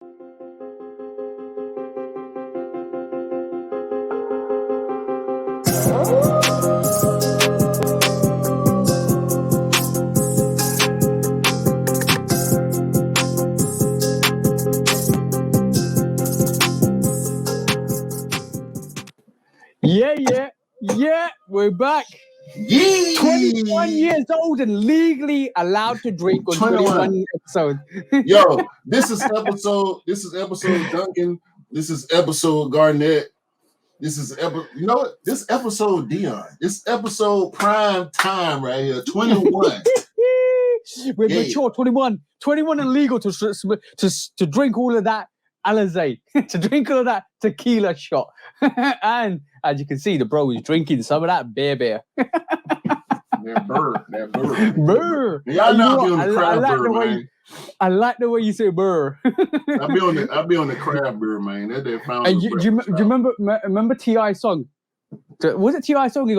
Yeah, we're back. Yee! 21 years old and legally allowed to drink on 21 episodes. Yo, this is episode Duncan. This is episode Garnett. This is you know what? This episode Dion. This episode prime time right here. 21. We're mature. 21 and legal to drink all of that Alizé, to drink all of that tequila shot. And as you can see, the bro is drinking some of that beer. That burr. Burr. Y'all know I be on the crab burr, man. I like the way you say burr. I be on the crab burr, man. That found. And do you remember T.I.'s song? Was it T.I.'s song? He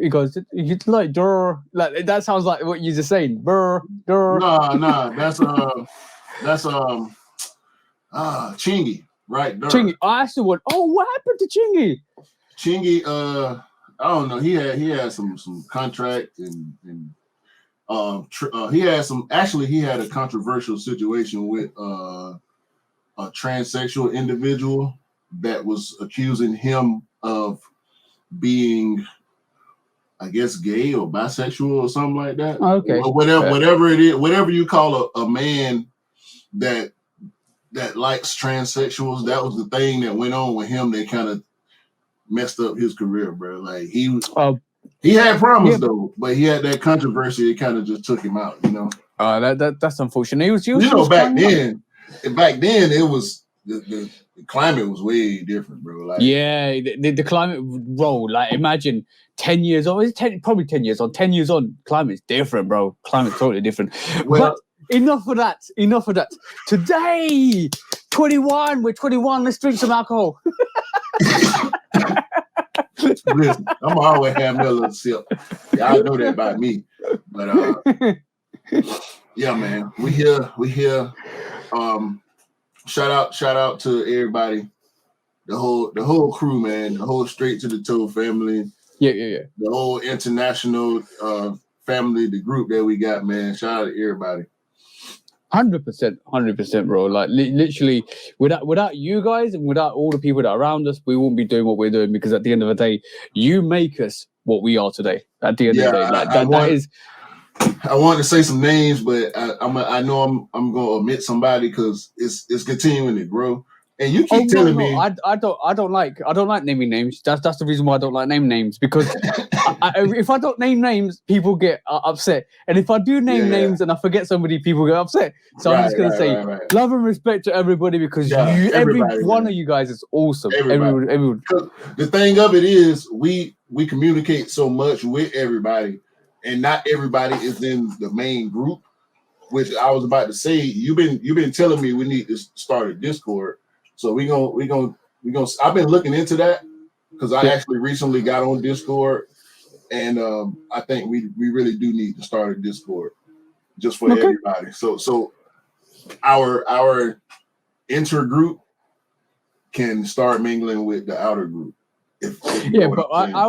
goes, you like durr. Like that sounds like what you're just saying. Burr, durr. Nah. That's Chingy, right? Durr. Chingy. I asked the one. Oh, what happened to Chingy? Chingy, I don't know. He had some contract and he had some. Actually, he had a controversial situation with a transsexual individual that was accusing him of being, I guess, gay or bisexual or something like that. Okay. Or whatever it is, whatever you call a man that likes transsexuals. That was the thing that went on with him. They kind of messed up his career, bro. Like he had promise though, but he had that controversy. It kind of just took him out, you know. That's unfortunate. He was back then it was the climate was way different, bro. Like the climate roll. Like imagine 10 years on. It's probably 10 years on. 10 years on, climate's different, bro. Climate's totally different. Well, but enough of that. Today, 21. We're 21. Let's drink some alcohol. Listen, I'm always having a little sip. Y'all know that about me. But yeah, man, we here. Shout out to everybody, the whole crew, man, the whole Straight to the Toe family. Yeah. The whole international family, the group that we got, man. Shout out to everybody. 100%, bro. Like literally, without you guys and without all the people that are around us, we won't be doing what we're doing. Because at the end of the day, you make us what we are today. At the end of the day, like that is. I want to say some names, but I know I'm going to omit somebody because it's continuing to grow. And you keep telling me I don't like naming names. That's the reason why I don't like naming names, because if I don't name names, people get upset, and if I do name names and I forget somebody, people get upset. So I'm just gonna say love and respect to everybody, because every one of you guys is awesome. Everyone. The thing of it is we communicate so much with everybody, and not everybody is in the main group. Which I was about to say, you've been telling me we need to start a Discord. So we gonna. I've been looking into that because I actually recently got on Discord, and I think we really do need to start a Discord just for everybody. So our inter group can start mingling with the outer group. But I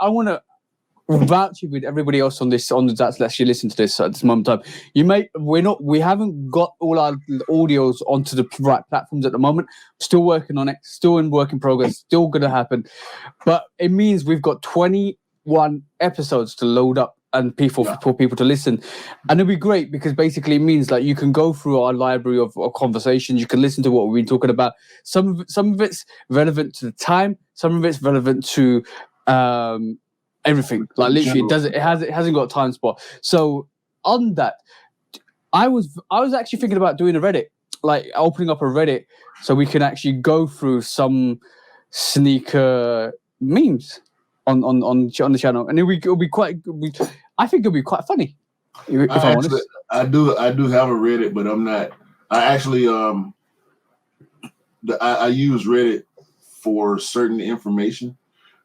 want to vouch with everybody else on that's actually listen to this at this moment in time. We haven't got all our audios onto the right platforms at the moment. Still working on it, still in work in progress, still gonna happen. But it means we've got 21 episodes to load up and for people to listen. And it'll be great because basically it means like you can go through our library of conversations, you can listen to what we've been talking about. Some of it's relevant to the time, some of it's relevant to everything, like literally it hasn't got a time spot. So on that, I was actually thinking about doing a Reddit, like opening up a Reddit so we can actually go through some sneaker memes on the channel, and it'll be quite. I think it'll be quite funny. If I'm honest, I do have a Reddit, but I'm not. I actually I use Reddit for certain information.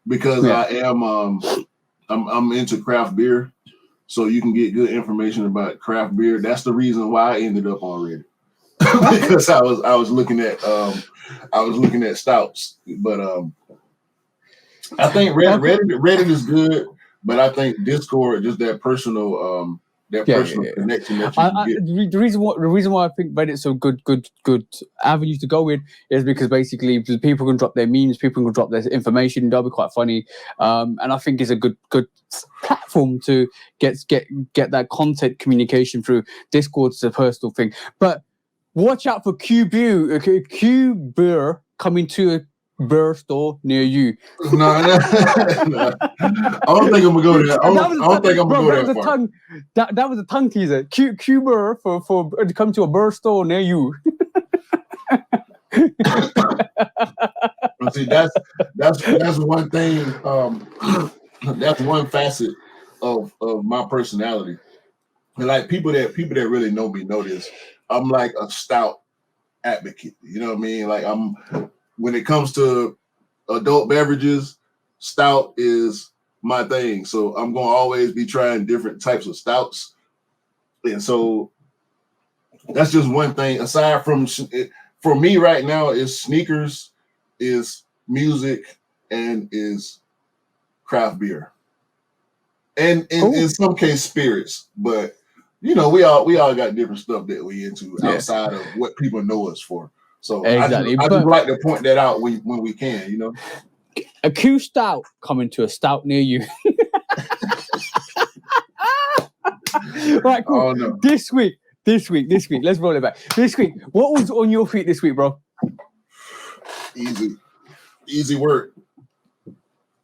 Because I am, I'm into craft beer, so you can get good information about craft beer. That's the reason why I ended up on Reddit. because I was looking at stouts, but I think Reddit is good, but I think Discord just that personal connection that you get. The reason why I think Reddit's a good avenue to go with is because basically people can drop their memes, people can drop their information. That'll be quite funny, and I think it's a good platform to get that content communication through. Discord's a personal thing, but watch out for Q-Beer coming to a beer store near you. No. I don't think I'm gonna go there. I don't think I'm gonna go that far. That was a tongue teaser. Q-Beer for to come to a beer store near you. See, that's one thing. That's one facet of my personality. And like people that really know me know this. I'm like a stout advocate. You know what I mean? Like when it comes to adult beverages, stout is my thing. So I'm gonna always be trying different types of stouts. And so that's just one thing. Aside from for me right now, is sneakers, is music, and is craft beer. And in some case spirits, but you know, we all got different stuff that we into outside of what people know us for. So exactly. I just like to point that out when we can, you know. A Q stout coming to a stout near you. Right, cool. Oh, no. This week, let's roll it back. This week, what was on your feet this week, bro? Easy work.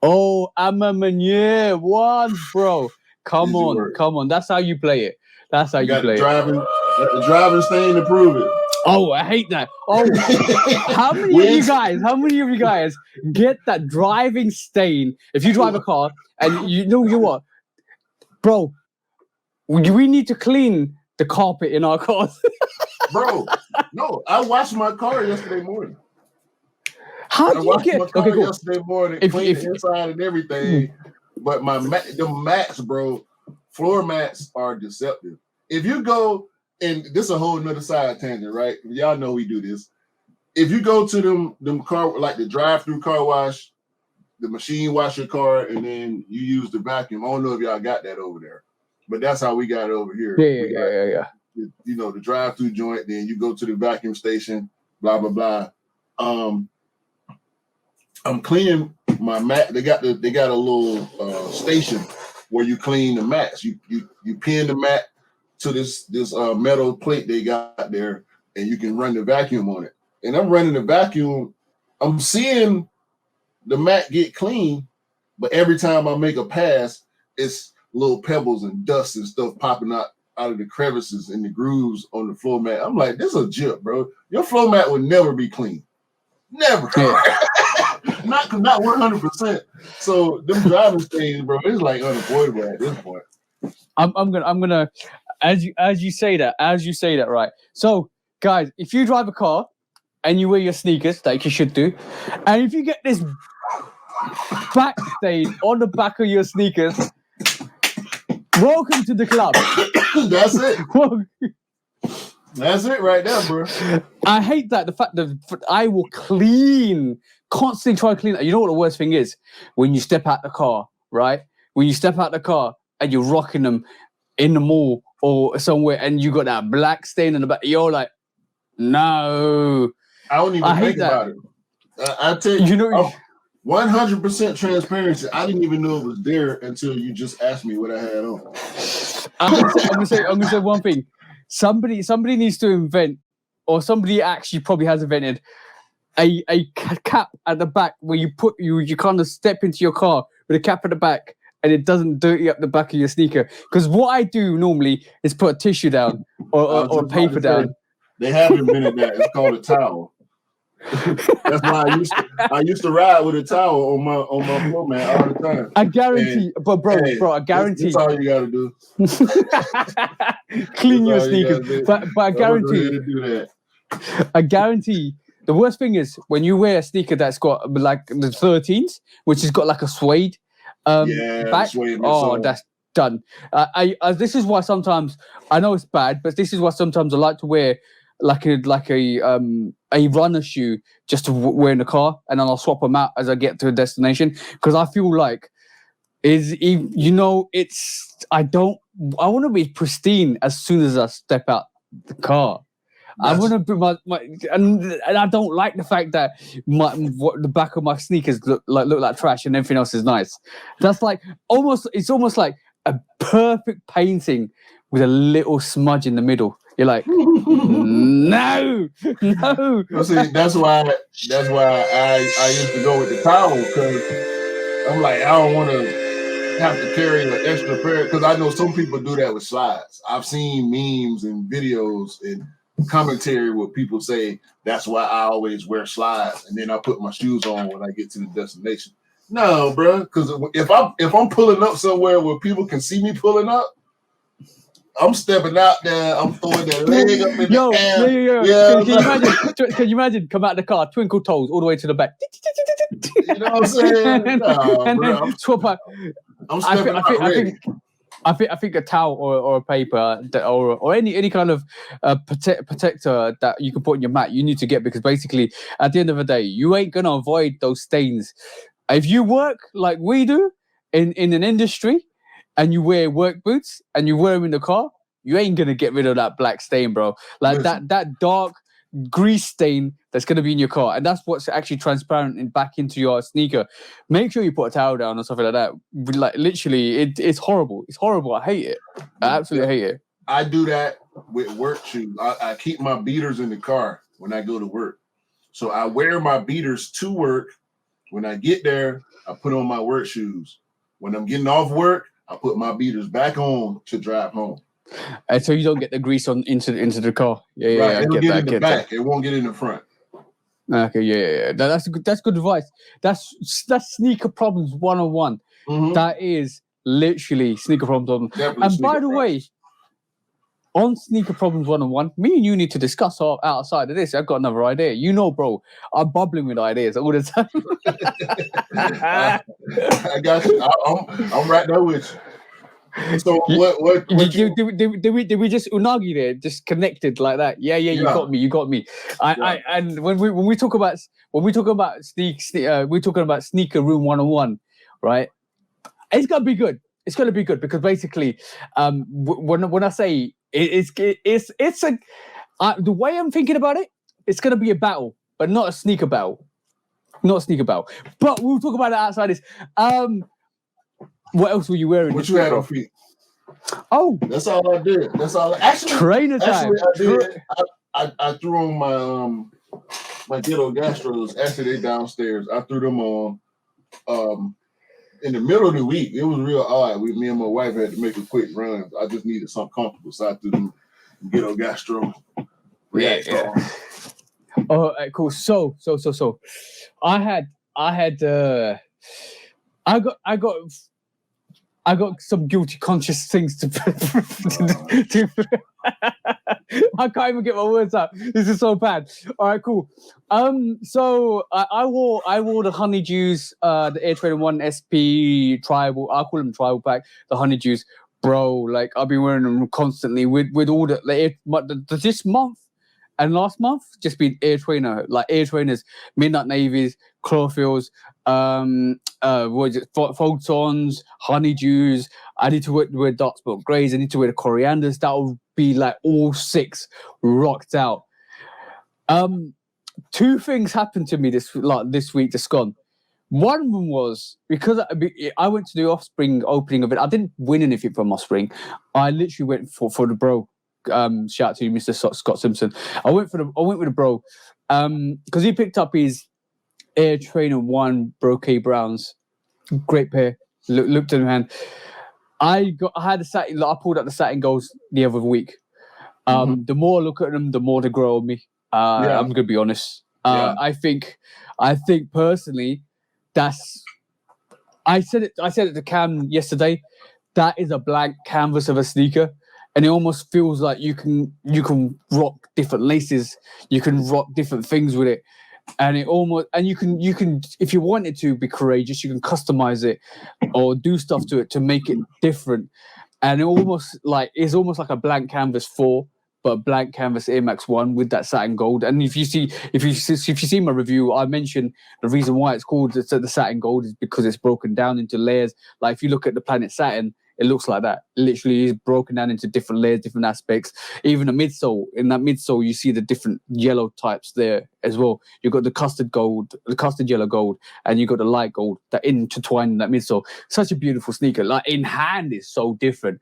Oh, I'm a manier one, bro. Come on. That's how you play it. That's how you play it. Got the driving stain to prove it. Oh, I hate that. Oh, how many of you guys get that driving stain? If you drive a car and you know what, bro, we need to clean the carpet in our cars. Bro, no, I washed my car yesterday morning. How do you get? My car yesterday morning, cleaned the inside and everything, but the mats, bro, floor mats are deceptive. If you go, and this is a whole nother side tangent, right? Y'all know we do this. If you go to them car, like the drive-through car wash, the machine wash your car, and then you use the vacuum. I don't know if y'all got that over there, but that's how we got it over here. Yeah. You know, the drive-through joint, then you go to the vacuum station, blah, blah, blah. I'm cleaning my mat. They got a little station where you clean the mats. You pin the mat to this metal plate they got there, and you can run the vacuum on it. And I'm running the vacuum. I'm seeing the mat get clean, but every time I make a pass, it's little pebbles and dust and stuff popping out of the crevices and the grooves on the floor mat. I'm like, this is a jip, bro. Your floor mat would never be clean. Never. Yeah. Not 100%. So them driving stains, bro, it's like unavoidable at this point. I'm gonna as you say that, right? So guys, if you drive a car and you wear your sneakers, like you should do, and if you get this back stain on the back of your sneakers, welcome to the club. That's it. That's it right there, bro. I hate that. The fact that I will constantly try to clean that. You know what the worst thing is? When you step out the car, right? When you step out the car and you're rocking them in the mall or somewhere and you got that black stain in the back, you're like, no. I don't even think about it. I tell you, 100% transparency. I didn't even know it was there until you just asked me what I had on. I'm gonna say one thing. Somebody needs to invent, or somebody actually probably has invented a cap at the back where you kind of step into your car with a cap at the back and it doesn't dirty up the back of your sneaker. Because what I do normally is put a tissue down or paper down. They have invented that. It's called a towel. That's why I used to ride with a towel on my floor mat all the time. I guarantee, bro, I guarantee. That's all you gotta do. Clean your sneakers, but I guarantee. Do that. I guarantee. The worst thing is when you wear a sneaker that's got like the 13s, which has got like a suede back. That's done. This is why sometimes I know it's bad, but this is why sometimes I like to wear a runner shoe just to wear in the car, and then I'll swap them out as I get to a destination, because I feel like I want to be pristine as soon as I step out the car. I want to be and I don't like the fact that the back of my sneakers look like trash and everything else is nice. That's it's almost like a perfect painting with a little smudge in the middle. You're like, no. Well, see, that's why I used to go with the towel, because I'm like, I don't want to have to carry an extra pair, because I know some people do that with slides. I've seen memes and videos and commentary where people say that's why I always wear slides, and then I put my shoes on when I get to the destination. No, bro, because if I'm pulling up somewhere where people can see me pulling up, I'm stepping out there. I'm throwing that leg up in the air. Can you imagine? Come out of the car, twinkle toes all the way to the back. You know what I'm saying? No, bro, swap out. I'm stepping out ready. I think a towel or a paper or any kind of protector that you can put on your mat, you need to get, because basically at the end of the day, you ain't gonna avoid those stains. If you work like we do in an industry, and you wear work boots and you wear them in the car, you ain't gonna get rid of that black stain, bro. Like that dark grease stain that's gonna be in your car, and that's what's actually transparent back into your sneaker. Make sure you put a towel down or something like that. Like literally, it's horrible. It's horrible. I hate it. I absolutely hate it. I do that with work shoes. I keep my beaters in the car when I go to work, so I wear my beaters to work. When I get there, I put on my work shoes. When I'm getting off work, I put my beaters back on to drive home. And so you don't get the grease into the car. Yeah, right. I It'll get in the back. That. It won't get in the front. Okay, yeah. That's good advice. That's sneaker problems 101. Mm-hmm. That is literally sneaker problems 101. And by the way, on sneaker problems 101, me and you need to discuss outside of this. I've got another idea. You know, bro, I'm bubbling with ideas all the time. I got you. I'm right there with you. So what did we just unagi there, just connected like that? Yeah. You got me. And when we talk about we're talking about sneaker room 101, right? It's gonna be good. It's gonna be good because basically, when I say it's the way I'm thinking about it, it's gonna be a battle, but not a sneaker battle. But we'll talk about it outside this. What else were you wearing? What you had on feet? Oh, that's all I did. That's all. Actually, trainer time. I did. I threw on my ghetto gastros. Actually, they downstairs. I threw them on. In the middle of the week, it was real odd. Me and my wife had to make a quick run. I just needed something comfortable, so I threw them ghetto gastro. Yeah. Oh, cool. So, I got some guilty conscious things to I can't even get my words out. This is so bad. All right, cool. So I wore the honeydews, the Air Trainer 1 SP tribal. I call them tribal pack. The honeydews, bro. Like I've been wearing them constantly with all this month and last month just been Air Trainer, like Air Trainers, Midnight Navies, Chlorophylls, Photons, honeydews. I need to wear dark spot greys. I need to wear the corianders. That will be like all 6 rocked out. 2 things happened to me this week just gone. One of them was because I went to the Offspring opening event. I didn't win anything from Offspring. I literally went for the bro. Shout out to you, Mr. Scott Simpson. I went with the bro because he picked up his Air Trainer 1 Brocade Browns. Great pair. Looked at him hand. I had a satin. I pulled out the satin goals the other week. The more I look at them, the more they grow on me. I'm gonna be honest. I think personally, I said it to Cam yesterday. That is a blank canvas of a sneaker, and it almost feels like you can rock different laces. You can rock different things with it. And you can if you wanted to be courageous, you can customize it or do stuff to it to make it different. And it's almost like a blank canvas for but blank canvas Air Max 1 with that satin gold. And if you see my review, I mentioned the reason why it's called the satin gold is because it's broken down into layers. Like if you look at the Planet Saturn, it looks like that. It literally is broken down into different layers, different aspects. Even the midsole, in that midsole, you see the different yellow types there as well. You've got the custard gold, the custard yellow gold, and you've got the light gold that intertwine in that midsole. Such a beautiful sneaker. Like in hand is so different.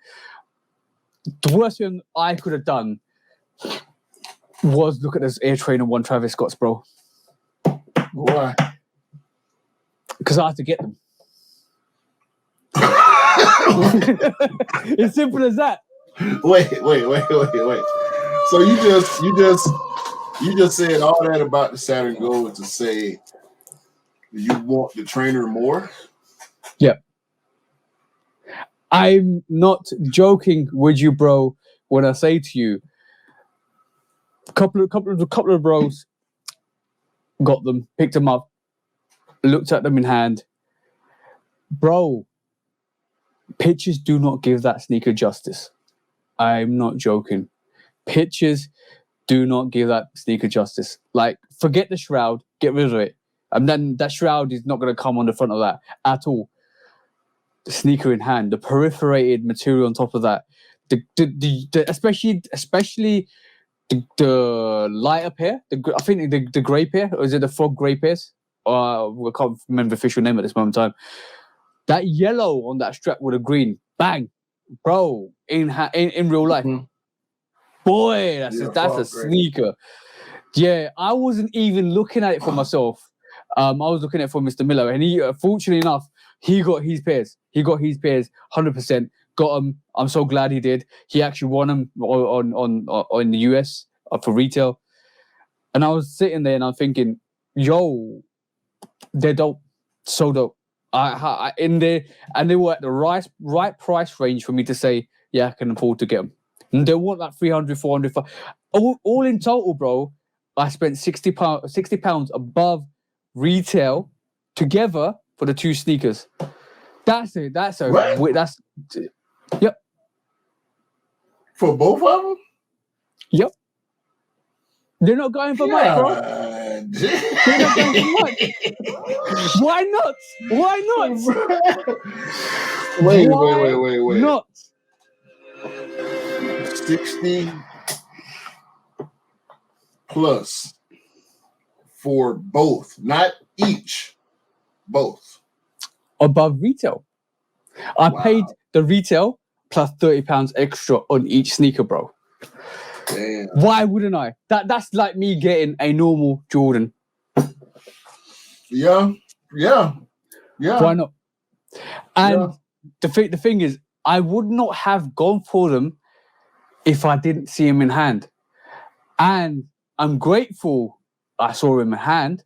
The worst thing I could have done was look at this Air Trainer 1 Travis Scott's, bro. Why? Because I had to get them. It's simple as that. Wait. So you just said all that about the Saturn Gold to say you want the trainer more? Yeah. I'm not joking with you, bro, when I say to you, a couple of bros got them, picked them up, looked at them in hand. Bro, pictures do not give that sneaker justice. I'm not joking. Pictures do not give that sneaker justice. Like, forget the shroud, get rid of it. And then that shroud is not going to come on the front of that at all. The sneaker in hand, the perforated material on top of that, the especially the lighter pair, I think the grey pair, or is it the fog grey pairs? I can't remember the official name at this moment in time. That yellow on that strap with a green, bang, bro, in real life. Mm-hmm. Boy, that's a sneaker. Yeah, I wasn't even looking at it for myself. I was looking at it for Mr. Miller, and he, fortunately enough, he got his pairs. 100%. Got them. I'm so glad he did. He actually won them on the US for retail. And I was sitting there and I'm thinking, yo, they're dope. So dope. And they were at the right price range for me to say, yeah, I can afford to get them. And they weren't like 300, 400. All in total, bro, I spent £60 above retail together for the two sneakers. Yep. For both of them? Yep. They're not going for much, bro. They're not going for much. Why not? Wait. Not 60 plus for both, not each, both. Above retail. I paid the retail plus £30 extra on each sneaker, bro. Damn. Why wouldn't I? That's like me getting a normal Jordan. Yeah. Why not? And the thing is, I would not have gone for them if I didn't see them in hand. And I'm grateful I saw them in hand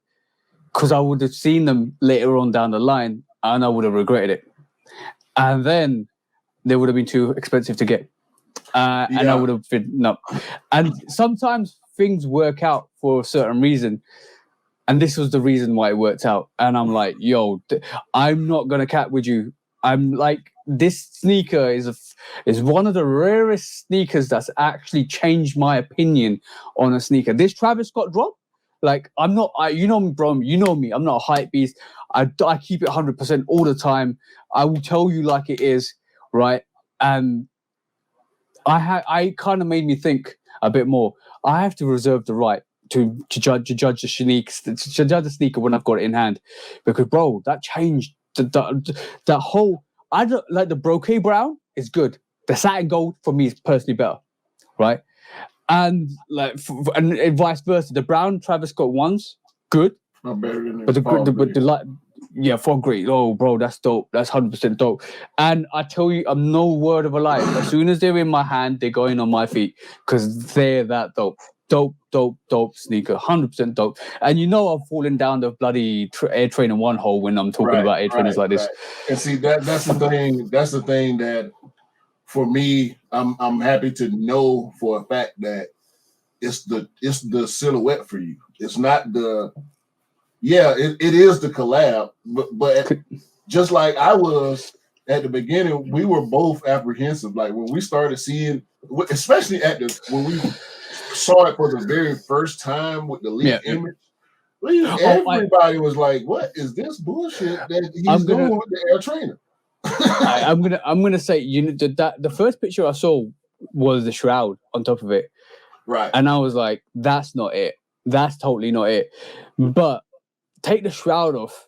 because I would have seen them later on down the line and I would have regretted it. And then they would have been too expensive to get. And I would have been, no. And sometimes things work out for a certain reason. And this was the reason why it worked out. And I'm like, yo, I'm not going to cap with you. I'm like, this sneaker is one of the rarest sneakers that's actually changed my opinion on a sneaker. This Travis Scott drop, like, you know me, bro, you know me. I'm not a hype beast. I keep it 100% all the time. I will tell you like it is, right? And I kind of made me think a bit more. I have to reserve the right to judge the sneaker when I've got it in hand, because bro, that changed that whole. I don't like the brocade brown is good. The satin gold for me is personally better, right? And like and vice versa. The brown Travis Scott ones good, not better than but the light. Yeah, fog green. Oh, bro, that's dope. That's 100% dope. And I tell you, I'm no word of a lie. As soon as they're in my hand, they're going on my feet because they're that dope. Dope sneaker. 100% dope. And you know, I'm falling down the bloody Air Trainer 1 hole when I'm talking about Air Trainers like this. And see, that's the thing. That's the thing that, for me, I'm happy to know for a fact that it's the silhouette for you. It's not the. Yeah, it is the collab, but just like I was at the beginning, we were both apprehensive. Like when we started seeing especially when we saw it for the very first time with the leaked image. Everybody was like, "What is this bullshit that he's doing with the Air Trainer?" I'm gonna say, that the first picture I saw was the shroud on top of it, right? And I was like, "That's not it. That's totally not it." But take the shroud off,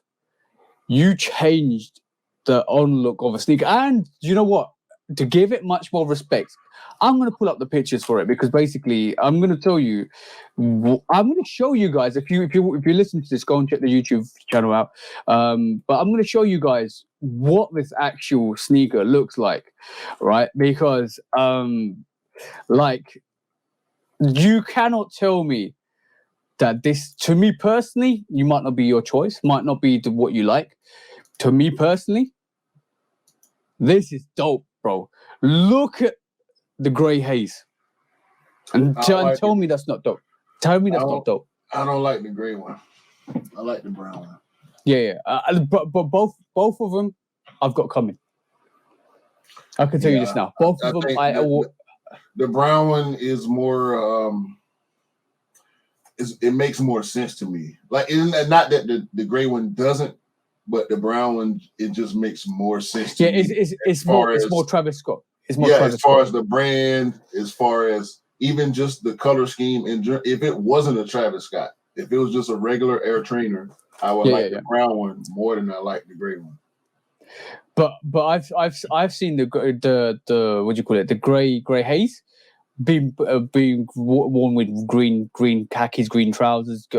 you changed the look of a sneaker, and you know what? To give it much more respect, I'm going to pull up the pictures for it because basically I'm going to tell you, I'm going to show you guys. If you listen to this, go and check the YouTube channel out. But I'm going to show you guys what this actual sneaker looks like, right? Because like, you cannot tell me that this, to me personally, you might not be your choice, might not be what you like. To me personally, this is dope, bro. Look at the grey haze. And tell me that's not dope. Tell me that's not dope. I don't like the grey one. I like the brown one. Yeah. But both of them, I've got coming. I can tell you this now. Both of them, the brown one is more. It makes more sense to me. Like, not that the grey one doesn't, but the brown one, it just makes more sense to me. It's more Travis Scott. It's more Travis Scott. As the brand, as far as even just the color scheme, and if it wasn't a Travis Scott, if it was just a regular Air Trainer, I would like the brown one more than I like the grey one. But I've seen the what do you call it, the grey haze being worn with green khakis, green trousers.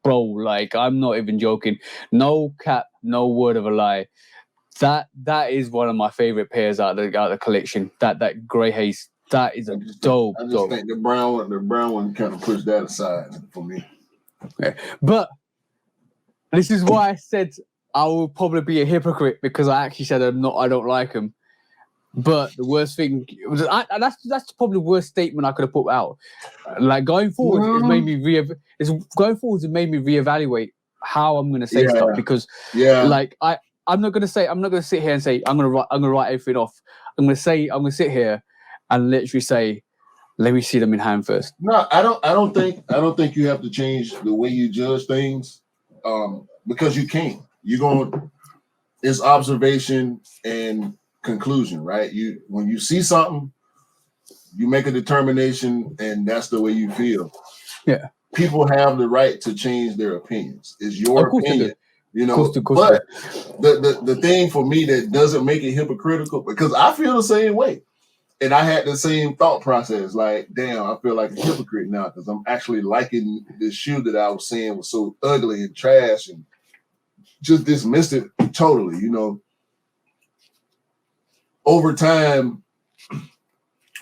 Bro, like, I'm not even joking. No cap, no word of a lie. That is one of my favorite pairs out of the collection. That grey haze. That is dope. I just think the brown one kind of pushed that aside for me. Okay. But this is why I said I will probably be a hypocrite, because I actually said I don't like him. But the worst thing, that's probably the worst statement I could have put out. Like, going forward, it made me reevaluate how I'm going to say stuff, because like I'm not going to sit here and say I'm going to write everything off. I'm going to sit here and literally say, let me see them in hand first. No, I don't think you have to change the way you judge things, because you can't. It's observation and conclusion, right? When you see something, you make a determination, and that's the way you feel. Yeah. People have the right to change their opinions. It's your opinion. But the thing for me that doesn't make it hypocritical, because I feel the same way. And I had the same thought process, like, damn, I feel like a hypocrite now because I'm actually liking this shoe that I was saying was so ugly and trash, and just dismissed it totally, Over time,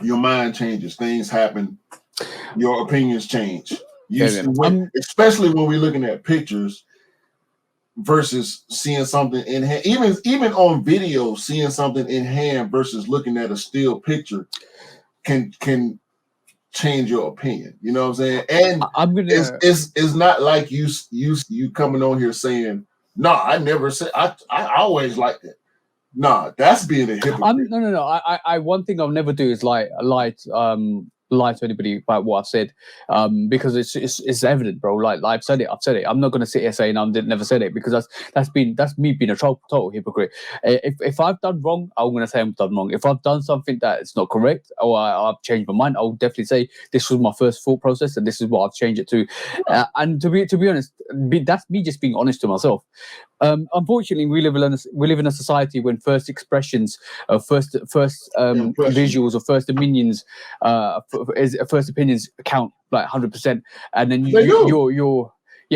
your mind changes, things happen, your opinions change. Especially when we're looking at pictures versus seeing something in hand, even on video, seeing something in hand versus looking at a still picture can change your opinion. You know what I'm saying? And it's not like you coming on here saying, "No, I never said. I always liked it." Nah, that's being a hypocrite. No. I one thing I'll never do is lie to anybody about what I've said, because it's evident, bro. Like, I've said it. I'm not going to sit here saying I never said it, because that's me being a total hypocrite. If I've done wrong, I'm going to say I've done wrong. If I've done something that's not correct, or I've changed my mind, I'll definitely say this was my first thought process and this is what I've changed it to. And to be honest, that's me just being honest to myself. Unfortunately, we live in a society when first expressions, first visuals, or first opinions, first opinions count like 100%, and then you're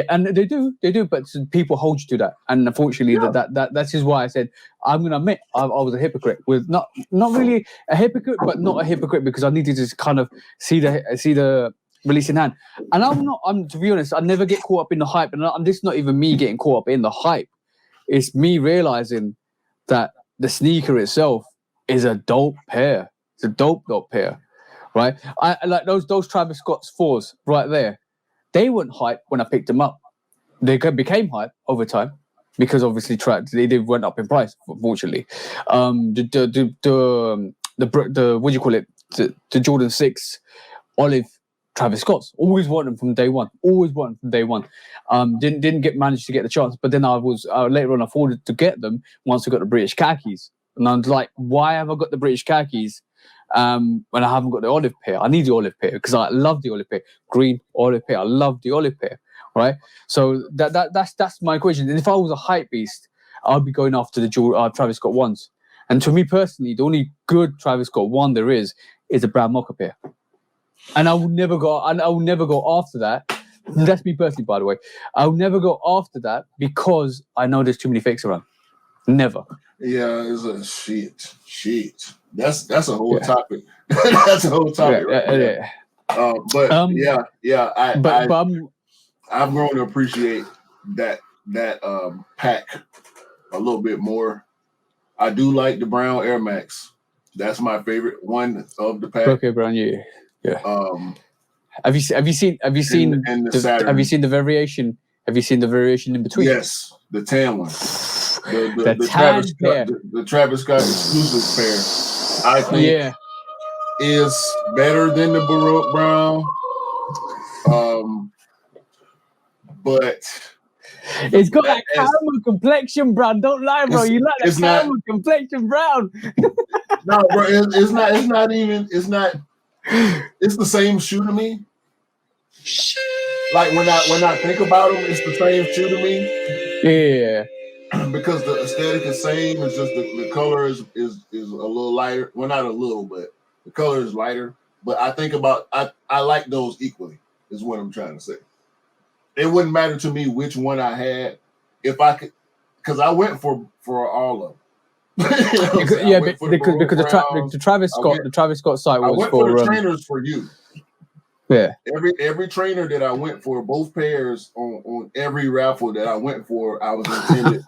and they do, but people hold you to that, and unfortunately, that is why I said I'm going to admit I was a hypocrite, with not really a hypocrite, but not a hypocrite, because I needed to kind of see the release in hand. And I'm to be honest, I never get caught up in the hype, and this is not even me getting caught up in the hype. It's me realizing that the sneaker itself is a dope pair. It's a dope pair, right? I like those Travis Scott's 4s right there. They weren't hype when I picked them up. They became hype over time, because obviously they went up in price, unfortunately. The what do you call it? the Jordan 6 olive Travis Scott's. Always wanted them from day one. Didn't manage to get the chance, but then I was later on afforded to get them once I got the British khakis, and I was like, why have I got the British khakis when I haven't got the olive pair? I need the olive pair because I love the olive pair, green olive pair. I love the olive pair, right? So that's my question. And if I was a hype beast, I'd be going after the Travis Scott ones. And to me personally, the only good Travis Scott one there is a brown mocha pair. And I will never go after that. That's me personally, by the way. I'll never go after that because I know there's too many fakes around. Never. Yeah, it's a shit. That's a whole topic. That's a whole topic. I've grown to appreciate that pack a little bit more. I do like the brown Air Max. That's my favorite one of the pack. Okay, brown, yeah. Have you seen the variation? Have you seen the variation in between? Yes, the tan one. The Travis Scott exclusive pair, I think, is better than the Baroque brown. But it's got that caramel complexion brown. Don't lie, bro. You like that caramel complexion brown. No, bro, it's not even. It's the same shoe to me. Like when I think about them, it's the same shoe to me. Yeah. Because the aesthetic is same. It's just the color is a little lighter. Well, not a little, but the color is lighter. But I think about I like those equally. Is what I'm trying to say. It wouldn't matter to me which one I had if I could, because I went for all of them. because the Travis Scott site was for the trainers for you. Yeah. Every trainer that I went for, both pairs on every raffle that I went for, I was intended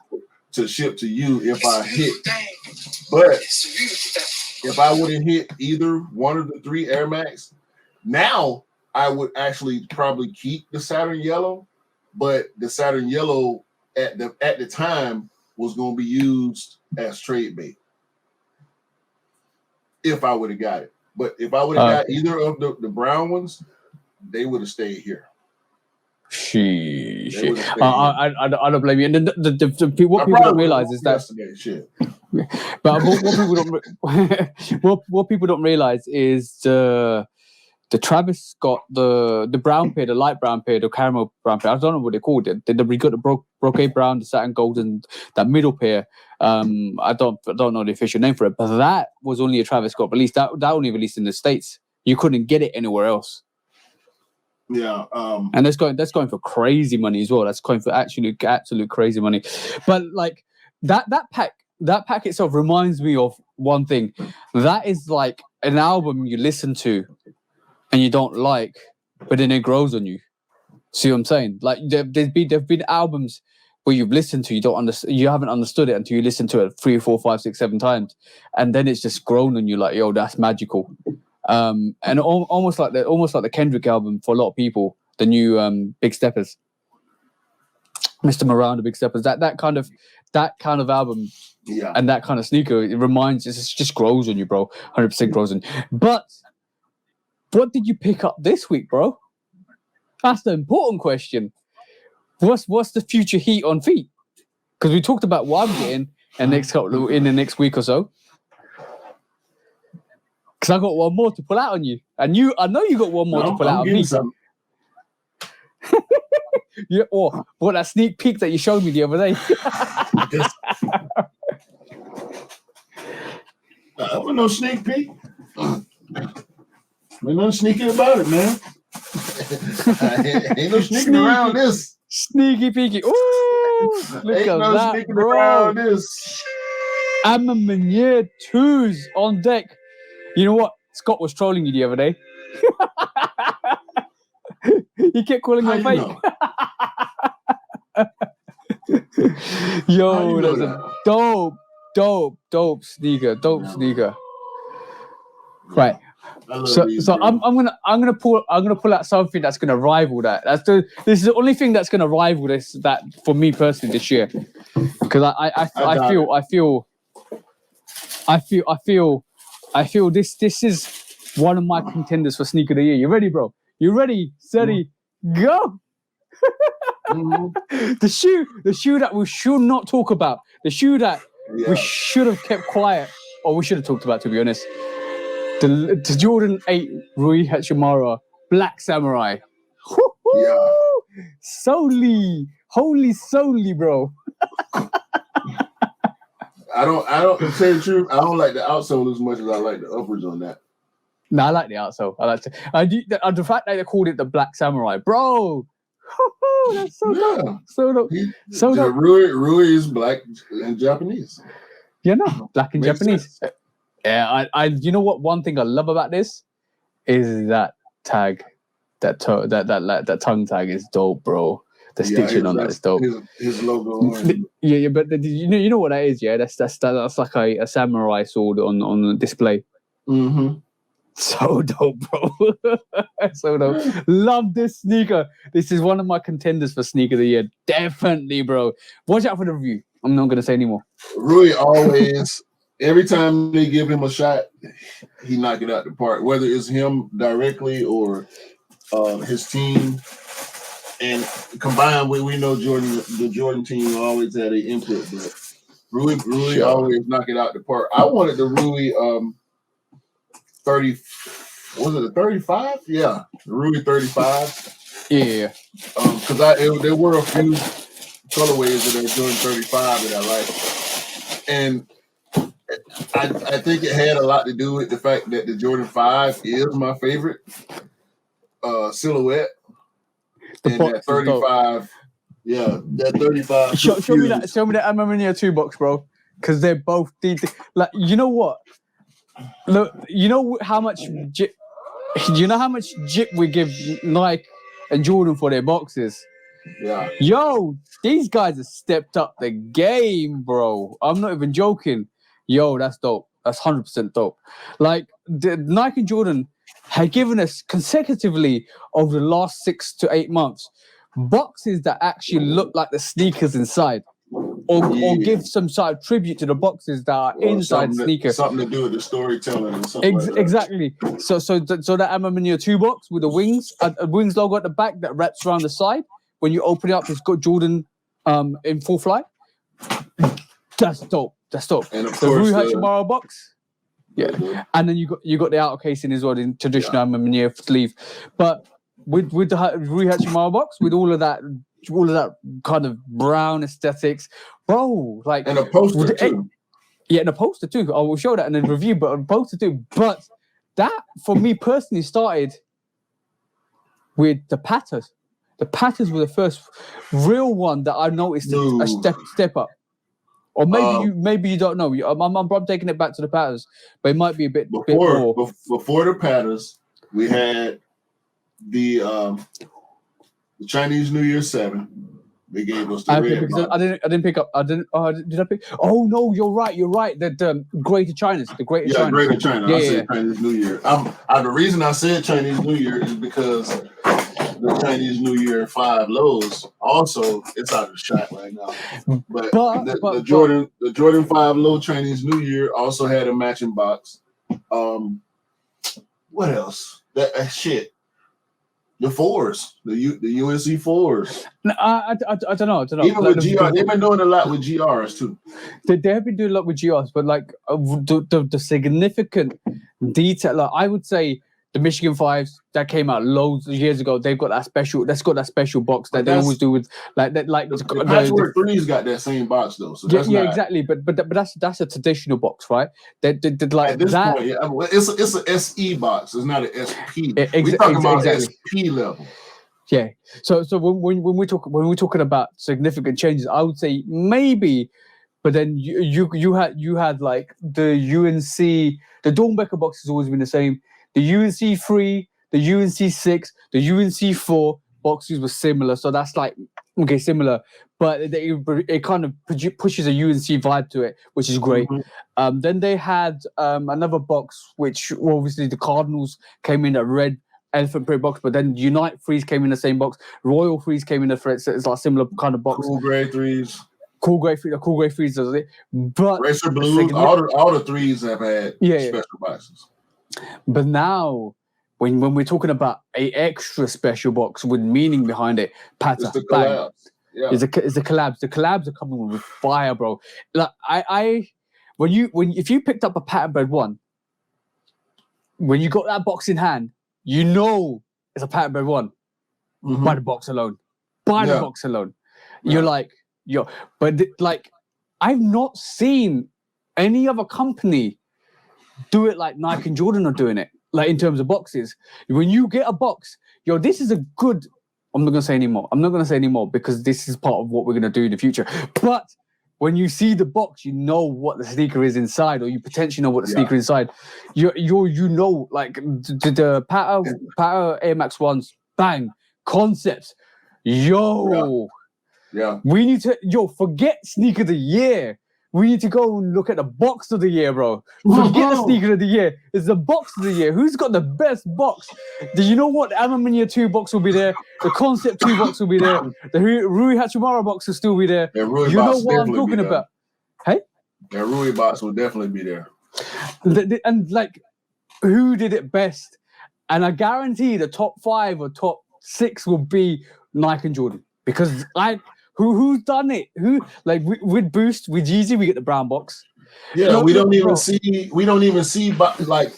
to ship to you if I hit. But if I would have hit either one of the 3 Air Max, now I would actually probably keep the Saturn Yellow, but the Saturn Yellow at the time was going to be used as trade bait if I would have got it. But if I would have got either of the brown ones, they would have stayed here. I don't blame you. And what people don't realize is that. But what people don't realize is the Travis Scott, the brown pair, the light brown pair, the caramel brown pair. I don't know what they called it. We got the brocade brown, the satin gold, and that middle pair. I don't know the official name for it, but that was only a Travis Scott release. That only released in the States. You couldn't get it anywhere else. Yeah, and that's going for crazy money as well. That's going for absolute crazy money. But like that pack itself reminds me of one thing. That is like an album you listen to and you don't like, but then it grows on you. See what I'm saying? Like there've been albums where you've listened to, you haven't understood it until you listen to it 3, 4, 5, 6, 7 times, and then it's just grown on you. Like, yo, that's magical. And almost like the Kendrick album for a lot of people, the new Big Steppers, Mr. Miranda, Big Steppers, that kind of album, and that kind of sneaker, it just grows on you, bro. 100% grows on you. But what did you pick up this week, bro? That's the important question. What's the future heat on feet? Because we talked about what I'm getting in the next week or so. Because I got one more to pull out on you, and I know you got one more to pull out on me. What that sneak peek that you showed me the other day. That was no sneak peek. Ain't no sneaking about it, man. Ain't no sneaking around this. Sneaky peeky. Ooh, look at that, sneaking bro. around this. Amma Meunier 2s on deck. You know what? Scott was trolling you the other day. He kept calling you fake. Yo, that's a dope sneaker. Dope sneaker. Right. So I'm gonna pull out something that's gonna rival that. This is the only thing that's gonna rival that for me personally this year. Because I feel this is one of my contenders for sneaker of the year. You ready, bro? You ready? Steady, go. The shoe that we should not talk about. The shoe that we should have kept quiet, or we should have talked about, to be honest. The Jordan 8 Rui Hachimura Black Samurai. Yeah. Holy solely, bro. I don't to tell you the truth, I don't like the outsole as much as I like the uppers on that. No, I like the outsole. The fact that they called it the Black Samurai, bro. That's so dope. So dope. So dope. Rui is black and Japanese. Yeah, no, black and Japanese. Sense. Yeah, I you know what? One thing I love about this is that tag, that tongue tag is dope, bro. The stitching on that is dope. His logo. Yeah, but you know what that is? Yeah, that's like a samurai sword on the display. Mm-hmm. So dope, bro. So dope. Love this sneaker. This is one of my contenders for sneaker of the year. Definitely, bro. Watch out for the review. I'm not gonna say anymore. Rui always, every time they give him a shot, he knock it out the park. Whether it's him directly or his team. And combined with, we know the Jordan team always had an input, but Rui always knock it out the park. I wanted the Rui 30, was it a 35? Yeah, the Rui 35. Yeah. Because there were a few colorways of that Jordan 35 that I liked. And I think it had a lot to do with the fact that the Jordan 5 is my favorite silhouette. And that 35, that 35. Show me that Amaminia 2 box, bro. Because they're both like, you know what? Look, you know how much jip we give Nike and Jordan for their boxes. Yeah. Yo, these guys have stepped up the game, bro. I'm not even joking. Yo, that's dope. That's 100% dope. Like the Nike and Jordan had given us consecutively over the last 6 to 8 months boxes that actually look like the sneakers inside, or give some sort of tribute to the boxes that are inside sneakers. Something to do with the storytelling and something like that. Exactly. So that Amaminia 2 box with the wings, a wings logo at the back that wraps around the side. When you open it up, it's got Jordan in full flight. That's dope. That's dope. And of the course, Rui Hachimura box. Yeah, and then you got the outer casing as well in traditional Amaminia sleeve, but with the Rui Hachimura box, with all of that kind of brown aesthetics, bro. Like, and a poster too. And a poster too. I will show that in the review, but a poster too. But that for me personally started with the Patters. The Patters were the first real one that I noticed a step up. Or maybe you don't know. I'm taking it back to the Patters, but it might be a bit more. Before the Patters, we had the Chinese New Year 7. They gave us the red. I didn't pick up. Did I pick? Oh no, you're right. The Greater China. China. Greater China. I said Chinese New Year. The reason I said Chinese New Year is because the Chinese New Year 5 lows also, it's out of the shot right now. But the Jordan 5 low Chinese New Year also had a matching box. What else? That shit. The 4s, the UNC 4s. No, I don't know. Even with GR, they've been doing a lot with GRs too. They have been doing a lot with GRs, but like the significant detail, like I would say, the Michigan 5s that came out loads of years ago, they've got that special. That's got that special box that they always do with like that. Like the Patchwork 3's got that same box though. So exactly. But that's a traditional box, right? They like at this that. Point, it's an SE box. It's not an SP. We're talking about SP level. Yeah. So when we're talking about significant changes, I would say maybe. But then you had like the UNC, the Dornbecker box has always been the same. The UNC 3, the UNC 6, the UNC 4 boxes were similar. So that's like, okay, similar. But it kind of pushes a UNC vibe to it, which is great. Mm-hmm. Then they had another box, which obviously the Cardinals came in a red elephant print box, but then Unite 3s came in the same box. Royal 3s came in it's like similar kind of box. Cool Gray 3s. Cool Gray 3s does it. But Racer Blues, all the 3s have had special boxes. But now, when we're talking about a extra special box with meaning behind it, patter, It's the bang, collabs. Yeah. is the collabs. The collabs are coming with fire, bro. Like if you picked up a pattern bread one, when you got that box in hand, you know it's a pattern bread one by the box alone. By the box alone, you're like, like, I've not seen any other company do it like Nike and Jordan are doing it. Like in terms of boxes, when you get a box, this is a good. I'm not gonna say anymore because this is part of what we're gonna do in the future. But when you see the box, you know what the sneaker is inside, or you potentially know what the sneaker is inside. You know, like the Patter Air Max ones, bang, concepts. Yeah. We need to forget sneaker of the year. We need to go and look at the box of the year, bro. Forget the sneaker of the year. It's the box of the year. Who's got the best box? Do you know what? The Amamiya 2 box will be there. The Concept 2 box will be there. The Rui Hachimura box will still be there. You know what I'm talking about? Hey? That Rui box will definitely be there. And like, who did it best? And I guarantee the top 5 or top 6 will be Nike and Jordan. Because who's done it? Who, like, with Boost, with Yeezy, we get the brown box. Yeah, we don't even see, but like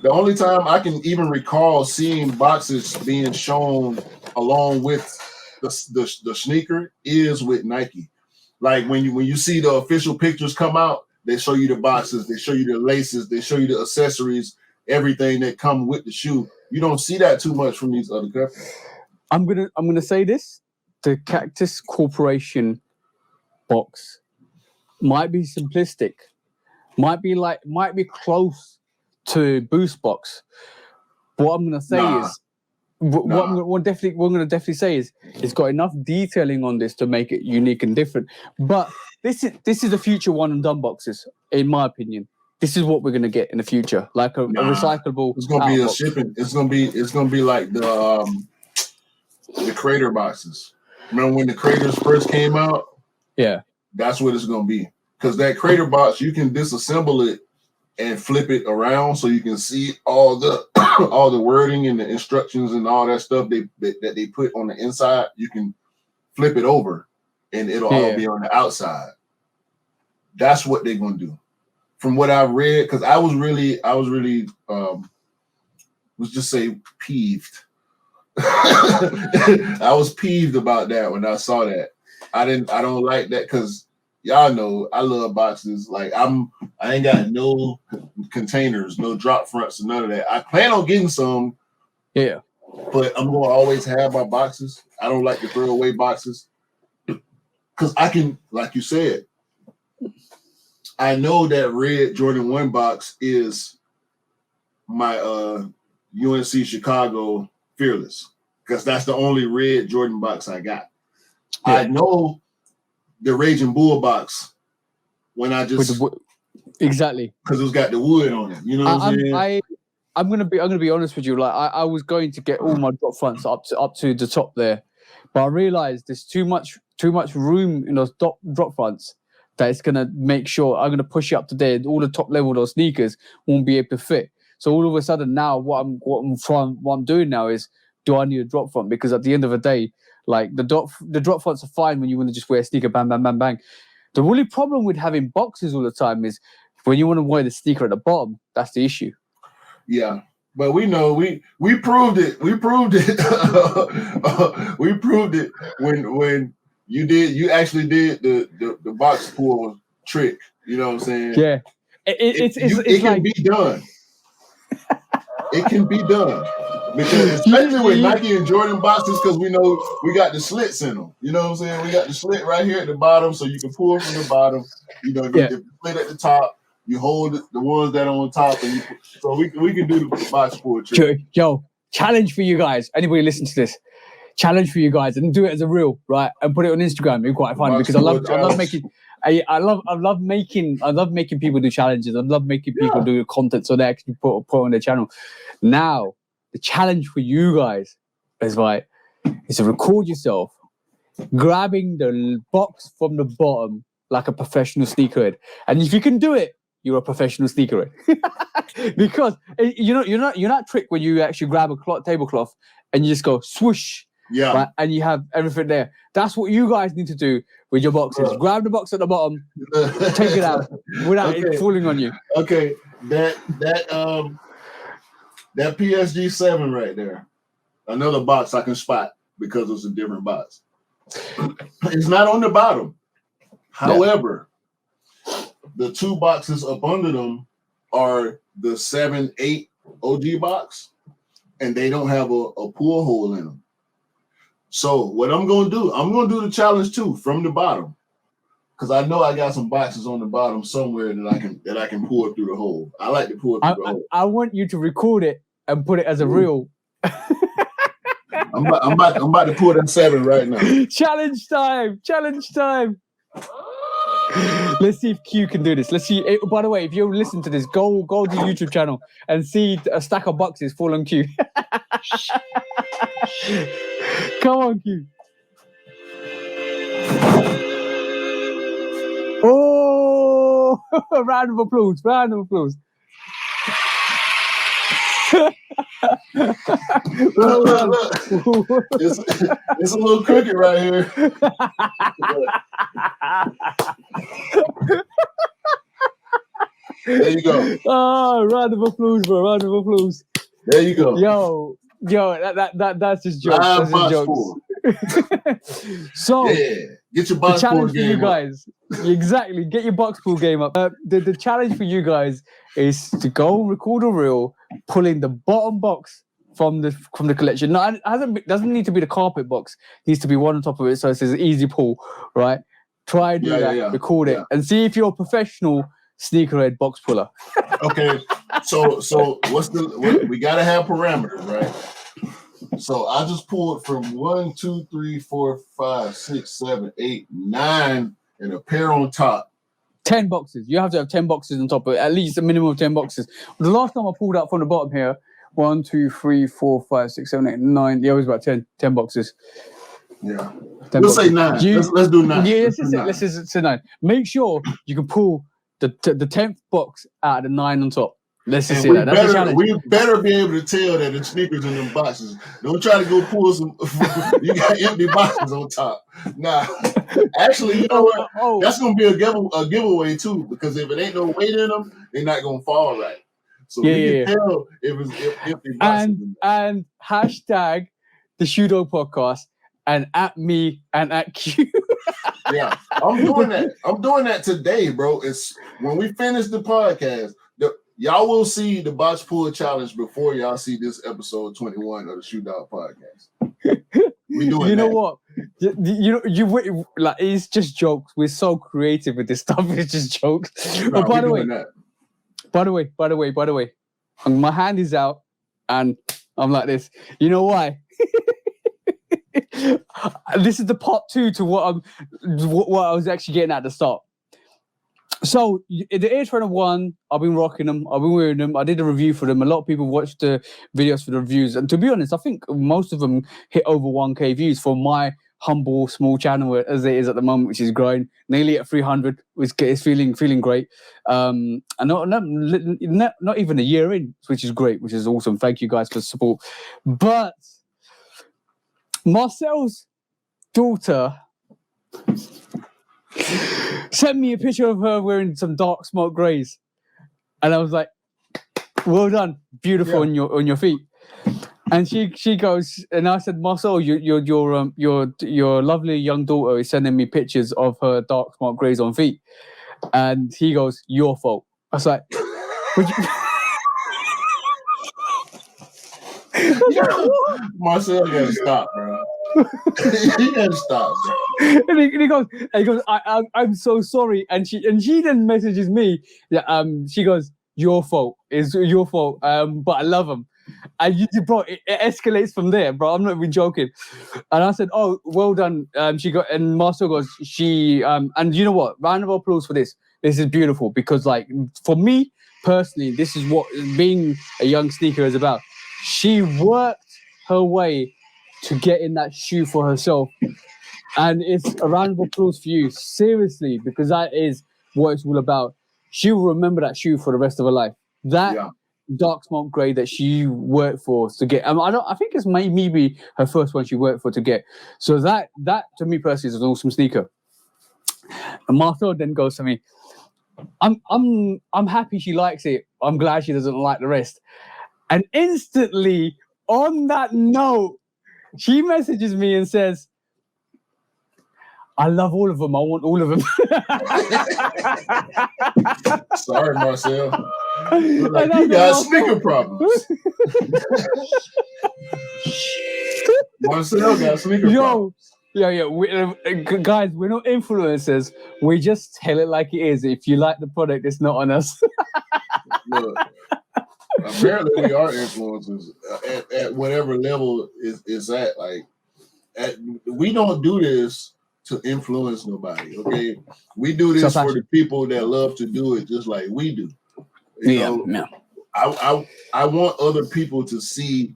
the only time I can even recall seeing boxes being shown along with the sneaker is with Nike. Like when you see the official pictures come out, they show you the boxes, they show you the laces, they show you the accessories, everything that come with the shoe. You don't see that too much from these other companies. I'm gonna say this. The Cactus Corporation box might be simplistic, might be close to Boost box. But what I'm gonna say is, what we're gonna definitely say is, it's got enough detailing on this to make it unique and different. But this is the future one and done boxes, in my opinion. This is what we're gonna get in the future, like a recyclable. It's gonna be a shipping. It's gonna be like the Crater boxes. Remember when the Craters first came out? Yeah, that's what it's gonna be. Because that Crater box, you can disassemble it and flip it around so you can see all the all the wording and the instructions and all that stuff that they put on the inside. You can flip it over, and it'll all be on the outside. That's what they're gonna do. From what I've read, because I was really let's just say peeved. I was peeved about that when I saw that. I don't like that because y'all know I love boxes. Like I ain't got no containers, no drop fronts, and none of that. I plan on getting some. Yeah. But I'm gonna always have my boxes. I don't like to throw away boxes. Because I can, like you said, I know that red Jordan 1 box is my UNC Chicago Fearless, because that's the only red Jordan box I got. Yeah. I know the Raging Bull box when I just exactly because it's got the wood on it. You know what I'm saying? I'm gonna be honest with you. Like I was going to get all my drop fronts up to the top there, but I realized there's too much room in those drop fronts that it's gonna make sure I'm gonna push it up to there. All the top level of those sneakers won't be able to fit. So all of a sudden now, what I'm doing now is, do I need a drop front? Because at the end of the day, like the drop fronts are fine when you want to just wear a sneaker, bang, bang, bang, bang. The really problem with having boxes all the time is when you want to wear the sneaker at the bottom. That's the issue. Yeah, but we know we proved it. We proved it. We proved it when you actually did the box pull trick. You know what I'm saying? Yeah, it can be done. It can be done, because especially with Nike and Jordan boxes, because we know we got the slits in them. You know what I'm saying? We got the slit right here at the bottom, so you can pull from the bottom. You know, you can split at the top. You hold the ones that are on top, and so we can do the box pull trick. Yo, challenge for you guys. Anybody listen to this? Challenge for you guys, and do it as a reel, right? And put it on Instagram. It'd be quite fun, because I love making people do challenges. I love making people do content so they actually put on their channel. Now, the challenge for you guys is to record yourself grabbing the box from the bottom like a professional sneakerhead. And if you can do it, you're a professional sneakerhead. Because you're not tricked when you actually grab a tablecloth and you just go swoosh. Yeah. Right? And you have everything there. That's what you guys need to do with your boxes. Grab the box at the bottom, take it out without it falling on you. Okay. That PSG 7 right there. Another box I can spot because it's a different box. It's not on the bottom. However, the two boxes up under them are the 7-8 OG box, and they don't have a pull hole in them. So what I'm gonna do the challenge too from the bottom, because I know I got some boxes on the bottom somewhere that I can pull through the hole. I like to pull through the hole. I want you to record it and put it as a reel. I'm about to pull that 7 right now. Challenge time! Let's see if Q can do this. Let's see. By the way, if you listen to this, go to the YouTube channel and see a stack of boxes fall on Q. Come on, Q. Oh! Round of applause. Look. It's a little crooked right here. There you go. Oh, round of applause, bro. Round of applause. There you go. Yo, that's just jokes. That's just jokes. So, get your box challenge pool for you game guys. Exactly. Get your box pool game up. The challenge for you guys is to go record a reel, pulling the bottom box from the collection. No, it doesn't need to be the carpet box. It needs to be one on top of it, so it's an easy pull, right? Try and do that. Record it, and see if you're a professional sneakerhead box puller. Okay, so we gotta have parameters, right? So I just pulled from 1, 2, 3, 4, 5, 6, 7, 8, 9, and a pair on top. 10 boxes. You have to have 10 boxes on top of it, at least a minimum of 10 boxes. The last time I pulled out from the bottom here, 1, 2, 3, 4, 5, 6, 7, 8, 9. Yeah, it was about 10 boxes. Yeah. We'll say 9. Let's do 9. Yeah, let's say 9. Make sure you can pull the 10th box out of the 9 on top. Let's just say that. That's a challenge. We better be able to tell that the sneakers in them boxes. Don't try to go pull some. You got empty boxes on top. Nah. Actually, you know what? That's gonna be a giveaway too, because if it ain't no weight in them, they're not gonna fall right. So we can tell if it's empty boxes. And hashtag the Shudo podcast and at me and at Q. Yeah, I'm doing that. I'm doing that today, bro. It's when we finish the podcast. Y'all will see the box pull challenge before y'all see this episode 21 of the Shoot Dog podcast. We doing You know what? You like it's just jokes. We're so creative with this stuff. It's just jokes. No, but by the way, my hand is out and I'm like this. You know why? This is the part 2 to what I was actually getting at the start. So the Air Trainer 1, I've been rocking them. I've been wearing them. I did a review for them. A lot of people watched the videos for the reviews. And to be honest, I think most of them hit over 1K views for my humble, small channel as it is at the moment, which is growing. Nearly at 300. It's feeling great. And not even a year in, which is great, which is awesome. Thank you guys for the support. But Marcel's daughter sent me a picture of her wearing some dark smoke greys, and I was like, "Well done, beautiful on your feet." And she goes, and I said, "Marcel, your lovely young daughter is sending me pictures of her dark smoke greys on feet," and he goes, "Your fault." I was like, "Would you?" Marcel, you gotta stop, bro. You gotta stop, bro. And he goes, I'm so sorry. And she then messages me. She goes, your fault. It's your fault. But I love him. And bro, it escalates from there, bro. I'm not even joking. And I said, oh, well done. And Marcel goes, and you know what? Round of applause for this. This is beautiful because, like, for me personally, this is what being a young sneaker is about. She worked her way to get in that shoe for herself. And it's a round of applause for you, seriously, because that is what it's all about. she will remember that shoe for the rest of her life. That dark smoke grey that she worked for to get. I think it's maybe her first one she worked for to get. So that to me personally is an awesome sneaker. And Martha then goes to me, I'm happy she likes it. I'm glad she doesn't like the rest. And instantly on that note, she messages me and says, I love all of them. I want all of them. Sorry, Marcel. Like, you got sneaker problems. Marcel got sneaker problems. Guys, we're not influencers. We just tell it like it is. If you like the product, it's not on us. Look, apparently we are influencers at whatever level is at. Like, we don't do this to influence nobody, okay? We do this for the people that love to do it just like we do. You know, I want other people to see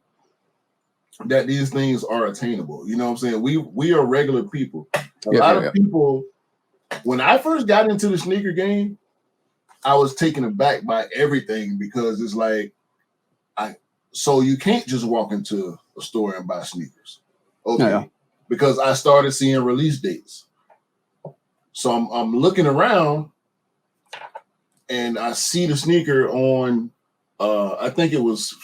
that these things are attainable. You know what I'm saying? We are regular people. A lot of people, when I first got into the sneaker game, I was taken aback by everything because it's like, so you can't just walk into a store and buy sneakers. Okay. Because I started seeing release dates. So I'm looking around and I see the sneaker on I think it was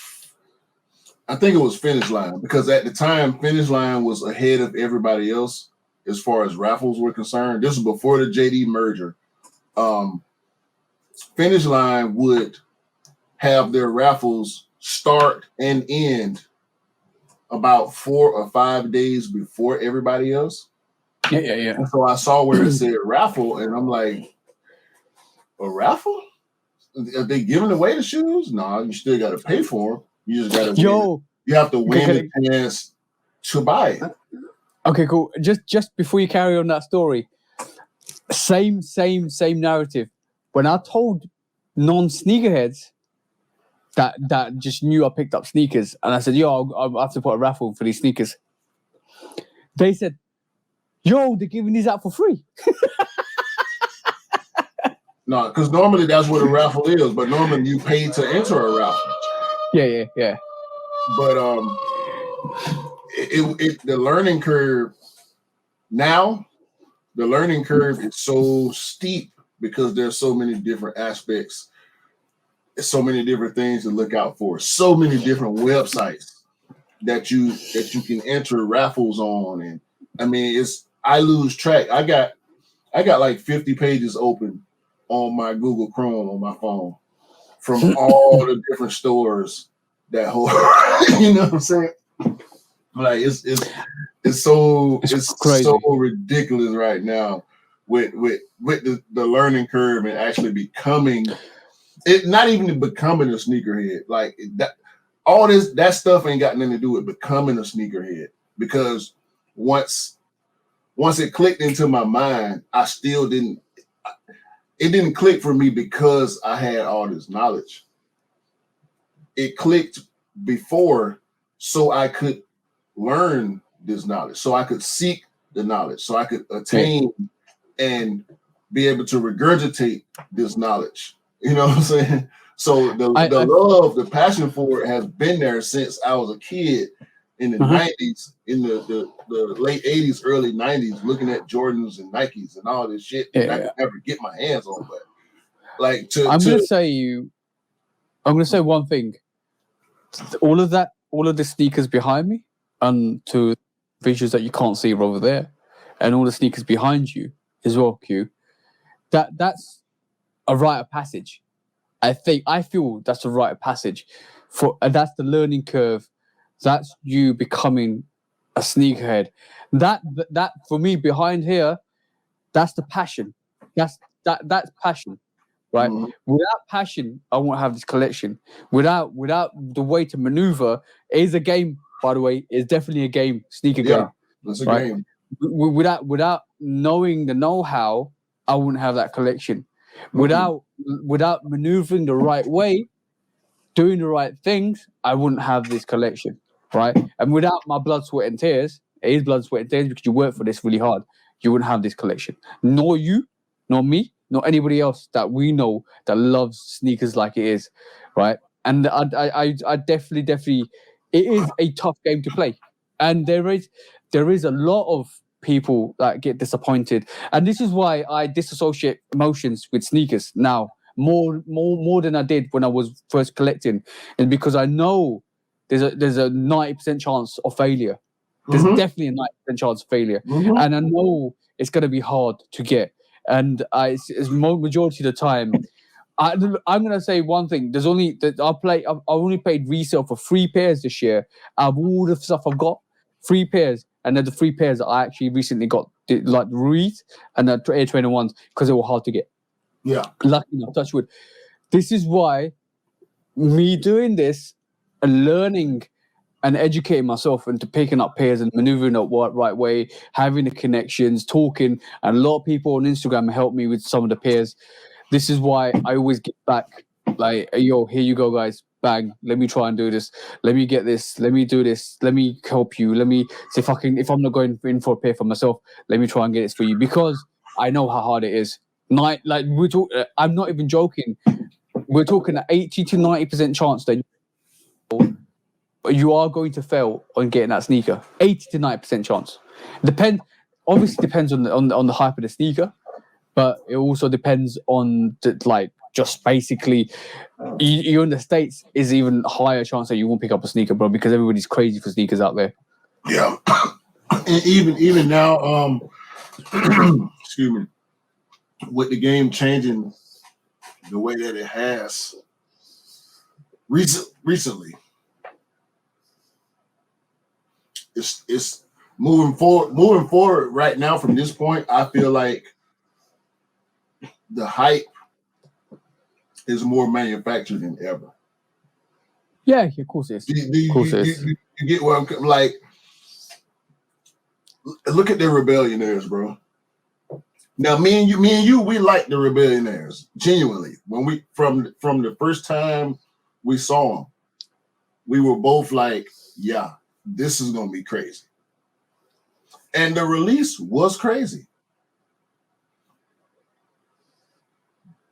Finish Line, because at the time Finish Line was ahead of everybody else as far as raffles were concerned. This was before the JD merger. Finish Line would have their raffles start and end about 4 or 5 days before everybody else. Yeah. And so I saw where it said raffle, and I'm like, a raffle? Are they giving away the shoes? No, you still got to pay for them. You just got to you have to win the chance to buy it. Okay, cool. Just before you carry on that story, same narrative. When I told non-sneakerheads that just knew I picked up sneakers, and I said, I'll have to put a raffle for these sneakers. They said, they're giving these out for free. No, because normally that's what a raffle is, but normally you pay to enter a raffle. Yeah. But the learning curve now, the learning curve is so steep because there's so many different aspects. So many different things to look out for. So many different websites that you can enter raffles on, and I mean, I lose track. I got like 50 pages open on my Google Chrome on my phone from all the different stores that hold. You know what I'm saying? Like it's so ridiculous right now with the learning curve and actually becoming. It not even becoming a sneakerhead, like that. All that stuff ain't got nothing to do with becoming a sneakerhead, because once it clicked into my mind, I still didn't. It didn't click for me because I had all this knowledge. It clicked before, so I could learn this knowledge, so I could seek the knowledge, so I could attain and be able to regurgitate this knowledge. You know what I'm saying? So the love, the passion for it has been there since I was a kid in the 90s, in the late 80s, early 90s, looking at Jordans and Nikes and all this shit that I could never get my hands on. But like I'm gonna say one thing. All of the sneakers behind me, and to visuals that you can't see over there, and all the sneakers behind you as well, Q. That's a rite of passage. I feel that's a rite of passage that's the learning curve. That's you becoming a sneakerhead. That for me behind here, that's the passion. That's passion, right? Mm-hmm. Without passion, I won't have this collection. Without the way to maneuver, it is a game. By the way, it's definitely a game. Sneaker game. That's a game. Without knowing the know-how, I wouldn't have that collection. Without maneuvering the right way, doing the right things, I wouldn't have this collection, right? And without my blood, sweat, and tears, it is blood, sweat, and tears because you work for this really hard, you wouldn't have this collection. Nor you, nor me, not anybody else that we know that loves sneakers like it is, right? And I definitely, it is a tough game to play, and there is a lot of people that get disappointed, and this is why I disassociate emotions with sneakers now more than I did when I was first collecting, and because I know there's a 90% chance of failure. There's definitely a 90% chance of failure, and I know it's going to be hard to get. And it's majority of the time, I'm going to say one thing. There's only I've only paid resale for 3 pairs this year. Out of all the stuff I've got, 3 pairs, and they're the 3 pairs that I actually recently got, like Reed and the Air Trainer ones, because they were hard to get. Yeah, lucky enough, touch wood. This is why me doing this and learning and educating myself into picking up pairs and maneuvering up what right way, having the connections, talking, and a lot of people on Instagram help me with some of the pairs. This is why I always get back like, yo, here you go, guys. Bang, let me try and do this. Let me get this. Let me do this. Let me help you. Let me see if I'm not going in for a pair for myself, let me try and get this for you, because I know how hard it is. I'm not even joking. We're talking an 80 to 90% chance that you are going to fail on getting that sneaker. 80 to 90% chance. Obviously depends on the hype of the sneaker, but it also depends on just basically you're in the States is even higher chance that you won't pick up a sneaker, bro, because everybody's crazy for sneakers out there. Yeah. And even now, excuse me, with the game changing the way that it has recently, it's moving forward right now from this point. I feel like the hype is more manufactured than ever. Yeah, of course it is. You get what I'm like? Look at the Rebellionaires, bro. Now, me and you, we like the Rebellionaires genuinely. When we from the first time we saw them, we were both like, "Yeah, this is gonna be crazy." And the release was crazy,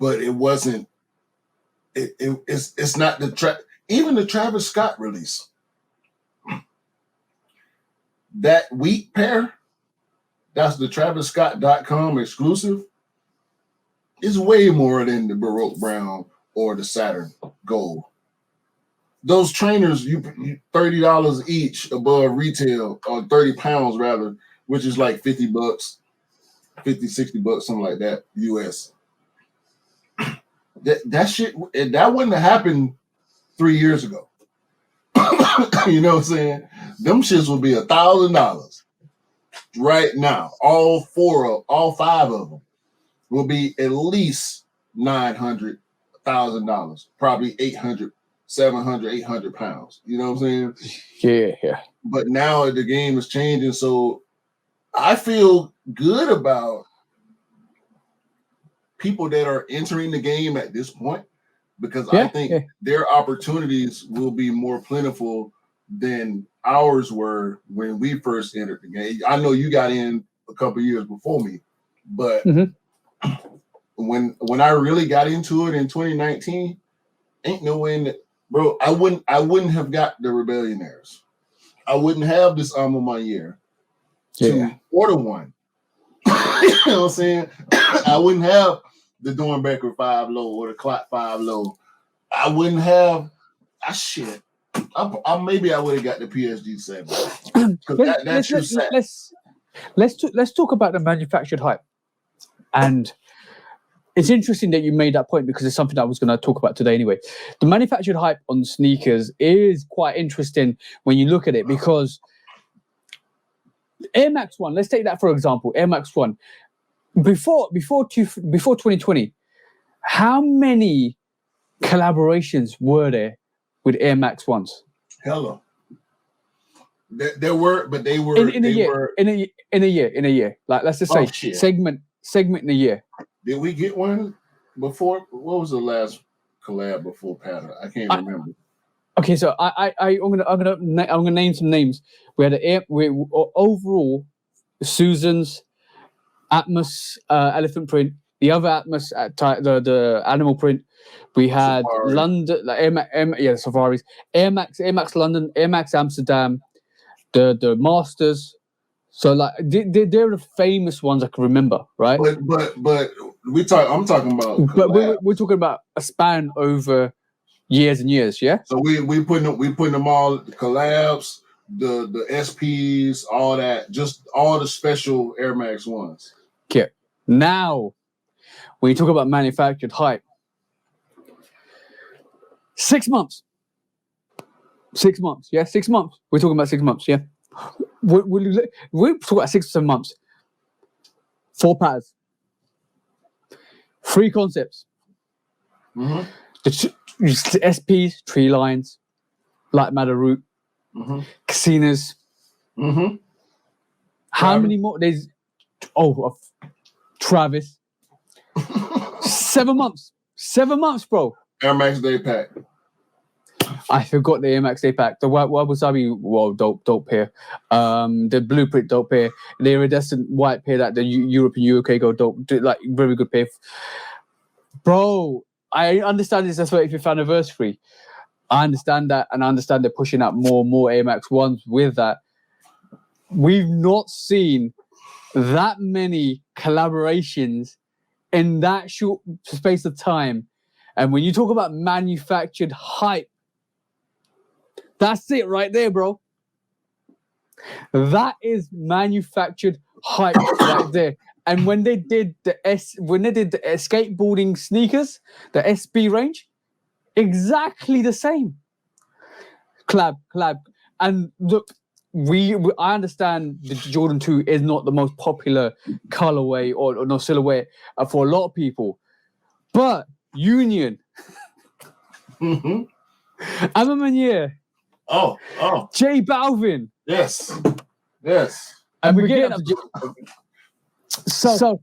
but it wasn't. It's not even the Travis Scott release. That wheat pair, that's the TravisScott.com exclusive, is way more than the Baroque Brown or the Saturn Gold. Those trainers, you $30 each above retail, or 30 pounds rather, which is like $50, $50, $60, something like that, US. That shit, that wouldn't have happened 3 years ago. You know what I'm saying? Them shits would be $1,000 right now. All 5 of them will be at least $900, $1,000, probably 800, 700, 800 pounds. You know what I'm saying? Yeah. But now the game is changing, so I feel good about people that are entering the game at this point, because I think their opportunities will be more plentiful than ours were when we first entered the game. I know you got in a couple years before me, but when I really got into it in 2019, ain't no way in that, bro. I wouldn't have got the Rebellionaires. I wouldn't have this Alma Mayer to order one. You know what I'm saying? I wouldn't have the Dornbecker 5 Low or the Clot 5 Low. I wouldn't have maybe I would have got the PSG 7. Let's talk about the manufactured hype. And it's interesting that you made that point, because it's something I was going to talk about today anyway. The manufactured hype on sneakers is quite interesting when you look at it, because Air Max 1, let's take that for example, Air Max 1. Before 2020, how many collaborations were there with Air Max 1s? Hella. There were, but they were in a year. Like, let's just say segment in a year. Did we get one before? What was the last collab before Pattern? I can't remember. Okay, so I'm gonna name some names. We had overall Susan's, Atmos, Elephant Print, the other Atmos, the animal print. We had Safari. London, like Safaris, Air Max London, Air Max Amsterdam, the Masters. So like they're the famous ones I can remember, right? But I'm talking about But collabs. we're talking about a span over years and years, yeah. So we putting them all collabs, the SPs, all that, just all the special Air Max ones. Okay. Now, when you talk about manufactured hype, 6 months. 6 months, yeah, 6 months. We're talking about 6 months, yeah. We're talking about 6 or 7 months. 4 pairs, 3 concepts. Mm-hmm. The SPs, tree lines, light matter route, casinas. Mm-hmm. How many more? There's Travis. 7 months. 7 months, bro. Air Max Day Pack. I forgot the Air Max Day Pack. The Wasabi, dope pair. The Blueprint dope pair. The iridescent white pair that the Europe and UK go dope. Like very good pair. Bro, I understand it's their 35th anniversary. I understand that, and I understand they're pushing out more Air Max 1s with that. We've not seen that many collaborations in that short space of time. And when you talk about manufactured hype, that's it right there, bro. That is manufactured hype right there. And when they did the skateboarding sneakers, the SB range, exactly the same. Collab. And look, I understand the Jordan 2 is not the most popular colorway or no silhouette for a lot of people, but Union, Amamanier, J Balvin, yes, and we're getting up. So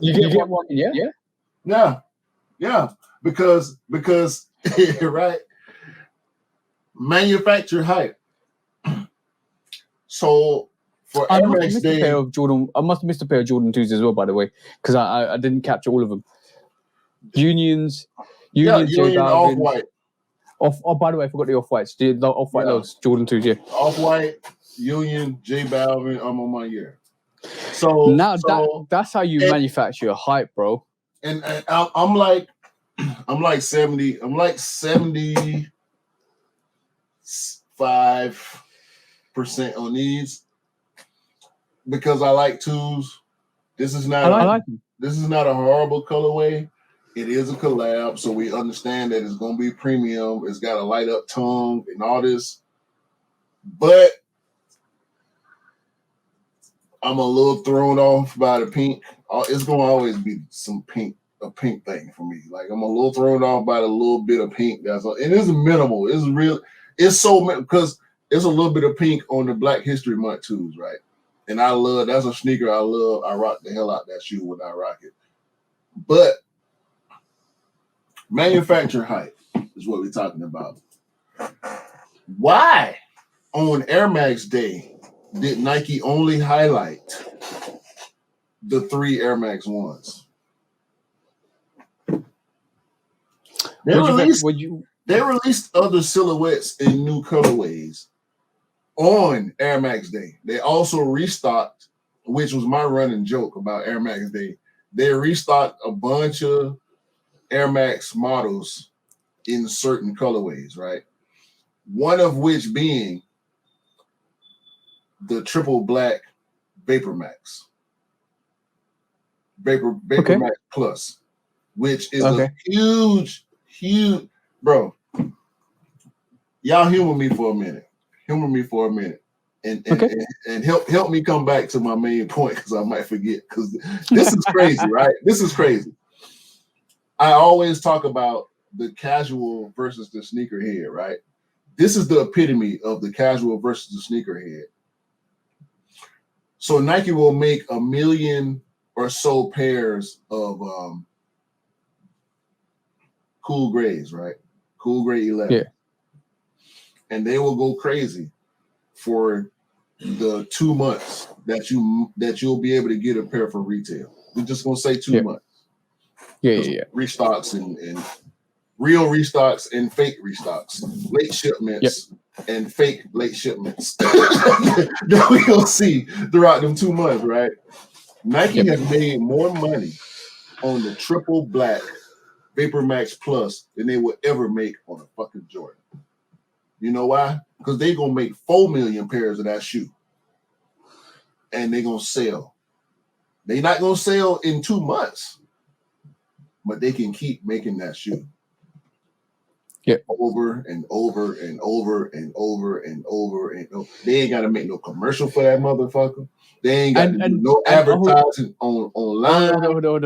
you get one, yeah, because right. Manufactured hype. So for Air Max Day, I must have missed a pair of Jordan 2s as well, by the way, because I didn't capture all of them. Union, J Balvin, Off-White. By the way, I forgot the Off-Whites. The Off-White lows, Jordan 2s, yeah. Off-White, Union, J Balvin, I'm on my year. So now that's how you manufacture your hype, bro. And I'm like 70. I'm like 75% on these because I like 2s. This is not this is not a horrible colorway. It is a collab, so we understand that it's gonna be premium. It's got a light up tongue and all this, but I'm a little thrown off by the pink. It's gonna always be a pink thing for me. Like I'm a little thrown off by the little bit of pink and it's minimal. It's real. It's so because it's a little bit of pink on the Black History Month 2s, right? And that's a sneaker I love. I rock the hell out that shoe when I rock it. But manufacturer hype is what we're talking about. Why on Air Max Day did Nike only highlight the 3 Air Max 1s? They released other silhouettes in new colorways on Air Max Day. They also restocked, which was my running joke about Air Max Day. They restocked a bunch of Air Max models in certain colorways, right? One of which being the triple black Vapor Max. Vapor Max Plus, which is a huge, bro. Y'all humor me for a minute. And help me come back to my main point because I might forget. Because this is crazy, right? This is crazy. I always talk about the casual versus the sneakerhead, right? This is the epitome of the casual versus the sneakerhead. So Nike will make 1 million or so pairs of Cool Grays, right? Cool Gray 11. Yeah. And they will go crazy for the 2 months that you'll be able to get a pair for retail. We're just gonna say 2 months. Yeah. Restocks and real restocks and fake restocks, late shipments and fake late shipments that we gonna see throughout them 2 months, right? Nike has made more money on the triple black Vapor Max Plus than they would ever make on a fucking Jordan. You know why? Because they gonna make 4 million pairs of that shoe, and they gonna sell. They not gonna sell in 2 months, but they can keep making that shoe. Over and over and over and over and over and over. They ain't got to make no commercial for that motherfucker. They ain't got to do no advertising online. Hold on.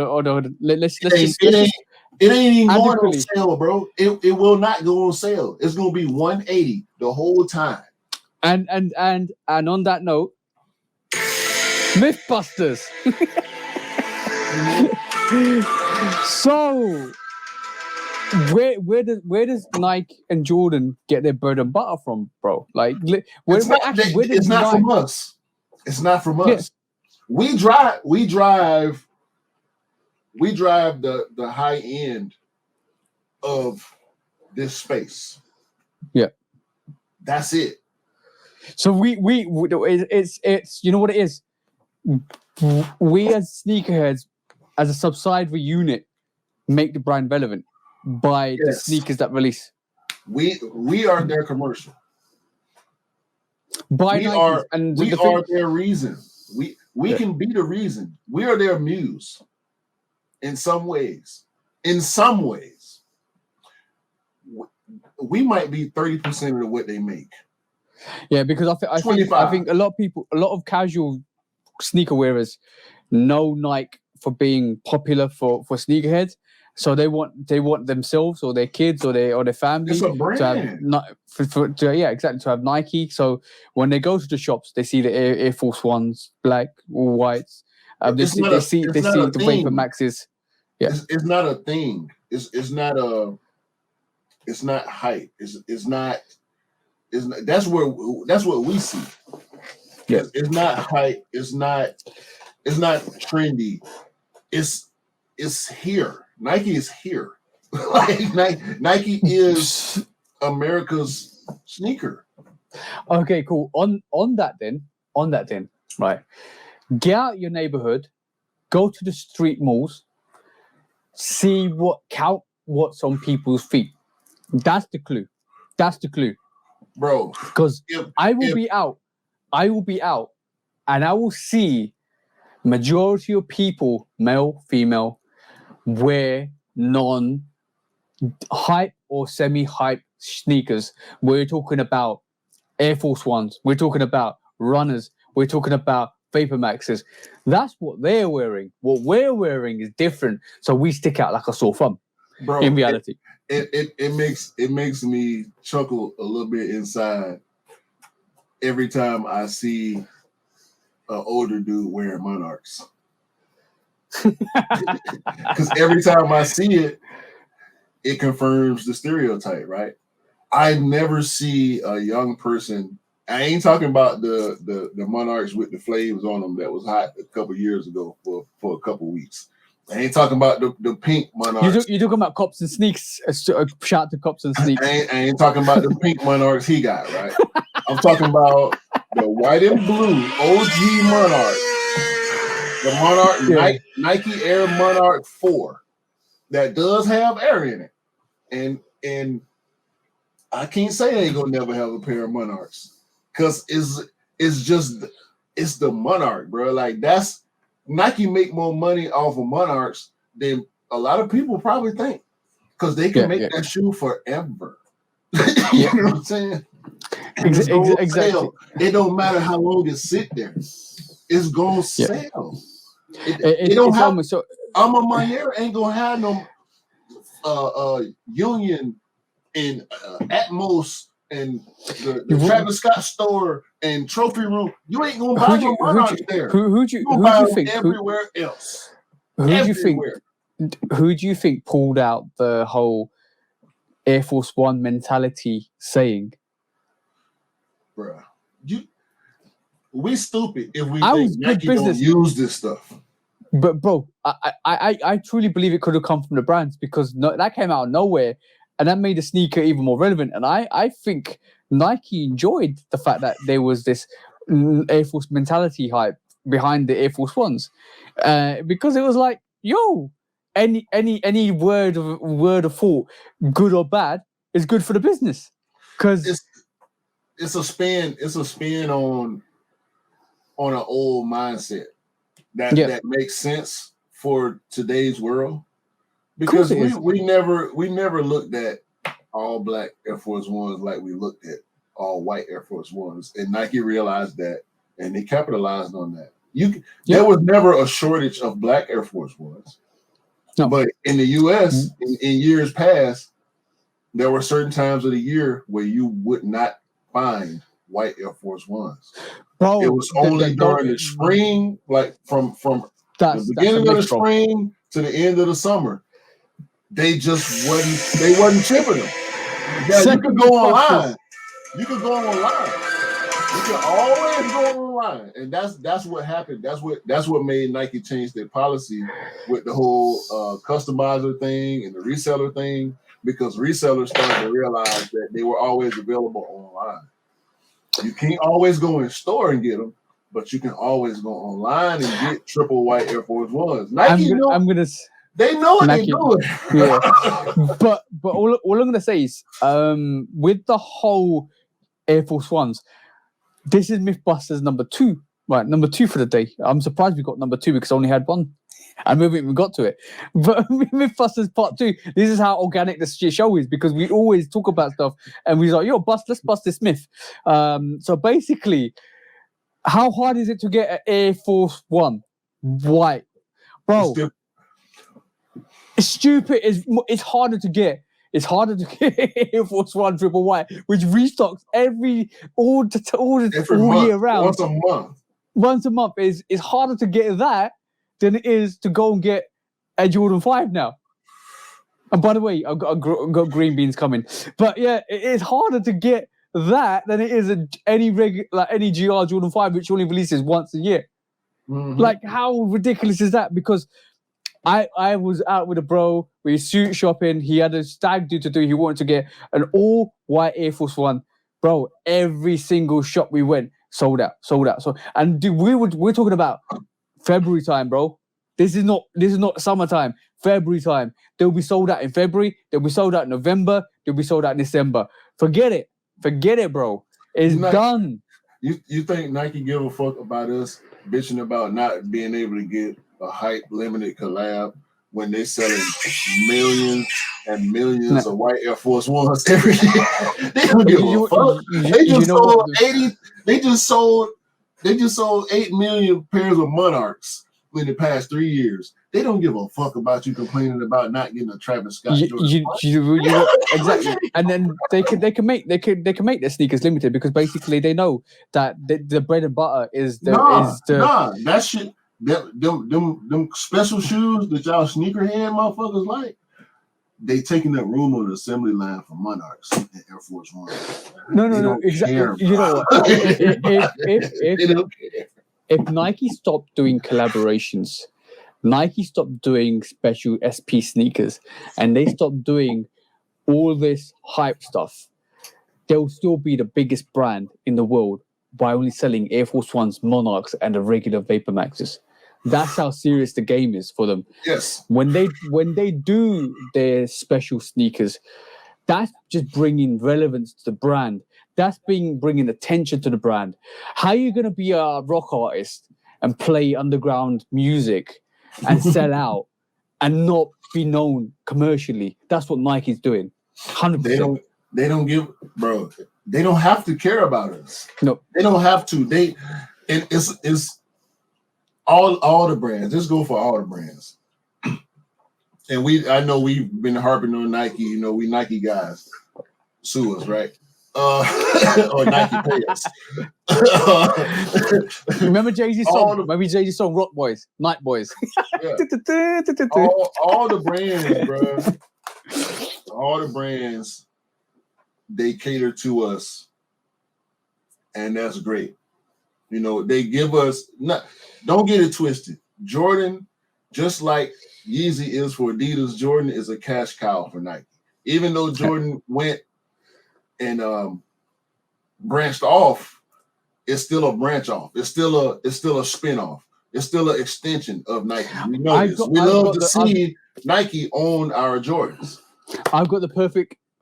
It ain't even going on sale, bro. It will not go on sale. It's gonna be $180 the whole time. And on that note, Mythbusters. So where does Nike and Jordan get their bread and butter from, bro? Like, it's not from us. It's not from us. We drive the high end of this space. Yeah, that's it. So it's you know what it is. We as sneakerheads, as a subsidiary unit, make the brand relevant by the sneakers that release. We are their commercial. We are their reason. We can be the reason. We are their muse. In some ways, we might be 30% of what they make. Yeah, because I think a lot of casual sneaker wearers know Nike for being popular for sneakerheads. So they want themselves or their kids or their family it's a brand. to have Nike. So when they go to the shops, they see the Air Force Ones, black or whites. They see the Vapor Maxes. Yeah, it's not a thing. It's not hype. It's not. That's what we see. Yeah. It's not hype. It's not trendy. It's here. Nike is here. Like Nike is America's sneaker. Okay, cool. On that then, right? Get out your neighborhood, go to the street malls, count what's on people's feet. That's the clue. Bro. Because I will be out, and I will see majority of people, male, female, wear non-hype or semi-hype sneakers. We're talking about Air Force Ones. We're talking about runners. We're talking about Vapor Maxes. That's what they're wearing. What we're wearing is different. So we stick out like a sore thumb. Bro, in reality. It makes me chuckle a little bit inside every time I see an older dude wearing Monarchs. Because every time I see it, it confirms the stereotype, right? I never see a young person. I ain't talking about the Monarchs with the flames on them that was hot a couple years ago for a couple weeks. I ain't talking about the pink Monarchs. You're talking about Cops and Sneaks. Shout out to Cops and Sneaks. I ain't talking about the pink Monarchs he got, right? I'm talking about the white and blue OG Monarch. The Monarch Nike Air Monarch 4 that does have air in it. And I can't say I ain't gonna never have a pair of Monarchs. Cause it's the Monarch, bro. Like that's Nike make more money off of Monarchs than a lot of people probably think. Because they can make that shoe forever. You know what I'm saying? Exactly. It don't matter how long it sit there. It's gonna sell. Alma Mayer ain't gonna have no Union and Atmos and the Travis Scott store and Trophy Room. You ain't gonna buy no Monarchs there. Who do you think everywhere else? Who do you think pulled out the whole Air Force One mentality saying? Bruh, we stupid if we I think was good Nike don't business. use this stuff. But bro, I truly believe it could have come from the brands because that came out of nowhere, and that made the sneaker even more relevant. And I think Nike enjoyed the fact that there was this Air Force mentality hype behind the Air Force Ones, because it was like, yo, any word of thought, good or bad, is good for the business, because it's a spin on an old mindset that makes sense for today's world, because we never looked at all black Air Force Ones like we looked at all white Air Force Ones, and Nike realized that, and they capitalized on that. There was never a shortage of black Air Force Ones, but in the U.S. in years past, there were certain times of the year where you would not find white Air Force Ones. Bro, it was only during the spring, like from the beginning of the spring to the end of the summer. They just wasn't shipping them. Yeah, you could go online. You could go online. You can always go online, and that's what happened. That's what made Nike change their policy with the whole customizer thing and the reseller thing, because resellers started to realize that they were always available online. You can't always go in store and get them, but you can always go online and get triple white Air Force Ones. Nike, they know what they're doing. Yeah. but all I'm gonna say is, with the whole Air Force Ones, this is Mythbusters number 2, right? Number 2 for the day. I'm surprised we got number 2 because I only had 1. And we haven't even got to it. But Mythbusters Part 2, this is how organic this show is, because we always talk about stuff and we're like, let's bust this myth. So basically, how hard is it to get an Air Force One white? Bro, it's stupid. It's harder to get. It's harder to get Air Force One triple white, which restocks all year round. Once a month. It's harder to get that than it is to go and get a Jordan 5 now. And by the way, I've got green beans coming. But yeah, it's harder to get that than it is any GR Jordan 5, which only releases once a year. Mm-hmm. Like, how ridiculous is that? Because I was out with a bro, we suit shopping, he had a stag do to do, he wanted to get an all white Air Force One. Bro, every single shop we went, sold out. So, and dude, we're talking about February time, bro. This is not summertime. February time. They'll be sold out in February. They'll be sold out in November. They'll be sold out in December. Forget it, bro. It's done. You think Nike give a fuck about us bitching about not being able to get a hype limited collab when they selling millions and millions of white Air Force Ones every year? They don't give a fuck. They just sold 8 million pairs of Monarchs in the past 3 years. They don't give a fuck about you complaining about not getting a Travis Scott. Exactly. And then they can make their sneakers limited because basically they know that the bread and butter is that shit. Them special shoes that y'all sneakerhead motherfuckers like, they taking up room on the assembly line for Monarchs and Air Force One. No, exactly. You know what? If Nike stopped doing collaborations, Nike stopped doing special SP sneakers, and they stopped doing all this hype stuff, they'll still be the biggest brand in the world by only selling Air Force Ones, Monarchs, and the regular Vapor Maxes. That's how serious the game is for them. Yes. When they do their special sneakers, that's just bringing relevance to the brand. That's bringing attention to the brand. How are you going to be a rock artist and play underground music and sell out and not be known commercially? That's what Nike's doing. 100%. They don't give, bro. They don't have to care about us. No, they don't have to. It's all the brands. Let's go for all the brands. And I know we've been harping on Nike. You know, we Nike guys. Sue us, right? Or Nike pay us. Remember Jay-Z's song? Maybe Jay-Z's song, Rock Boys, Night Boys. Yeah. all the brands, bro. All the brands, they cater to us, and that's great. You know, they give us not. Don't get it twisted. Jordan, just like Yeezy is for Adidas, Jordan is a cash cow for Nike. Even though Jordan went and branched off, it's still a branch off. It's still a spin off. It's still an extension of Nike. We know this. We love to see Nike own our Jordans. I've got the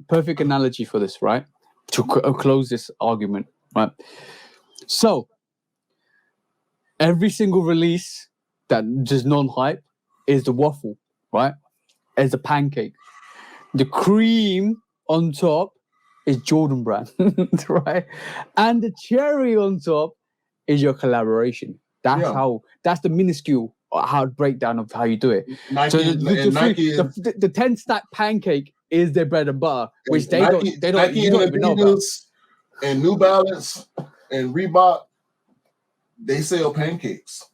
perfect analogy for this, right? To close this argument, right? So every single release that is non-hype is the waffle, right? It's a pancake. The cream on top is Jordan brand, right? And the cherry on top is your collaboration. That's the minuscule breakdown of how you do it. Nike, so the 10 stack pancake is their bread and butter, which they don't even know about. And New Balance and Reebok, they sell pancakes.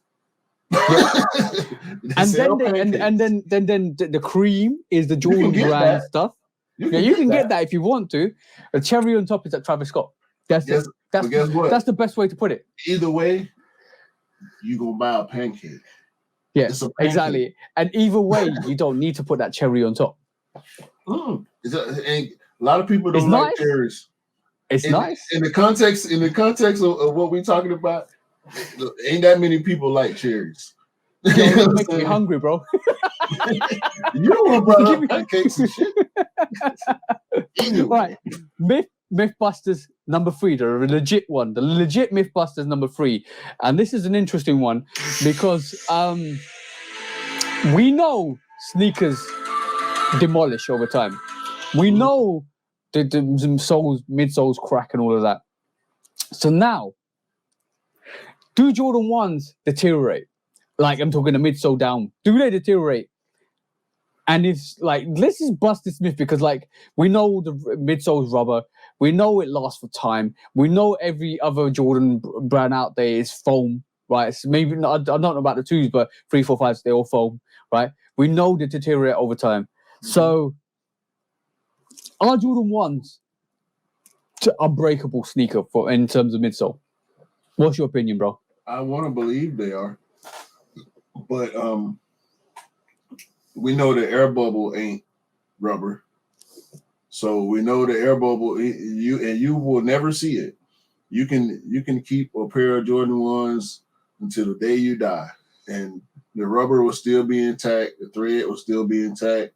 And then the cream is the Jordan brand stuff. You can get that if you want to. A cherry on top is at Travis Scott. That's the best way to put it. Either way, you gonna buy a pancake. Yes, exactly. And either way, you don't need to put that cherry on top. And a lot of people don't like cherries. It's nice. In the context of what we're talking about, ain't that many people like cherries. You make me hungry, bro. You don't want to bring up pancakes and shit. Right. Mythbusters number 3, the legit one. The legit Mythbusters number 3. And this is an interesting one because we know sneakers demolish over time. We know the soles, midsoles crack and all of that. So now, do Jordan 1s deteriorate? Like, I'm talking the midsole down. Do they deteriorate? And it's like, let's just bust this myth because, like, we know the midsole's rubber. We know it lasts for time. We know every other Jordan brand out there is foam, right? So maybe not, I don't know about the 2s, but 3, 4, 5s, they're all foam, right? We know they deteriorate over time. Mm-hmm. So, are Jordan 1s unbreakable sneaker in terms of midsole? What's your opinion, bro? I want to believe they are, but we know the air bubble ain't rubber, so we know the air bubble. You will never see it. You can keep a pair of Jordan 1s until the day you die, and the rubber will still be intact. The thread will still be intact.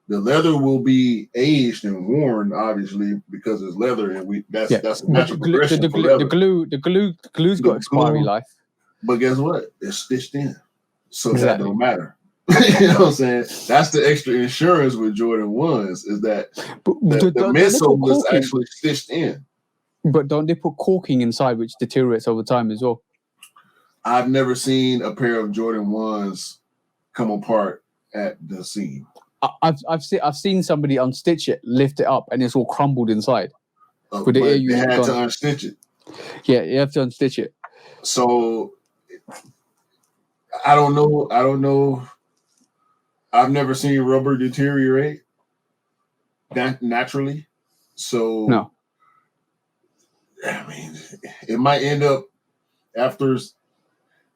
The leather will be aged and worn, obviously, because it's leather, and that's a natural progression for leather. The glue's got expiry life. But guess what? It's stitched in, so that don't matter. You know what I'm saying? That's the extra insurance with Jordan 1s is that the midsole is actually stitched in. But don't they put caulking inside, which deteriorates over time as well? I've never seen a pair of Jordan 1s come apart at the seam. I've seen somebody unstitch it, lift it up, and it's all crumbled inside. But they had to unstitch it. Yeah, you have to unstitch it. So I don't know. I've never seen rubber deteriorate naturally. So no. I mean, it might end up after.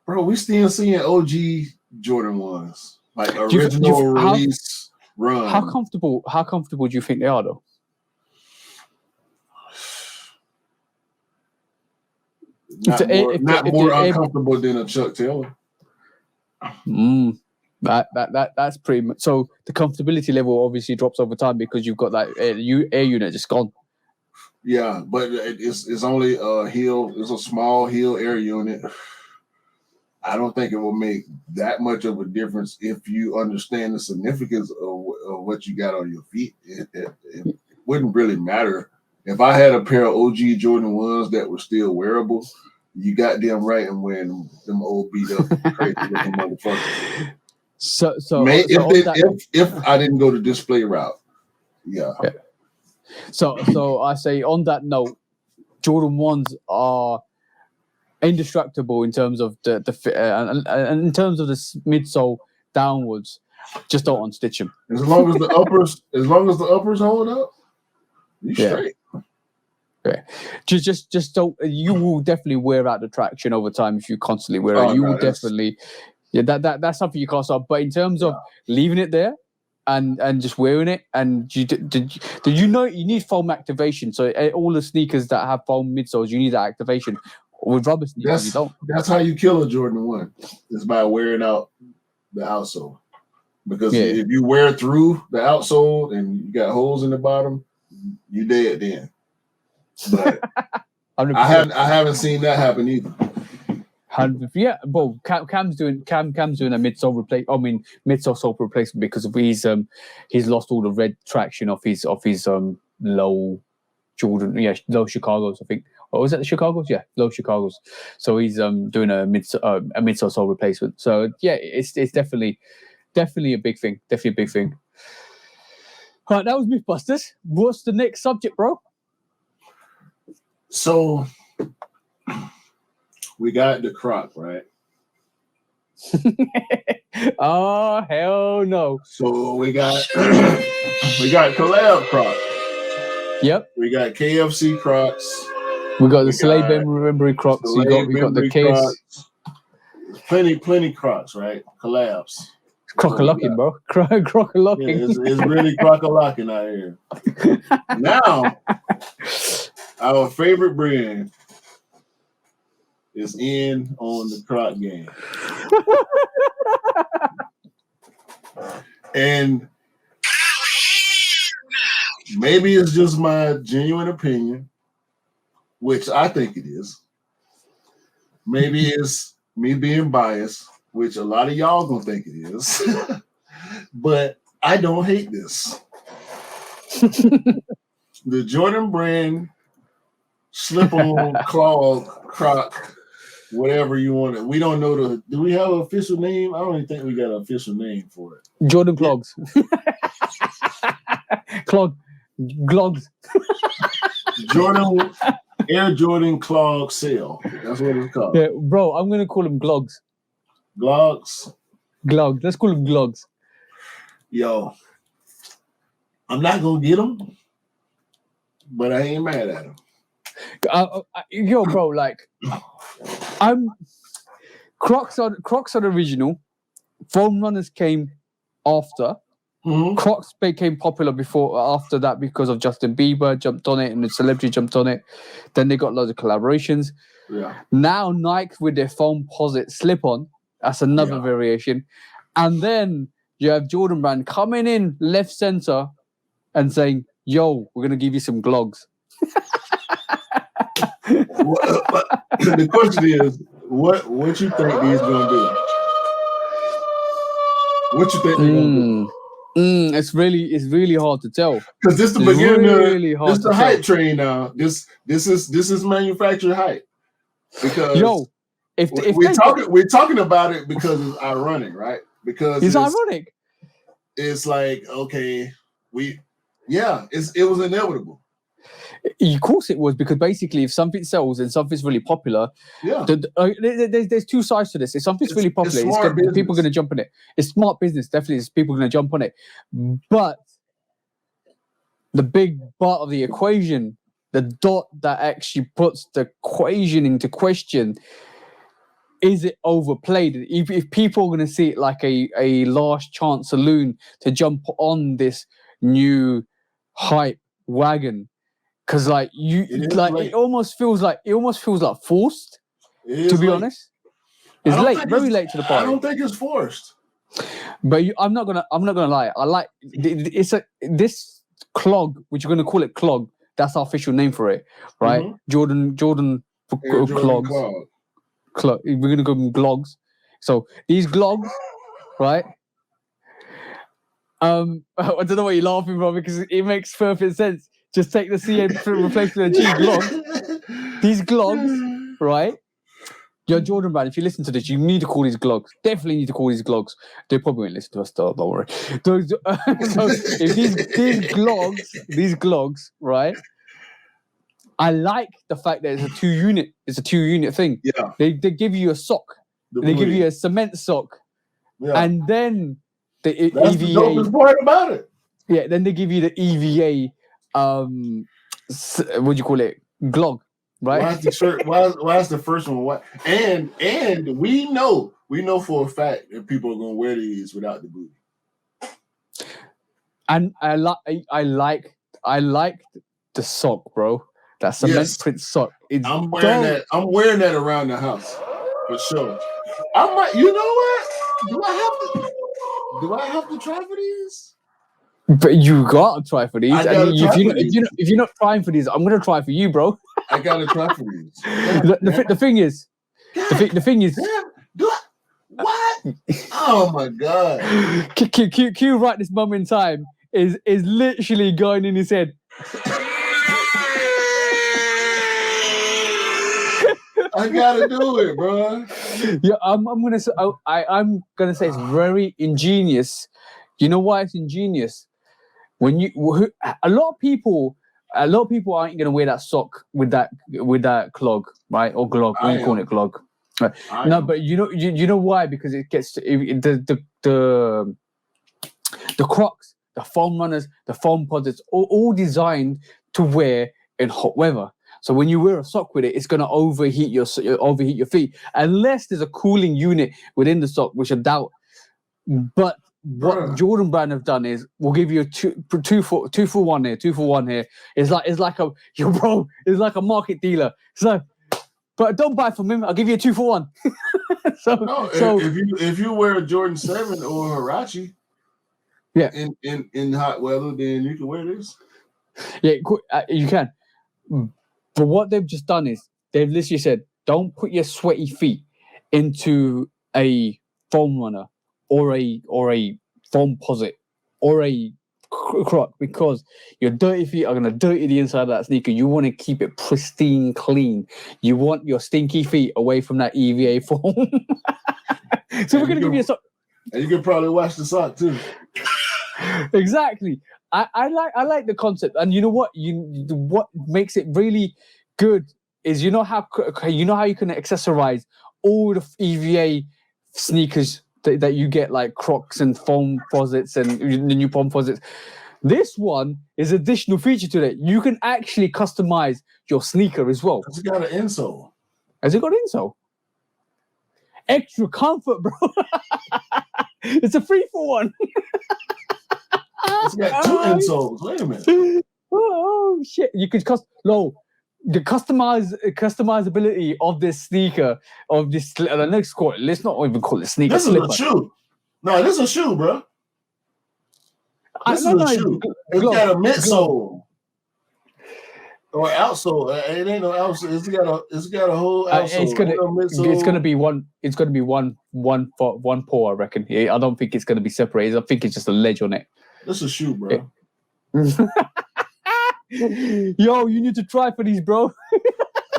Bro, we still seeing OG Jordan 1s, like original release. Run. How comfortable do you think they are, though? Not more uncomfortable than a Chuck Taylor. That's pretty much. So the comfortability level obviously drops over time because you've got that air unit just gone. Yeah, but it's only a heel. It's a small heel air unit. I don't think it will make that much of a difference if you understand the significance of what you got on your feet. It wouldn't really matter. If I had a pair of OG Jordan 1s that were still wearable, you got damn right and wearing them old beat up crazy looking motherfuckers. If I didn't go the display route, yeah. So I say on that note, Jordan 1s are indestructible in terms of the fit and in terms of the midsole downwards. Just don't unstitch them. As long as the uppers hold up, you straight. Yeah. Just don't. You will definitely wear out the traction over time if you constantly wear it. You will definitely. Yeah, that's something you can't stop. But in terms of leaving it there and just wearing it, and did you know you need foam activation? So all the sneakers that have foam midsoles, you need that activation. With rubber sneakers, you don't. That's how you kill a Jordan 1. Is by wearing out the outsole. Because if you wear through the outsole and you got holes in the bottom, you dead then. But I haven't seen that happen either. Yeah, well, Cam's doing a midsole replace. I mean, midsole sole replacement because of he's lost all the red traction off his low Jordan, low Chicago's. I think. Oh, was that the Chicago's? Yeah, low Chicago's. So he's doing a midsole sole replacement. So yeah, it's definitely a big thing. Definitely a big thing. All right, that was Mythbusters. What's the next subject, bro? So we got the Croc, right? Oh hell no! So we got collab Croc. Yep. We got KFC Crocs. We got the Slave Memory Crocs. We got the case. Plenty Crocs, right? Collabs. Croc-a-locking, bro. Croc-a-locking. Yeah, it's really croc-a-locking out here. Now, our favorite brand is in on the Croc game. And maybe it's just my genuine opinion, which I think it is. Maybe it's me being biased, which a lot of y'all gonna think it is. But I don't hate this. The Jordan brand slip-on clog Croc, whatever you want it. We don't know do we have an official name? I don't even think we got an official name for it. Jordan clogs. Glogs. Air Jordan clog sale. That's what it's called. Yeah, bro, I'm gonna call them glogs. Glogs. Let's call them glogs. Yo, I'm not gonna get them, but I ain't mad at them. Yo, bro, like, Crocs are the original. Foam runners came after. Mm-hmm. Crocs became popular after that because of Justin Bieber jumped on it and the celebrity jumped on it. Then they got loads of collaborations. Yeah. Now Nike with their foam posit slip-on. That's another variation. And then you have Jordan Brand coming in left center and saying, yo, we're going to give you some glogs. The question is, what you think these going to do? What you think they're going to do? It's really hard to tell. Because this is the beginning. This is the hype train now. This is manufactured hype. Because if we're talking about it because it's ironic, right? Because it's ironic. It's like, okay, it was inevitable. Of course it was, because basically if something sells and something's really popular, there's two sides to this. If something's really popular, people are going to jump on it. It's smart business, definitely. People are going to jump on it. But the big part of the equation, the dot that actually puts the equation into question, is it overplayed? If people are going to see it like a last chance saloon to jump on this new hype wagon, because it almost feels like forced. To be honest, it's late, very late to the party. I don't think it's forced. But I'm not gonna lie. I like this clog, which you're gonna call it clog. That's our official name for it, right? Mm-hmm. Jordan clogs. We're gonna go with glogs. So these glogs, right? I don't know why you're laughing, bro, because it makes perfect sense. Just take the C and replace with a G glog. These glogs, right? Yo, Jordan Brand, if you listen to this, you need to call these glogs. Definitely need to call these glogs. They probably won't listen to us, don't worry. So if these glogs, right? I like the fact that it's a 2-unit thing. Yeah. They give you a sock. They give you a cement sock. Yeah. And then that's EVA. The dopest part about it. Yeah, then they give you the EVA, what do you call it? glog, right? Why is the shirt? Why is the first one white? And we know for a fact that people are gonna wear these without the booty. And I like the sock, bro. That cement print sock. I'm wearing that. I'm wearing that around the house for sure. I might. You know what? Do I have to try for these? But you gotta try for these. If you're not trying for these, I'm gonna try for you, bro. I gotta try for these. The thing is, what? Oh my god! Q right this moment in time is literally going in his head. I gotta do it, bro. Yeah, I'm gonna say it's very ingenious. You know why it's ingenious? When a lot of people aren't gonna wear that sock with that clog, right? Or glog. What do you call it, glog? Right. No, but you know why? Because it gets the Crocs, the foam runners, the foam posits, all designed to wear in hot weather. So when you wear a sock with it, it's gonna overheat your feet, unless there's a cooling unit within the sock, which I doubt. But what Jordan Brand have done is we'll give you a two for one here. It's like a market dealer. So, but don't buy from him. I'll give you a 2 for 1. So if you wear a Jordan 7 or a Huarache, yeah, in hot weather, then you can wear this. Yeah, you can. But what they've just done is they've literally said, don't put your sweaty feet into a foam runner or a foam posit or a Croc, because your dirty feet are going to dirty the inside of that sneaker. You want to keep it pristine clean. You want your stinky feet away from that EVA foam. So we're going to give you a sock. And you can probably wash the sock too. Exactly. I like the concept, and you know what? What makes it really good is you know how you can accessorize all the EVA sneakers that you get, like Crocs and foam posits and the new foam posits. This one is additional feature to that. You can actually customize your sneaker as well. It's got an insole. Has it got an insole? Extra comfort, bro. It's a 3 for 1. It's got 2 insoles. Wait a minute. Oh shit! You could the customizability of this sneaker, of this. Let's not even call it sneaker. This is a shoe. No, this is a shoe, bro. This is a shoe. It's got a midsole or outsole. It ain't no outsole. It's got a whole outsole. It's gonna be one. It's gonna be one paw, I reckon. I don't think it's gonna be separated. I think it's just a ledge on it. This is a shoe, bro. Yo, you need to try for these, bro.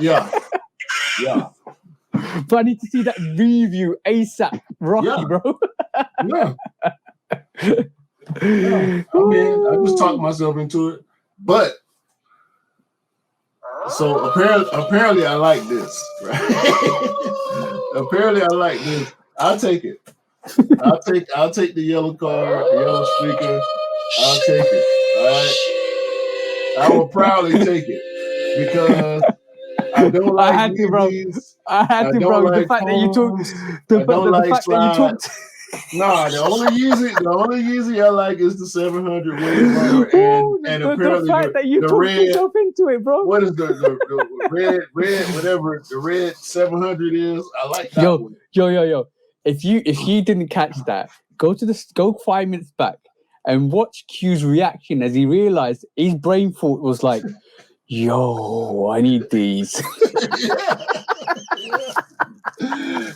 Yeah. But I need to see that review ASAP, Rocky, bro. Yeah. I mean, I just talked myself into it, but so apparently I like this, right? Apparently I like this. I'll take it. I'll take the yellow card, the yellow speaker. I'll take it. All right. I will proudly take it because I don't like I had to, bro. Like the fact that you took the fact that you took. Nah, the only Yeezy I like is the 700 wave and apparently the fact that you took yourself into it, bro. What is the red whatever the red 700 is? I like that one. Yo. If you didn't catch that, go 5 minutes back and watch Q's reaction as he realized his brain thought was like, yo, I need these.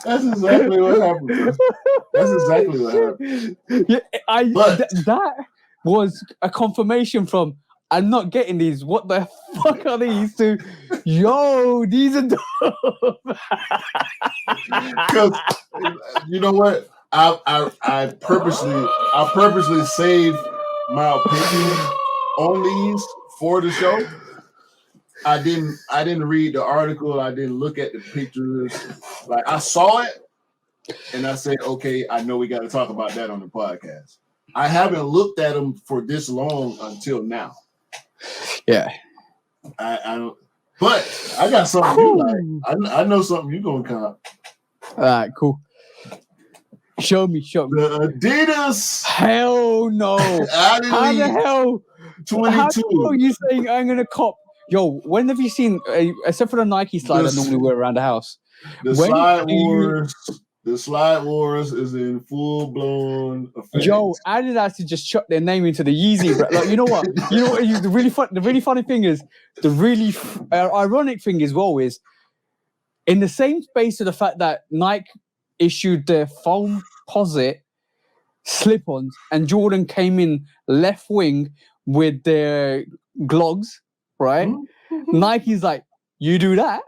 That's exactly what happened. Yeah, that was a confirmation from, I'm not getting these. What the fuck are these? To, yo, these are dope. Because you know what? I purposely saved my opinion on these for the show. I didn't read the article. I didn't look at the pictures. Like, I saw it and I said, okay, I know we got to talk about that on the podcast. I haven't looked at them for this long until now. Yeah. I don't. But I got something you like. I know something you gonna cop. All right, cool. Show me. The Adidas. Hell no. How the hell? 22. How the hell are you saying I'm gonna cop? Yo, when have you seen? Except for the Nike slide I normally wear around the house. The slide wars is in full blown effect. Yo, Adidas to just chuck their name into the Yeezy. Like, you know what? The really funny thing is, the really ironic thing as well is, in the same space of the fact that Nike issued their foam posit slip-ons and Jordan came in left wing with their glogs, right? Mm-hmm. Nike's like, you do that?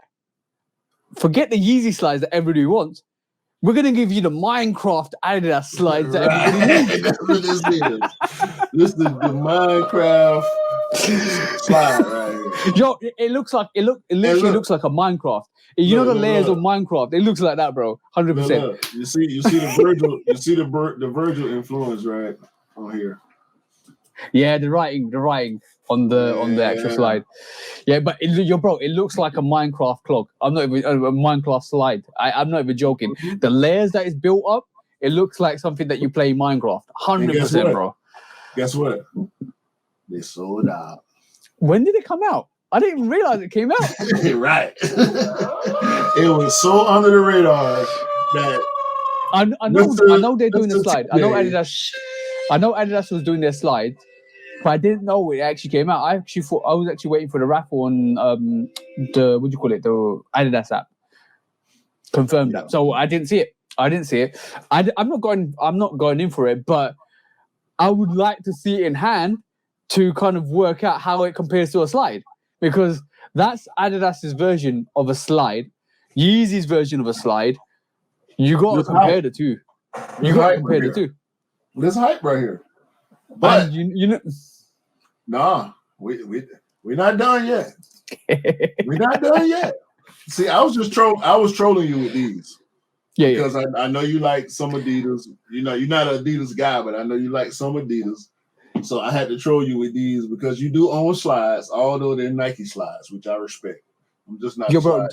Forget the Yeezy slides that everybody wants. We're going to give you the Minecraft Adidas slides that everybody needs. That's what this is. This is the Minecraft slide right here. Yo, it looks like it looks like a Minecraft. You know the layers of Minecraft. It looks like that, bro. 100%. Look. You see the Virgil. You see the Virgil influence right on here. Yeah, the writing on the actual slide. Yeah, but it looks like a Minecraft clog. I'm not even a Minecraft slide. I'm not even joking. Mm-hmm. The layers that is built up, it looks like something that you play in Minecraft. 100%, bro. Guess what? They sold out. When did it come out? I didn't even realize it came out. Right. It was so under the radar that I know they're doing the slide. I know Adidas was doing their slides, but I didn't know it actually came out. I was actually waiting for the raffle on the the Adidas app. Confirmed that. So I didn't see it. I'm not going in for it, but I would like to see it in hand to kind of work out how it compares to a slide. Because that's Adidas's version of a slide, Yeezy's version of a slide. You got to compare the two. There's hype right here. But you know, nah, we're not done yet. We're not done yet. See, I was trolling you with these. Yeah, because I know you like some Adidas. You know, you're not an Adidas guy, but I know you like some Adidas. So I had to troll you with these because you do own slides, although they're Nike slides, which I respect. I'm just not. Yo, bro.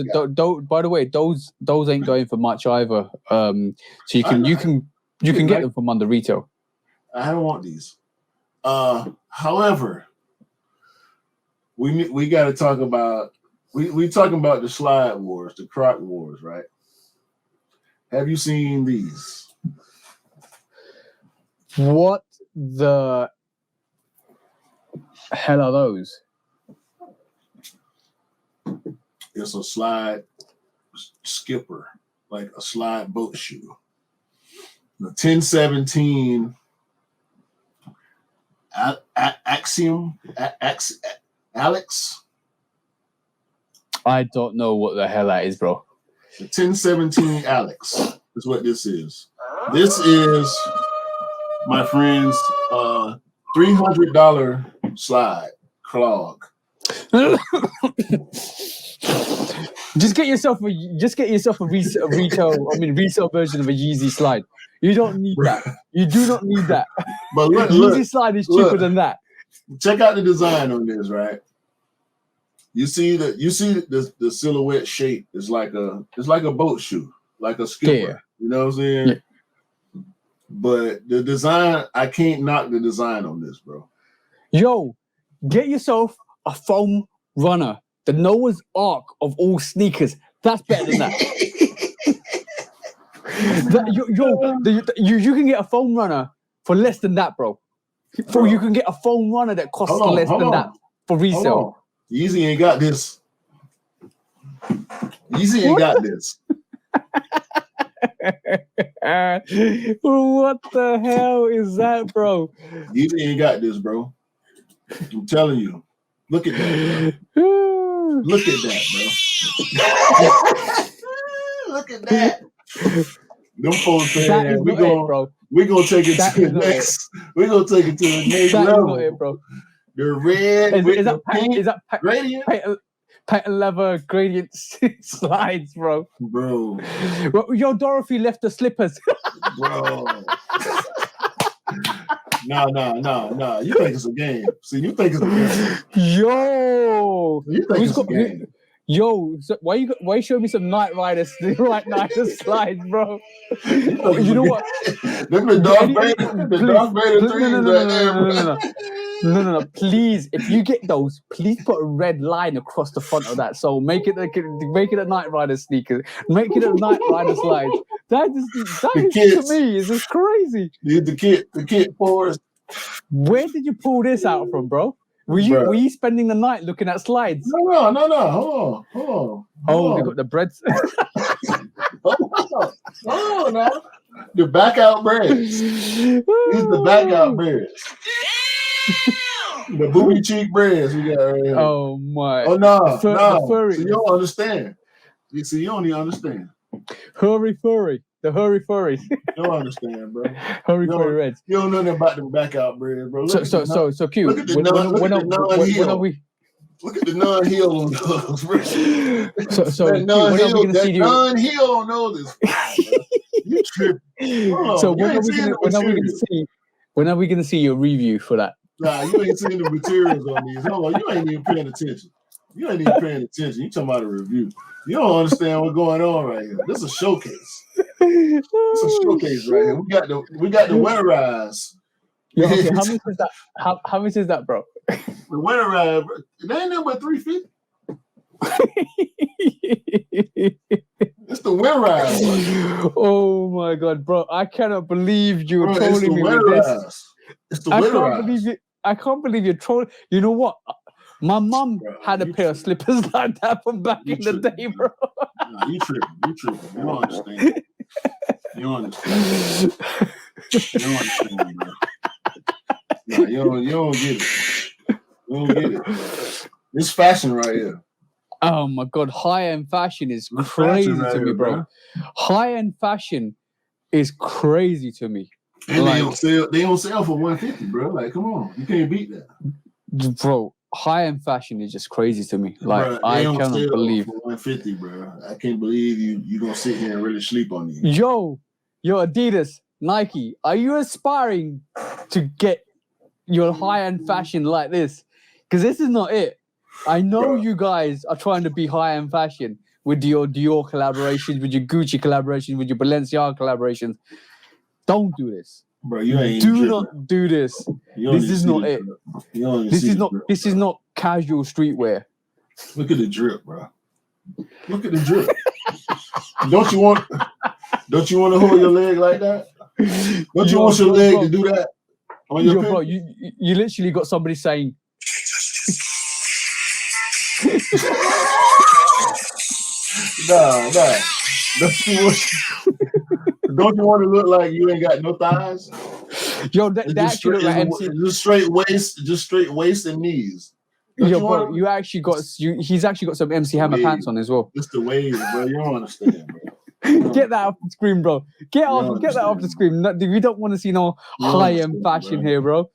By the way, those ain't going for much either. So you can get them from under retail. I don't want these. However, we got to talk about we talking about the slide wars, the Croc wars, right? Have you seen these? What the hell are those? It's a slide skipper, like a slide boat shoe. The 1017 Alex. I don't know what the hell that is, bro. The 1017 Alex is what this is. This is, my friends, $300 slide clog. Just get yourself a resale version of a Yeezy slide. You don't need that. You do not need that. But look, Yeezy slide is cheaper than that. Check out the design on this, right? You see the silhouette shape is like a boat shoe, like a skipper. Yeah. You know what I'm saying? Yeah. But the design, I can't knock the design on this, bro. Yo, get yourself a foam runner. The Noah's Ark of all sneakers. That's better than that. You can get a foam runner for less than that, bro. You can get a foam runner that costs less than that for resale. Yeezy ain't got this. Yeezy ain't got this. What the hell is that, bro? Yeezy ain't got this, bro. I'm telling you. Look at that, bro. Look at that, bro. Look at that. Them folks saying we're gonna take it to the next. We're gonna take it to the next level, it, bro. The red is that gradient? Patent leather gradient slides, bro. Bro. Yo, Dorothy left the slippers. Bro. No. You think it's a game. See, you think it's a game. Yo. You think it's a game. Yo, so why you showing me some Night Rider slides, bro? You know what? Them the Darth Vader threes right there. No. Please, if you get those, please put a red line across the front of that. So make it a Night Rider sneakers. Make it a Night Rider slides. That is to me is just crazy. The kit for us. Where did you pull this out from, bro? Were you spending the night looking at slides? No. Hold on. Oh, they got the breads. Oh, no. The back out breads. These the back out breads. The booty cheek breads we got right here. Oh my. Oh no. So you don't understand. You see, you don't even understand. Hurry furry. The hurry furries. You don't understand, bro. Hurry furry reds. You don't know nothing about them back out breads, bro. So cute. Look at the non-heel. Look at the non-heel on those, bro. That non-heel on those is fine, bro. You tripping. So when are we gonna see your review for that? Nah, you ain't seen the materials on these. Hold on, you ain't even paying attention. You talking about a review. You don't understand what's going on right here. This is a showcase. It's a showcase right here. We got the winterize. Yo, okay, how much is that? How much is that, bro? The winterize, it ain't nothing but $350. It's the winterize. Oh my god, bro! I cannot believe you're trolling me with this. It's the winterize. I can't believe you're trolling. You know what? My mum had a pair of slippers like that from back in the day, bro. Nah, you tripping. You don't understand. You don't understand, bro. Nah, you don't get it. You don't get it. This fashion right here. Oh my god, high-end fashion is crazy to me, bro. High-end fashion is crazy to me. And they don't sell for $150, bro. Like, come on, you can't beat that, bro. High-end fashion is just crazy to me. Like, bro, I cannot believe for $150, bro. I can't believe you gonna sit here and really sleep on these. Yo, Adidas, Nike, are you aspiring to get your high-end fashion like this? Because this is not it. I know you guys are trying to be high-end fashion with your Dior collaborations, with your Gucci collaborations, with your Balenciaga collaborations. Don't do this. Bro, you ain't do not do this. This is not it. This is not casual streetwear. Look at the drip, bro. Look at the drip. Don't you want to hold your leg like that? Don't you want your leg to do that on your bro, you literally got somebody saying Nah. Don't you want to look like you ain't got no thighs? Yo, that actually look like MC. Just straight waist and knees. Bro, he's actually got some MC Hammer pants on as well. It's the waves, bro. You don't understand, bro. Get that off the screen, bro. Get that off the screen. We don't want to see no high-end fashion here, bro.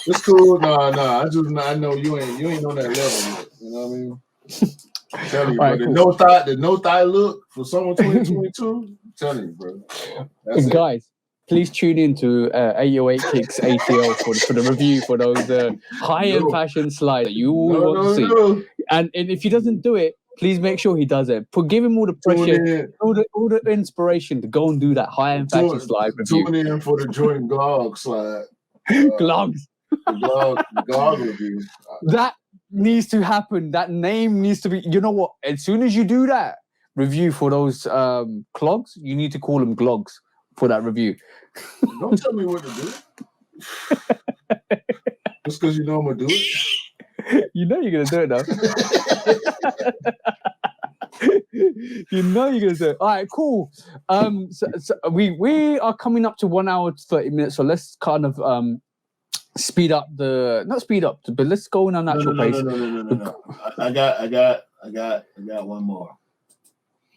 It's cool. Nah. I know you ain't on that level yet. You know what I mean? I'm telling you, bro. Right, the no thigh look for someone 2022. I'm telling you, bro. Guys, please tune in to 808 Kicks ATL for the review for those high-end fashion slides that you all want to see. And if he doesn't do it, please make sure he does it. Give him all the pressure, all the inspiration to go and do that high-end fashion slide review. Tune in for the Jordan Glog slide. Glogs. The Glog review. That needs to happen. That name needs to be. You know what? As soon as you do that review for those clogs, you need to call them Glogs for that review. Don't tell me what to do. Just because you know I'm gonna do it. You know you're gonna do it now. You know you're gonna do it. All right, cool. So we are coming up to 1 hour 30 minutes. So let's kind of not speed up, but let's go in our natural pace. No. I got one more.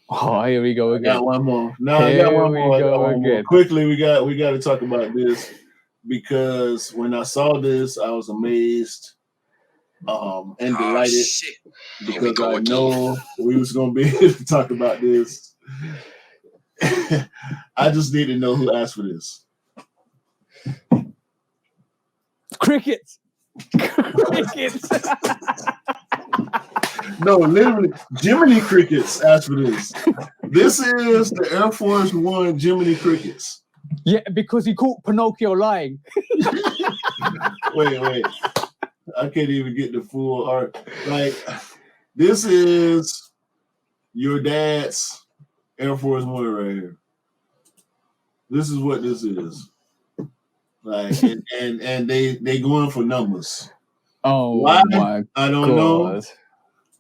Oh, here we go again. I got one more. I got one more. Quickly, we got to talk about this because when I saw this, I was amazed and delighted because I know we was gonna be able to talk about this. I just need to know who asked for this. Crickets. No, literally, Jiminy Crickets asked for this. This is the Air Force One Jiminy Crickets. Yeah, because he caught Pinocchio lying. Wait. I can't even get the full art. Like, this is your dad's Air Force One right here. This is what this is. Like, and they going for numbers. Oh, why? my I don't God. know.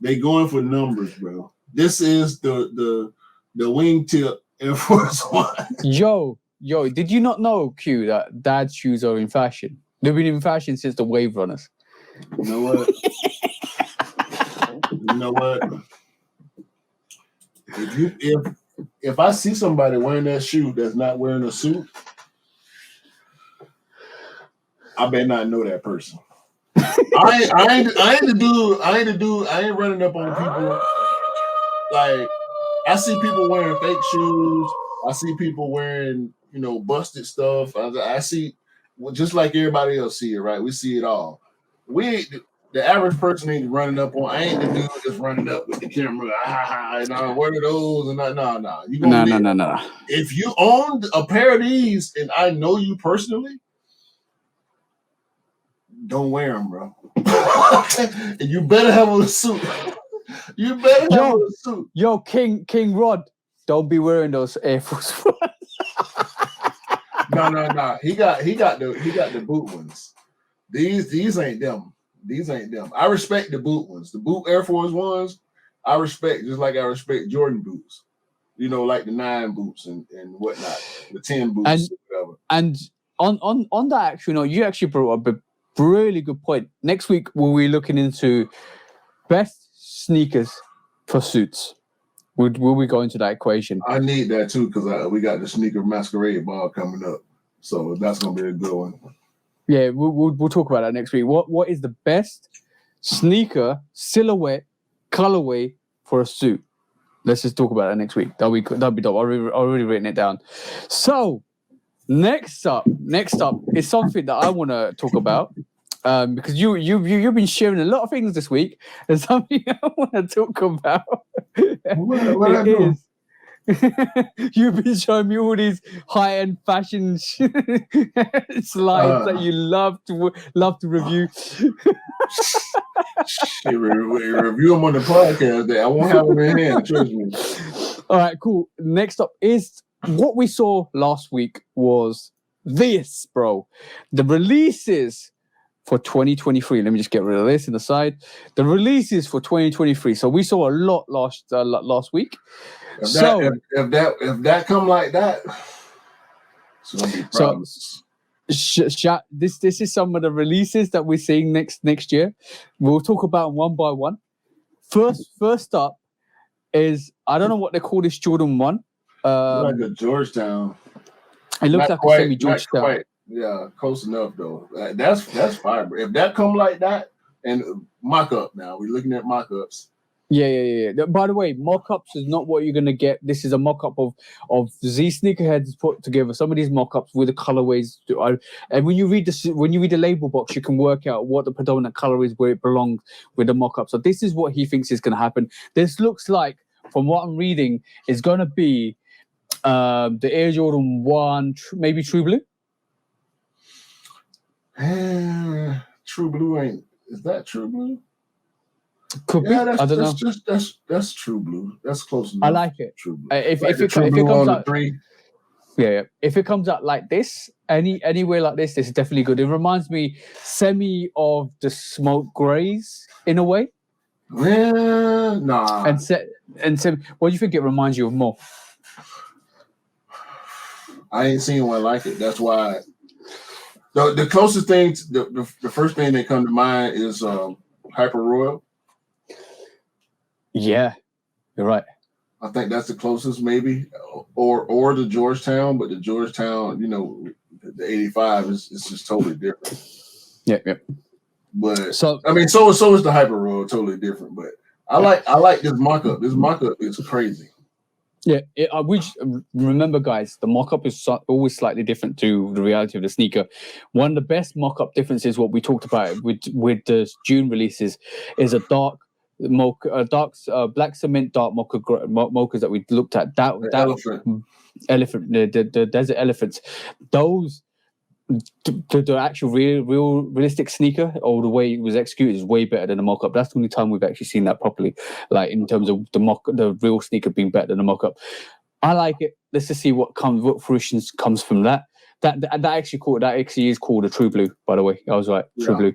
They going for numbers, bro. This is the wingtip Air Force One. Yo, did you not know, Q, that dad's shoes are in fashion? They've been in fashion since the Wave Runners. You know what? If I see somebody wearing that shoe that's not wearing a suit, I better not know that person. I ain't the dude. I ain't running up on people. Like, I see people wearing fake shoes. I see people wearing, busted stuff. I see, just like everybody else see it, right? We see it all. We ain't the average person ain't running up on. I ain't the dude that's running up with the camera. What are those? And no. You gonna No. If you own a pair of these, and I know you personally, don't wear them, bro. And you better have a suit. You better have a suit. Yo, King Rod, don't be wearing those Air Force One. No. He got the boot ones. These ain't them. I respect the boot ones. The boot Air Force Ones, I respect, just like I respect Jordan boots. Like the 9 boots and whatnot, the 10 boots, and whatever. And on that, actually, you actually brought up a really good point. Next week, we'll be looking into best sneakers for suits. Will we go into that equation? I need that too, because we got the sneaker masquerade ball coming up, so that's gonna be a good one. Yeah, we'll talk about that next week. What is the best sneaker silhouette colorway for a suit? Let's just talk about that next week. That'll be dope. I've already written it down. So next up is something that I want to talk about. Because you've been sharing a lot of things this week, and something I want to talk about. What is you've been showing me all these high-end fashion slides that you love to review. Review them on the podcast. There, I won't have them in hand. Trust me. All right, cool. Next up is what we saw last week was this, bro. The releases for 2023. Let me just get rid of this in the side. The releases for 2023. So we saw a lot last week. If that come like that, it's gonna be problems. This is some of the releases that we're seeing next year. We'll talk about them one by one. First up is, I don't know what they call this Jordan 1. Like a Georgetown. It looks like a semi-Georgetown. Yeah, close enough though. That's fiber. If that come like that, and mock-up now, we're looking at mock-ups. Yeah. By the way, mock-ups is not what you're gonna get. This is a mock-up of Z sneakerheads put together. Some of these mock-ups with the colorways, and when you read the label box, you can work out what the predominant color is, where it belongs with the mock-up. So this is what he thinks is gonna happen. This looks like, from what I'm reading, is gonna be the Air Jordan 1, maybe True Blue. True Blue ain't. Is that True Blue? Could be. I don't know. That's True Blue. That's close enough. I like it. True Blue. If it comes out 3. Yeah. If it comes out like this, anywhere like this is definitely good. It reminds me semi of the smoke grays in a way. Yeah, nah. And what do you think it reminds you of more? I ain't seen one like it. That's why. The closest thing, the first thing that come to mind is Hyper Royal. Yeah, you're right. I think that's the closest, maybe, or the Georgetown. But the Georgetown, the 85 is just totally different. Yeah. But so is the Hyper Royal, totally different. But I like this mock-up. This mock-up is crazy. Yeah, remember, guys, the mock-up is always slightly different to the reality of the sneaker. One of the best mock-up differences, what we talked about with the June releases, is a dark mocha, black cement dark mochas that we looked at. That elephant, the desert elephants, those. The actual realistic sneaker or the way it was executed is way better than the mock-up. That's the only time we've actually seen that properly, like in terms of the real sneaker being better than the mock-up. I like it. Let's just see what fruition comes from that. That actually is called a true blue, by the way. I was right, true blue.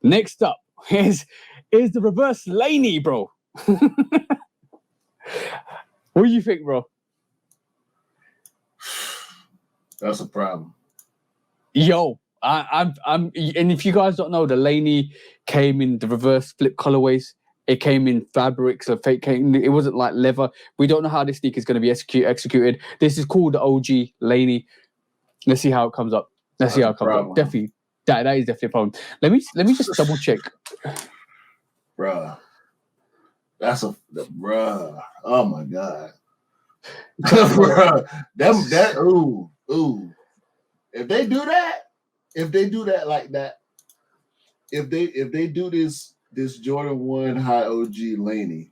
Next up is the reverse Laney, bro. What do you think, bro? That's a problem. Yo, I'm, and if you guys don't know, the Laney came in the reverse flip colorways. It came in fabrics. It wasn't like leather. We don't know how this sneaker is going to be executed. This is called the OG Laney. Let's see how it comes up. Let's see how it comes up. Definitely, that is definitely a problem. Let me just double check. Bruh, bruh. Oh my god, bruh. That ooh. If they do that like that, if they do this Jordan 1 High OG Laney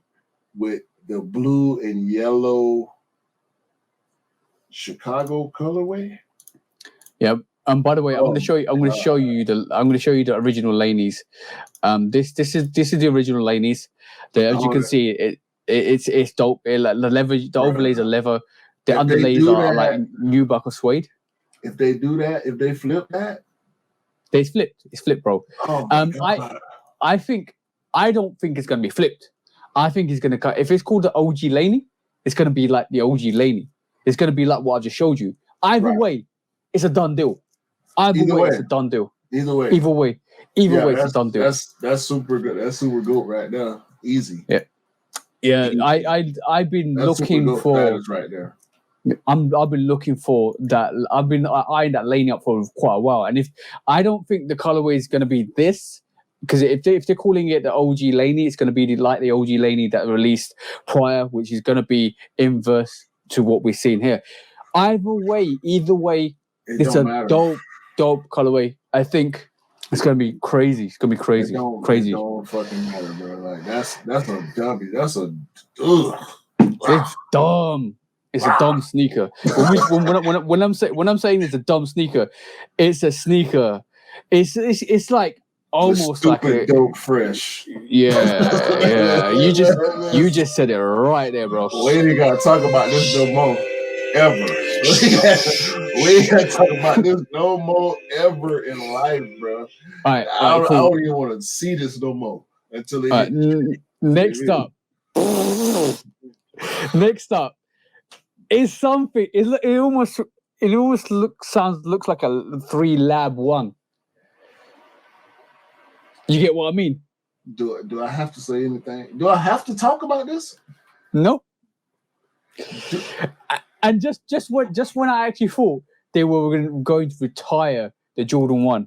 with the blue and yellow Chicago colorway. Yep. By the way, I'm going to show you the original Laneys. This is the original Laneys. As you can see, it's dope. The leather, the overlays are leather. The underlays are like nubuck or suede. If they do that, if they flip that, it's flipped, bro. Oh my God. I don't think it's gonna be flipped. I think it's gonna cut. If it's called the OG Laney, it's gonna be like the OG Laney. It's gonna be like what I just showed you. Either way, it's a done deal. Either way, it's a done deal. Either way, it's a done deal. That's super good. That's super good right now. Easy. Yeah. I've been looking for right there. I've been looking for that. I've been eyeing that Laney up for quite a while, and if I don't think the colorway is going to be this, because if they're calling it the OG Laney, it's going to be like the OG Laney that released prior, which is going to be inverse to what we're seeing here. Either way, it's a dope colorway. I think it's going to be crazy. It's going to be crazy. It don't fucking matter, bro. Like that's a dummy. That's a It's dumb. It's a dumb sneaker. When I'm saying it's a dumb sneaker, it's a sneaker. It's like almost like a dope fresh. Yeah. You just said it right there, bro. We ain't gotta talk about this no more ever. We ain't gotta talk about this no more ever in life, bro. All right, I cool. don't even want to see this no more until it. Next up. Is something. It almost looks like a 3 Lab 1. You get what I mean? Do I have to say anything? Do I have to talk about this? No. And just when I actually thought they were going to retire the Jordan 1.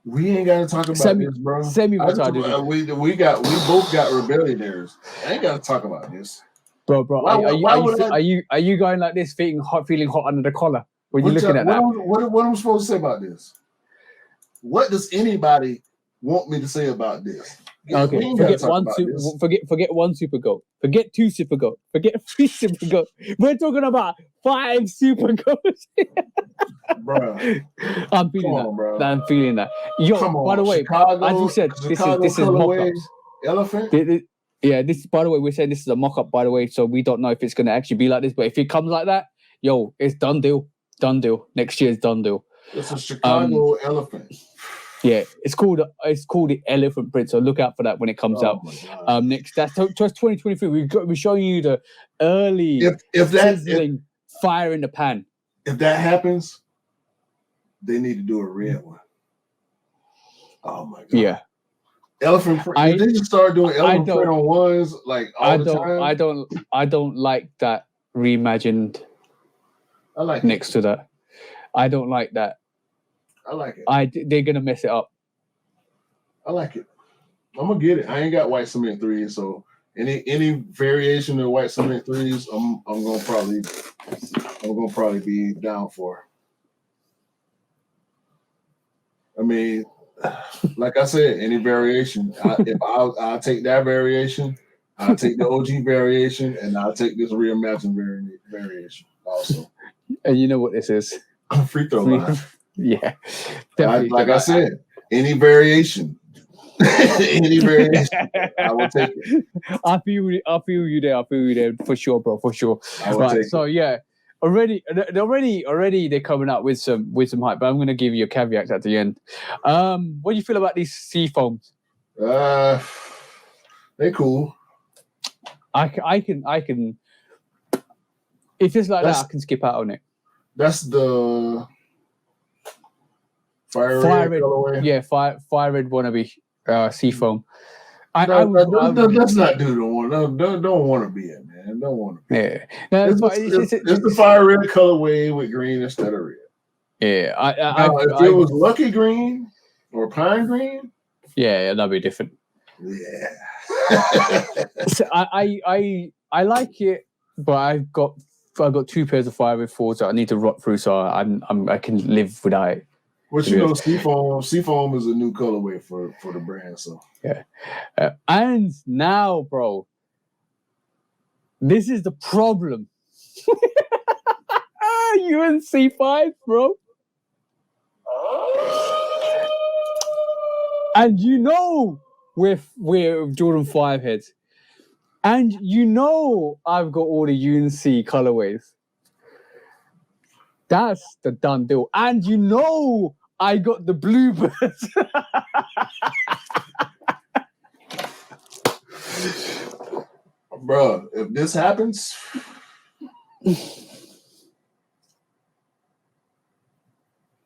We ain't got to talk about this, bro. Semi-retired. We both got rebellionaires. I ain't got to talk about this. Bro, are you going like this, feeling hot under the collar when you're looking at that? What am I supposed to say about this? What does anybody want me to say about this? Okay, forget one super goat. Forget 2 super goat. Forget 3 super goat. We're talking about 5 super goats. Bro, I'm feeling that. Yo, by the way, Chicago, as you said, this is mock-ups. Elephant. This, by the way, we're saying this is a mock-up, by the way, so we don't know if it's going to actually be like this, but if it comes like that, yo, it's done deal. Next year's done deal. It's a Chicago elephant. Yeah, it's called the elephant print, so look out for that when it comes out. Next, that's 2023. We're showing you the early sizzling fire in the pan. If that happens, they need to do a red one. Oh my god. Yeah. Elephant print. They just start doing elephant print on ones like all the time. I don't like that reimagined. I like next to that. I don't like that. I like it. They're gonna mess it up. I like it. I'm gonna get it. I ain't got white cement 3s, so any variation of white cement 3s, I'm gonna probably be down for. I mean, like I said, any variation. I'll take that variation I'll take the OG variation, and I'll take this reimagined variation also. And you know what this is? Free throw line. Yeah, definitely. Like I said, any variation. Any variation, I will take it. I feel you there for sure, bro, for sure. Right, so yeah, already they're coming up with some hype, but I'm gonna give you a caveat at the end. What do you feel about these sea foams? They cool. I can. If it's like that, I can skip out on it. That's the fire red colorway. Yeah, fire red wannabe sea foam. Let's not do the one. Don't want to be it, man. Don't want to be. Yeah, it's the fire red colorway with green instead of red. Yeah, if it was lucky green or pine green, yeah, that'd be different. Yeah. So I like it, but I've got 2 pairs of fire red fours that I need to rot through, so I can live without it. Well, you know, Seafoam is a new colorway for the brand, so yeah. And now, bro, this is the problem. UNC 5, bro. And you know we're Jordan 5 heads. And you know I've got all the UNC colorways. That's the done deal. And you know I got the bluebirds. Bro, if this happens,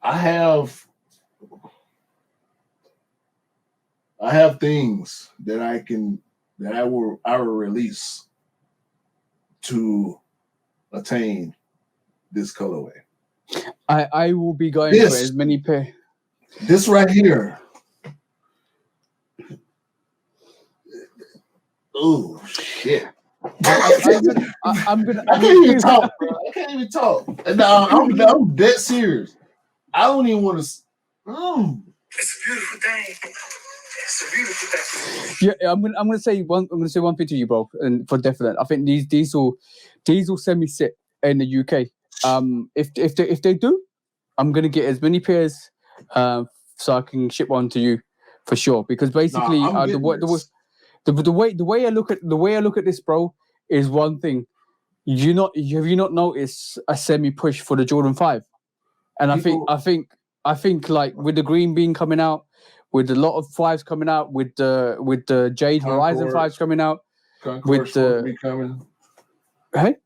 I have things that I will release to attain this colorway. I will be going for as many pair. This right here. Oh shit! I can't even talk, bro. I can't even talk. No, I'm dead serious. I don't even want to. It's a beautiful thing. It's a beautiful thing. Yeah, I'm gonna say one thing to you, bro, and for definite. I think these will semi-sit in the UK. If they do, I'm gonna get as many pairs, so I can ship one to you for sure. Because basically, the way I look at this, bro, is one thing. Have you not noticed a semi push for the Jordan 5? And I think like with the green bean coming out, with a lot of 5s coming out, with the Jade Horizon 5s coming out, Concord supposed to be coming. Hey,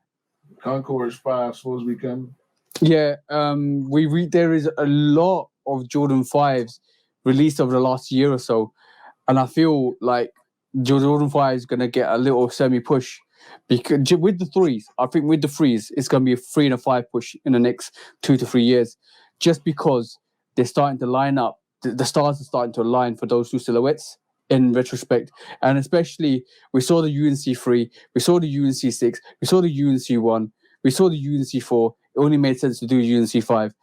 Concord 5 supposed to be coming. Yeah, there is a lot of Jordan 5s released over the last year or so, and I feel like Jordan 5 is gonna get a little semi push because with the 3s, I think with the 3s, it's gonna be a 3 and a 5 push in the next 2 to 3 years, just because they're starting to line up. The stars are starting to align for those 2 silhouettes in retrospect, and especially we saw the UNC 3, we saw the UNC 6, we saw the UNC 1, we saw the UNC 4. It only made sense to do UNC 5,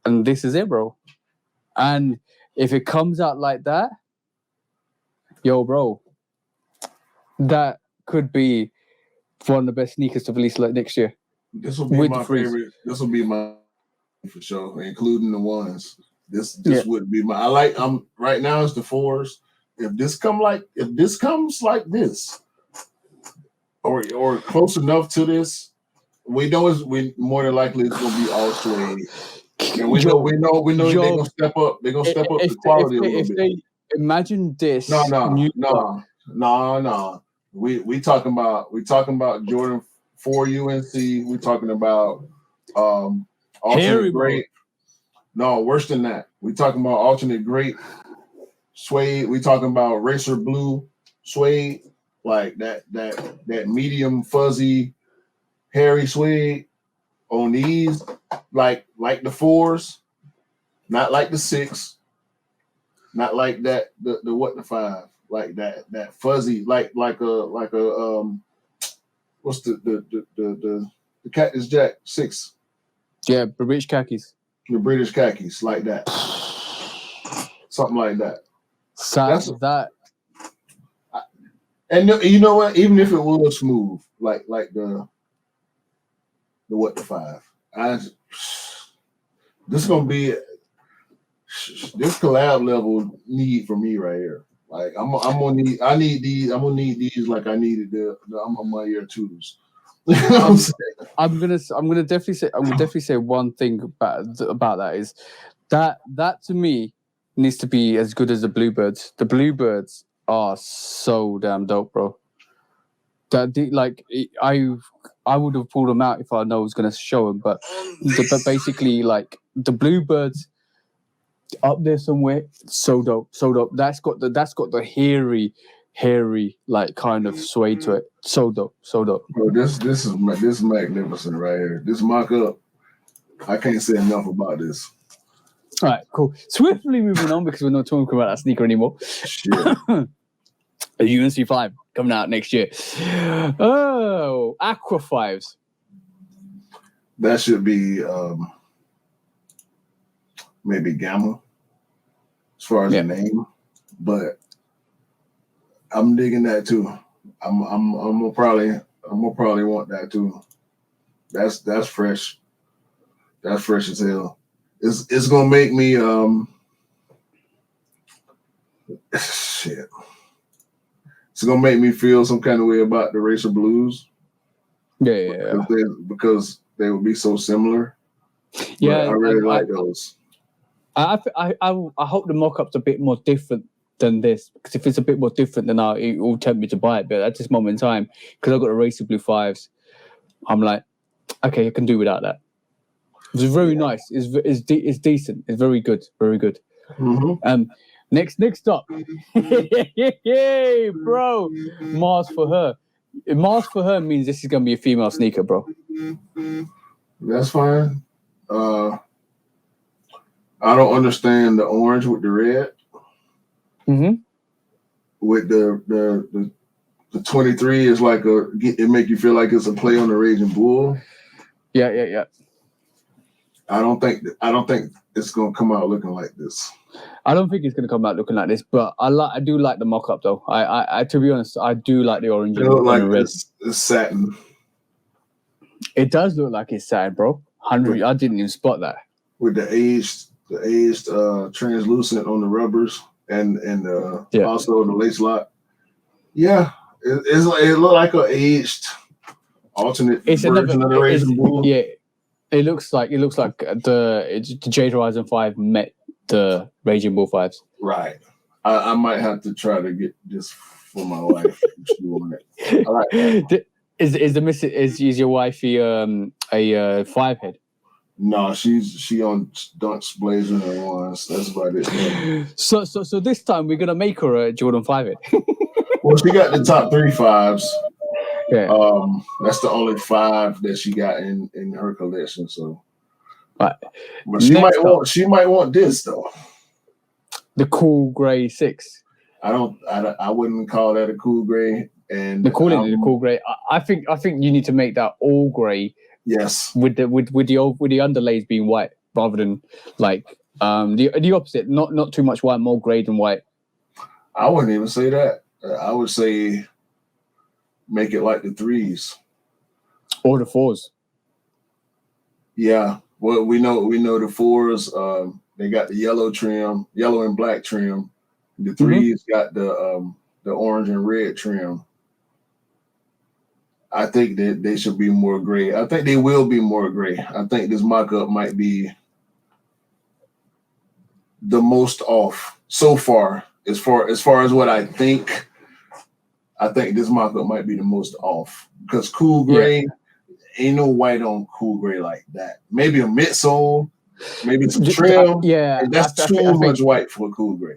and this is it, bro. And if it comes out like that, yo, bro, that could be one of the best sneakers to release like next year. This will be my favorite. This will be my for sure, including the ones. This would be my. I'm right now. It's the 4s. If this comes like this, or close enough to this, we more than likely it's gonna be all suede. And we know they're gonna step up. They're gonna step up the quality a little bit. Imagine this. No. We talking about Jordan 4 UNC. We talking about alternate great. No, worse than that. We talking about alternate great suede. We talking about racer blue suede, like that medium fuzzy hairy suede on these, like the 4s, not like the 6, not like that the 5, like that fuzzy, like a what's the Cactus Jack 6? Yeah, the British khakis. The British khakis, like that, something like that. And you know what? Even if it was smooth, like the 5, this is gonna be this collab level need for me right here. Like I'm gonna need. I need these. I'm gonna need these like I needed the I'm on my year 2s. You know what I'm saying? I'm gonna definitely say one thing about that is that to me needs to be as good as the Bluebirds. The Bluebirds are so damn dope, bro. Like I would have pulled them out if I know I was gonna show them, but basically like the Bluebirds up there somewhere, so dope. That's got the hairy like kind of sway to it. So dope. Bro, this is magnificent right here. This mock up, I can't say enough about this. All right, cool. Swiftly moving on because we're not talking about that sneaker anymore. Shit. A UNC 5 coming out next year. Oh, Aqua 5s. That should be maybe Gamma as far as the name, but I'm digging that too. I'm gonna probably want that too. That's fresh. That's fresh as hell. It's gonna make me shit. It's gonna make me feel some kind of way about the Racer Blues. Yeah. Because they would be so similar. Yeah, but I really like those. I hope the mock-up's a bit more different than this, because if it's a bit more different, then it will tempt me to buy it. But at this moment in time, because I've got the Racer Blue 5s, I'm like, okay, I can do without that. It's very nice. It's decent. It's very good. Very good. Mm-hmm. Next up, bro, Mars for her. Mars for her means this is gonna be a female sneaker, bro. That's fine. I don't understand the orange with the red. Mm-hmm. With the 23 is like it make you feel like it's a play on the Raging Bull. Yeah. I don't think it's gonna come out looking like this. I don't think it's gonna come out looking like this, but I do like the mock-up though. I to be honest, I do like the orange and like the red. It's satin. It does look like it's satin, bro. 100. I didn't even spot that. With the aged translucent on the rubbers and also the lace lock. Yeah, it looked like an aged alternate version of the Raging Bull. Yeah, it looks like the Jade Horizon 5 met the Raging Bull 5s. Right. I might have to try to get this for my wife. If she want it. I like that. Is your wifey a 5 head? No, she on Dunks, Blazer, and ones. That's about it. Yeah. So this time we're gonna make her a Jordan 5 head. Well, she got the top 3 5s. Yeah. That's the only 5 that she got in her collection. So, right. But she might want this though. The cool gray 6. I wouldn't call that a cool gray. And they're calling it a cool gray. I think you need to make that all gray. Yes. With the underlays being white rather than like the opposite. Not too much white, more gray than white. I wouldn't even say that. I would say make it like the 3s or the 4s. Yeah. Well, we know the 4s. They got the yellow and black trim. The 3s got the orange and red trim. I think that they should be more gray. I think they will be more gray. I think this mock-up might be the most off so far. As far as what I think this mock-up might be the most off. Because cool gray, ain't no white on cool gray like that. Maybe a midsole, maybe some trim. Yeah. That's too much white for a cool gray.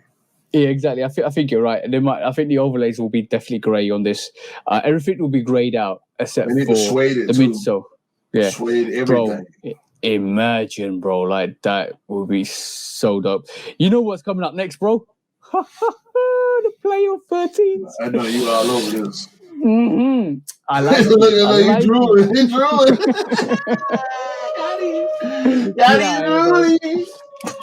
Yeah, exactly. I think you're right. I think the overlays will be definitely grey on this. Everything will be greyed out except for the midsole. Yeah, suede everything. Bro, imagine, bro, like that would be so dope. You know what's coming up next, bro? The playoff 13s. I know you all over this. Mm-hmm. I like it. You drooling. Got it.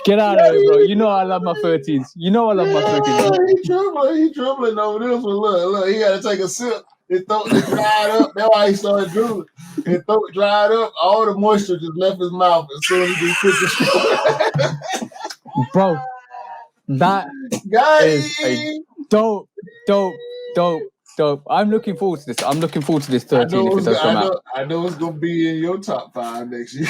Get out of here, bro. You know I love my 13s. You know I love my 13s. He dribbling over this one. Look, he got to take a sip. His throat just dried up. That's why he started drooling. His throat dried up. All the moisture just left his mouth as soon as he took the straw. Bro, that is a dope. I'm looking forward to this. I'm looking forward to this 13 if it does come out. I know it's going to be in your top 5 next year.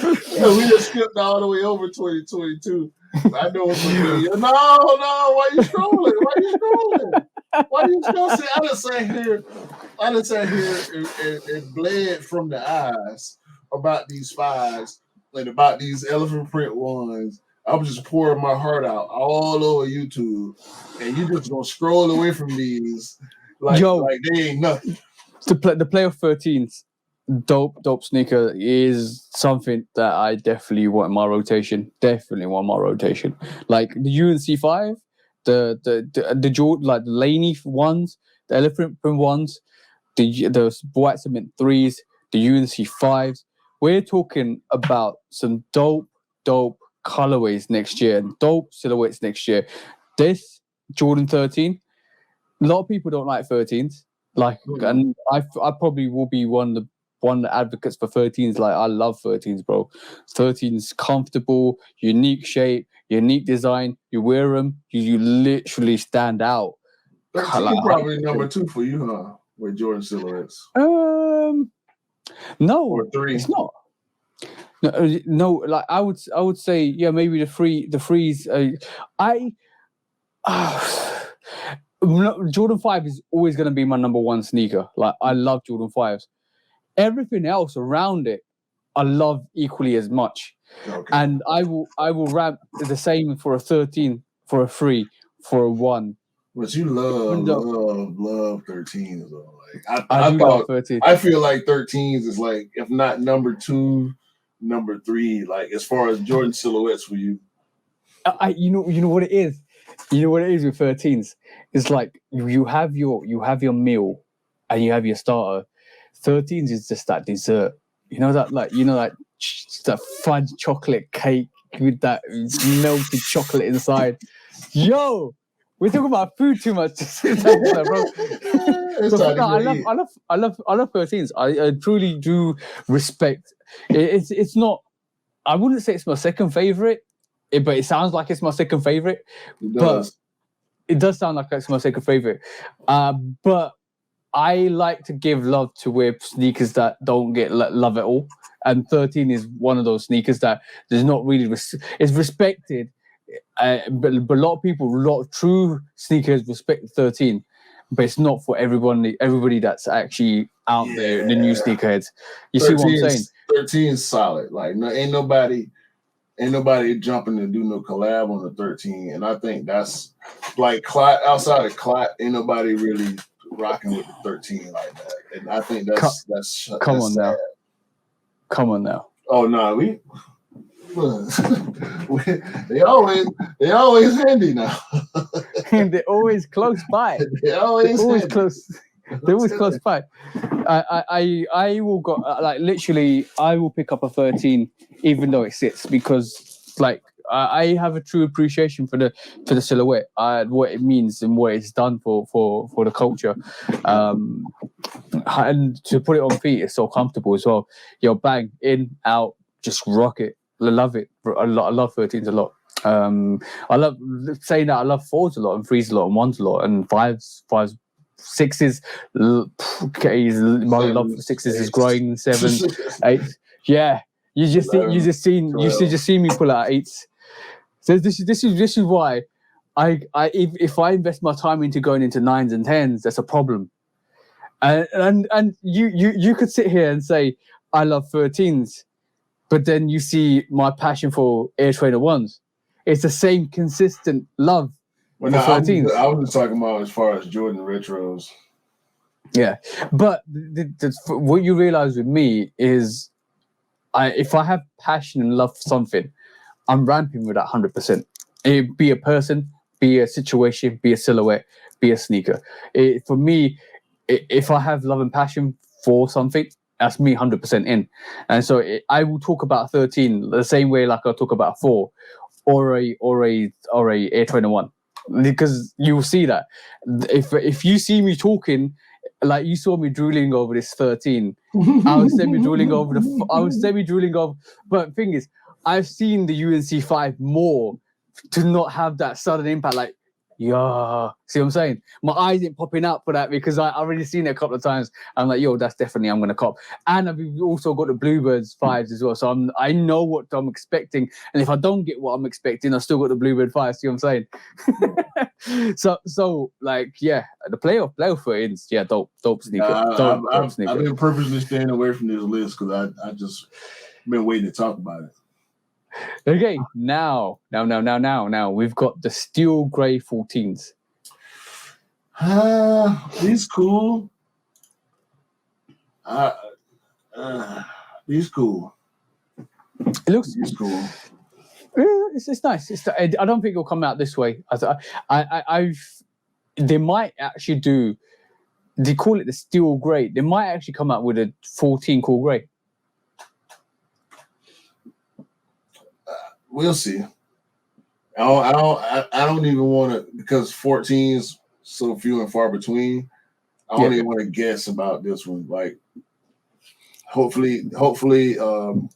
We just skipped all the way over 2022. I know it's going to be. No, why you scrolling? Why you scrolling? I done sat here and bled from the eyes about these 5s and about these elephant print ones. I was just pouring my heart out all over YouTube, and you just gonna scroll away from these like they ain't nothing. The playoff 13s, dope sneaker is something that I definitely want in my rotation. Definitely want my rotation. Like the UNC 5, the Jordan, like the Laney ones, the elephant print ones, the white cement 3s, the UNC 5s. We're talking about some dope colorways next year and dope silhouettes next year. This Jordan 13, a lot of people don't like 13s. And I probably will be one of the advocates for 13s. Like, I love 13s, bro. 13s comfortable, unique shape, unique design. You wear them, you literally stand out. 13 probably number 2 for you, huh? With Jordan silhouettes. No, or 3. It's not. No, like I would say, yeah, maybe the threes. Jordan 5 is always going to be my number 1 sneaker. Like, I love Jordan 5s. Everything else around it, I love equally as much. Okay. And I will ramp the same for a 13, for a 3, for a 1. But you love 13s though. Like I love 13. I feel like 13s is like, if not number 2, number 3, like as far as Jordan silhouettes for you. You know what it is. You know what it is with 13s. It's like you have your meal and you have your starter. 13s is just that dessert. That fudge chocolate cake with that melted chocolate inside. Yo, we're talking about food too much, bro. I love 13s. I truly do respect. It's not. I wouldn't say it's my second favorite, but it sounds like it's my second favorite. But it does sound like it's my second favorite. But I like to give love to wear sneakers that don't get love at all. And 13 is one of those sneakers that there's not really it's respected. But a lot of true sneakers respect 13, but it's not for everybody that's actually out there, the new sneakerheads. You see what I'm saying? 13 is solid. Like, ain't nobody jumping to do no collab on the 13, and I think that's like outside of Clot, ain't nobody really rocking with the 13 like that. And I think that's come on sad. Come on now. Oh no, they always handy now. They're always close by. They're always close. They're always close by. I will go like literally. I will pick up a 13 even though it sits, because like I have a true appreciation for the silhouette, what it means and what it's done for the culture. And to put it on feet, it's so comfortable as well. Yo, bang, in, out, just rock it. I love it. I love 13s a lot. I love saying that I love 4s a lot and 3s a lot and 1s a lot and 5s, 6s. My love for 6s is growing. 7s, 8s. Yeah, you just see me pull out 8s. So this is why if I invest my time into going into 9s and 10s, that's a problem. And you could sit here and say I love 13s. But then you see my passion for Air Trainer 1s. It's the same consistent love for 13s. I was just talking about as far as Jordan retros. Yeah, but what you realize with me is, if I have passion and love for something, I'm ramping with that 100%. It be a person, be a situation, be a silhouette, be a sneaker. For me, if I have love and passion for something, That's me 100% in. And so I will talk about 13 the same way like I'll talk about 4 or a Air 21, because you will see that if you see me talking like you saw me drooling over this 13, I was semi drooling over. But the thing is, I've seen the UNC 5 more to not have that sudden impact. Like, yeah, see what I'm saying? My eyes ain't popping out for that because I already seen it a couple of times. I'm like, yo, that's definitely I'm gonna cop. And I've also got the Bluebirds 5s as well, so I know what I'm expecting. And if I don't get what I'm expecting, I still got the Bluebird 5s. See what I'm saying? so like, yeah, the playoff 13s, yeah, dope sneaker. Dope sneaker. I've been purposely staying away from this list because I just been waiting to talk about it. Okay, now, we've got the steel grey 14s. These cool. These cool. It looks cool. It's nice. I don't think it'll come out this way. They might actually do. They call it the steel grey. They might actually come out with a 14 cool grey. We'll see. I don't even want to, because 14's so few and far between. I don't even want to guess about this one. Like, hopefully, it'll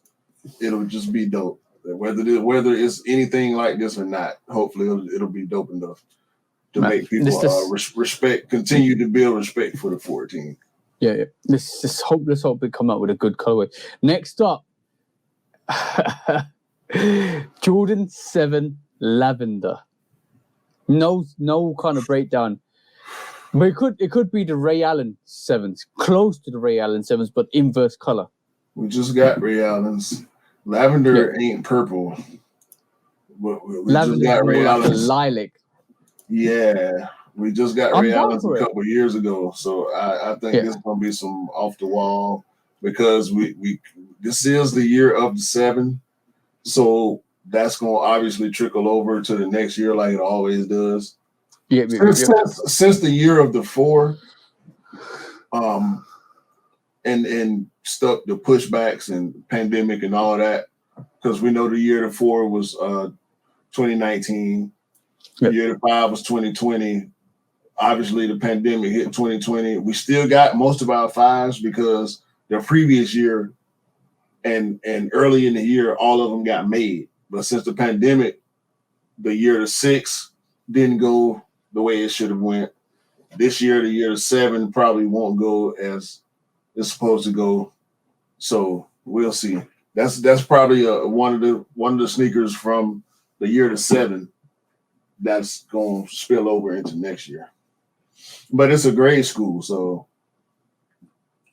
just be dope. Whether it's anything like this or not, hopefully it'll be dope enough to make people continue to build respect for the 14. Yeah. Let's hope we come up with a good colorway. Next up. Jordan 7 Lavender. No kind of breakdown. But it could be the Ray Allen 7s, close to the Ray Allen 7s, but inverse color. We just got Ray Allen's. Lavender ain't purple. But we just got Ray Allen's. Lilac. Yeah. We just got Ray Allen's a couple of years ago. So I think there's gonna be some off the wall, because we this is the year of the 7. So that's going to obviously trickle over to the next year like it always does. Since the year of the 4, and stuck the pushbacks and pandemic and all of that, because we know the year of the 4 was 2019. The year of the 5 was 2020. Obviously, the pandemic hit 2020. We still got most of our 5s because the previous year and early in the year, all of them got made. But since the pandemic, the year to 6 didn't go the way it should have went. This year, the year to 7 probably won't go as it's supposed to go. So we'll see. That's probably one of the sneakers from the year to 7 that's going to spill over into next year. But it's a grade school, so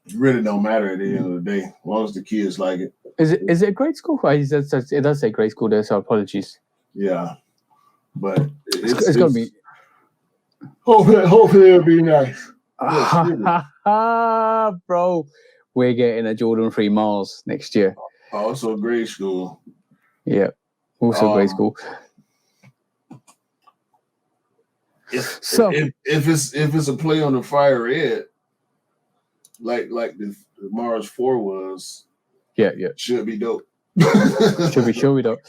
it really don't matter at the end of the day, as long as the kids like it. Is it a grade school? It does say grade school there, so apologies. Yeah, but it's gonna be. Hopefully it'll be nice. Bro, we're getting a Jordan 3 Mars next year. Also grade school. Yeah, also grade school. If it's a play on the fire red, like the Mars 4 was, should be dope. should be dope.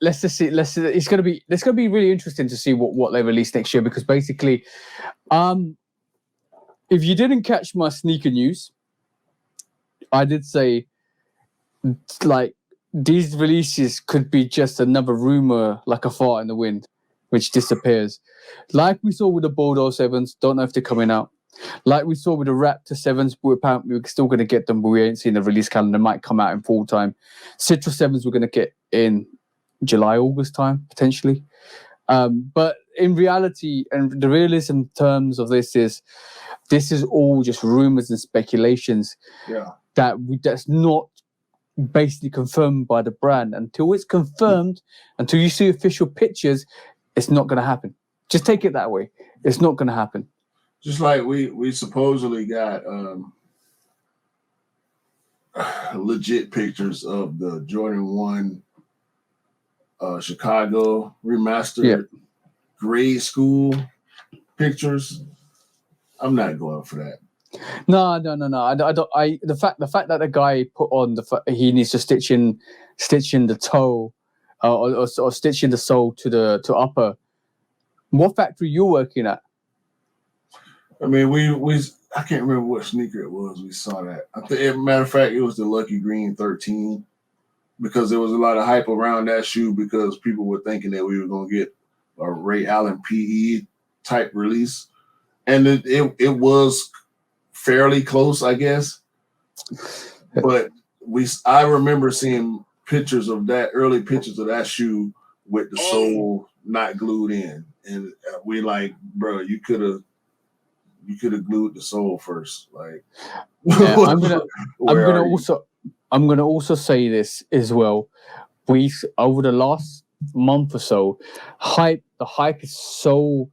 Let's just see. It's gonna be really interesting to see what they release next year, because basically, if you didn't catch my sneaker news, I did say like these releases could be just another rumor, like a fart in the wind, which disappears. Like we saw with the Bordeaux 7s, don't know if they're coming out. Like we saw with the Raptor 7s, we're still going to get them, but we ain't seen the release calendar. Might come out in fall time. Citrus 7s we're going to get in July, August time, potentially. But in reality, and the realism terms of this is all just rumors and speculations. Yeah. That's not basically confirmed by the brand. Until it's confirmed, until you see official pictures, it's not going to happen. Just take it that way. It's not going to happen. Just like we supposedly got legit pictures of the Jordan 1 Chicago remastered grade school pictures. I'm not going for that. No. I don't. The fact that the guy put on he needs to stitch in the toe, or stitch in the sole to upper. What factory you working at? I mean, we I can't remember what sneaker it was. We saw that. Matter of fact, it was the Lucky Green 13 because there was a lot of hype around that shoe because people were thinking that we were going to get a Ray Allen PE type release, and it was fairly close, I guess. But I remember seeing early pictures of that shoe with the sole not glued in, and we like, bro, you could have glued the sole first. Like, yeah, I'm gonna also say this as well. We over the last month or so, the hype is so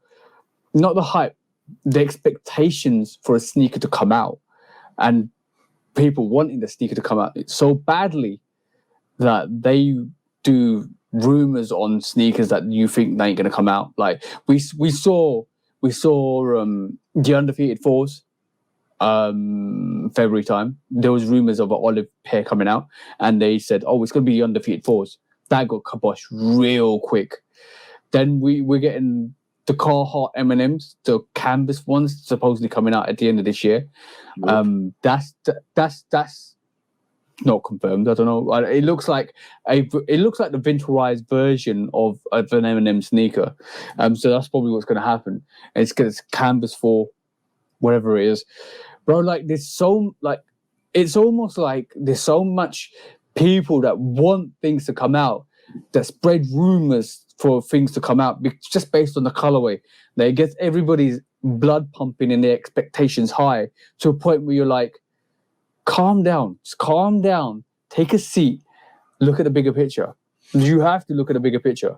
not the hype, the expectations for a sneaker to come out, and people wanting the sneaker to come out so badly that they do rumors on sneakers that you think they ain't gonna come out. Like we saw the undefeated fours February time. There was rumors of an olive pair coming out, and they said, oh, it's gonna be the undefeated fours. That got kaboshed real quick. Then we're getting the Carhartt M&Ms, the canvas ones, supposedly coming out at the end of this year. That's not confirmed. I don't know. It looks like the winterized version of an M&M sneaker. So that's probably what's going to happen. And it's canvas for whatever it is, bro. Like it's almost like there's so much people that want things to come out that spread rumors for things to come out just based on the colorway. That it gets everybody's blood pumping and their expectations high to a point where you're like, calm down, just calm down, take a seat, look at the bigger picture. You have to look at the bigger picture.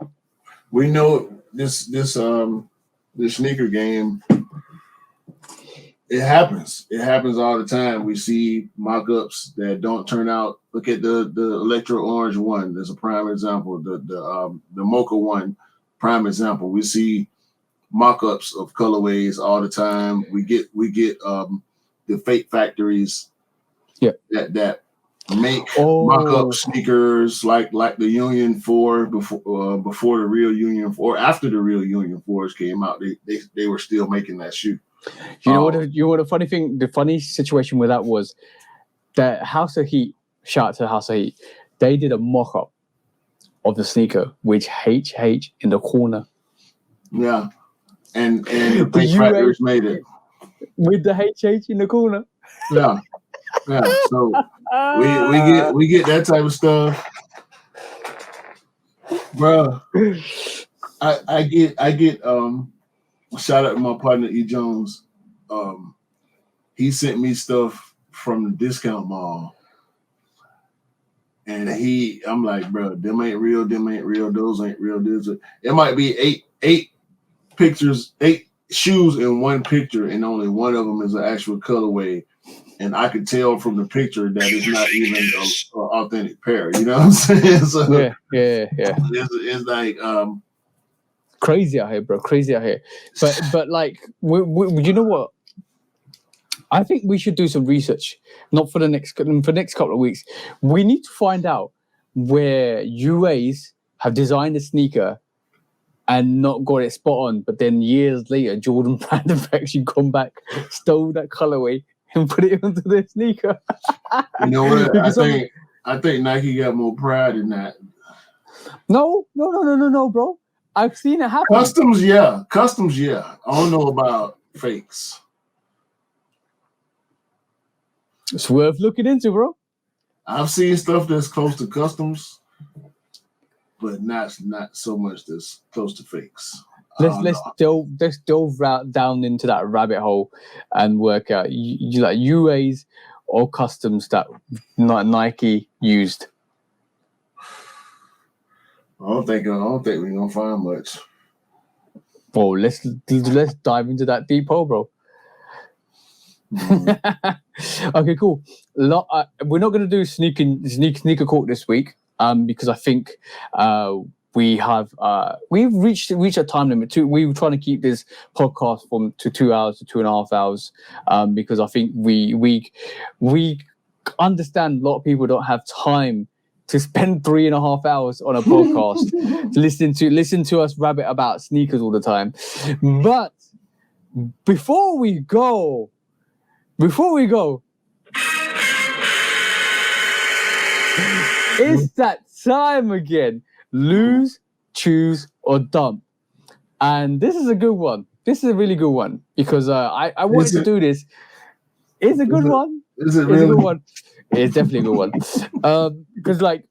We know this sneaker game, it happens. It happens all the time. We see mock-ups that don't turn out. Look at the electro orange one. There's a prime example. The mocha one, prime example. We see mock-ups of colorways all the time. We get the fake factories that make mock-up sneakers like the Union 4 before the real Union 4, after the real Union 4s came out. They were still making that shoe. You know what the funny thing, the funny situation with that was that House of Heat, shout out to House of Heat, they did a mock-up of the sneaker with HH in the corner. Yeah. And the fake factories made it. With the HH in the corner. Yeah. Yeah. So we get that type of stuff. Bro. I get shout out to my partner E. Jones. He sent me stuff from the discount mall. And I'm like, bro, them ain't real, those ain't real. It might be eight pictures, 8 shoes in one picture, and only one of them is an actual colorway. And I could tell from the picture that it's not even an authentic pair. You know what I'm saying? So yeah. It's like crazy out here, bro. Crazy out here. But like, you know what? I think we should do some research. Not for the next couple of weeks. We need to find out where UAs have designed a sneaker and not got it spot on, but then years later, Jordan Brand have actually come back, stole that colorway, and put it onto their sneaker. You know what? I think Nike got more pride in that. No, bro. I've seen it happen. Customs, yeah. I don't know about fakes. It's worth looking into, bro. I've seen stuff that's close to customs, but not so much that's close to fakes. Let's delve down into that rabbit hole and work out you like UAs or customs that Nike used. I don't think we're gonna find much. Well, let's dive into that deep hole, bro. Mm. Okay, cool. We're not going to do sneaker court this week, because I think we've reached a time limit too. We were trying to keep this podcast to 2 hours to 2.5 hours, because I think we understand a lot of people don't have time to spend 3.5 hours on a podcast to listen to us rabbit about sneakers all the time. But before we go, it's that time again. Lose, choose, or dump. And this is a good one. This is a really good one because I wanted to do this. It's a good one. Is it It's really? a good one. It's definitely a good one. Because like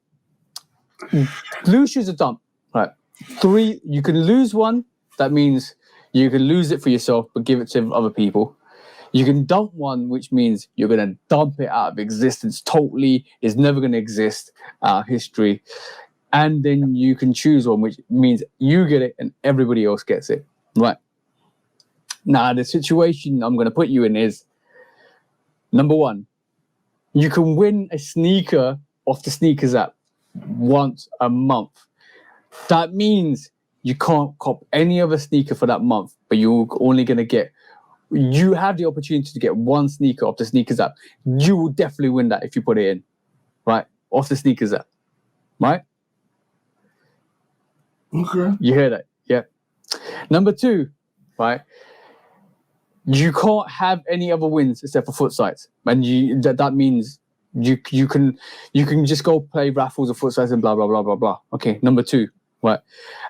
lose, choose, or dump. Right. 3, you can lose one. That means you can lose it for yourself, but give it to other people. You can dump one, which means you're going to dump it out of existence totally. It's never going to exist out of history. And then you can choose one, which means you get it and everybody else gets it. Right. Now, the situation I'm going to put you in is, number 1, you can win a sneaker off the sneakers app once a month. That means you can't cop any other sneaker for that month, but you're only going to get, you have the opportunity to get one sneaker off the sneakers app. You will definitely win that if you put it in, right? Off the sneakers app, right? Okay. You hear that? Yeah. Number 2, right? You can't have any other wins except for foot sites, and that means you can just go play raffles of foot sites and blah blah blah blah blah. Okay, number 2, right?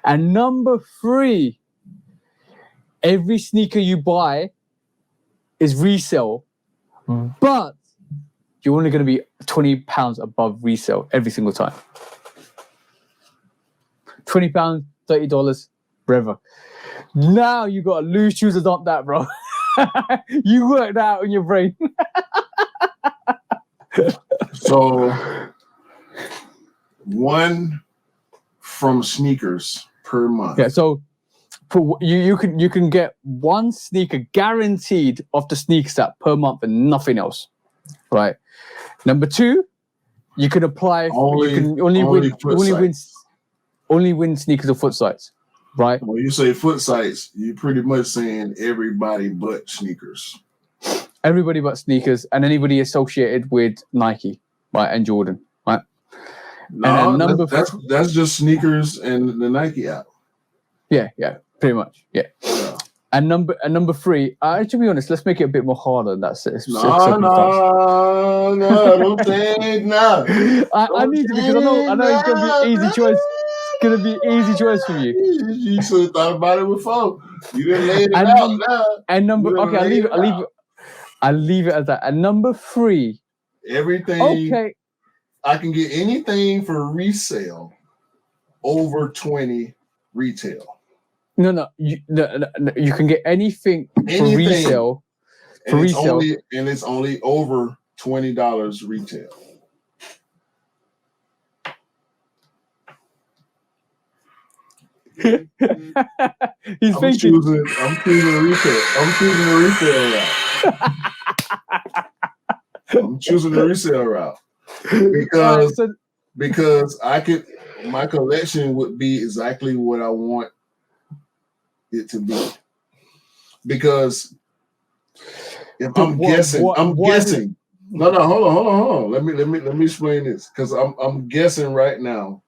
And number 3, every sneaker you buy is resale, but you're only going to be £20 above resale every single time. £20, $30, whatever. Now you got to lose, choose, or dump that, bro. You worked out in your brain. So 1 from sneakers per month. Yeah, so you can get 1 sneaker guaranteed off the sneakers app per month and nothing else, right? Number 2, you can apply. You can only win sneakers or foot sites, right? When you say foot sites, you're pretty much saying everybody but sneakers. Everybody but sneakers and anybody associated with Nike, right, and Jordan, right? No, that's just sneakers and the Nike app. Yeah, pretty much, yeah. And number 3, to be honest, let's make it a bit more harder than that. No, don't think no. I need to, because I know it's gonna be an easy choice. It's gonna be an easy choice for you. You should have thought about it before. You didn't lay it out now. And I'll leave it as that. And number 3, everything. Okay, I can get anything for resale over 20 retail. No, you can get anything for resale. It's only over $20 retail. He's thinking. I'm choosing retail. I'm choosing the resale route. I'm choosing the resale route because my collection would be exactly what I want it to be. Because if I'm guessing. No, hold on. Let me explain this, because I'm guessing right now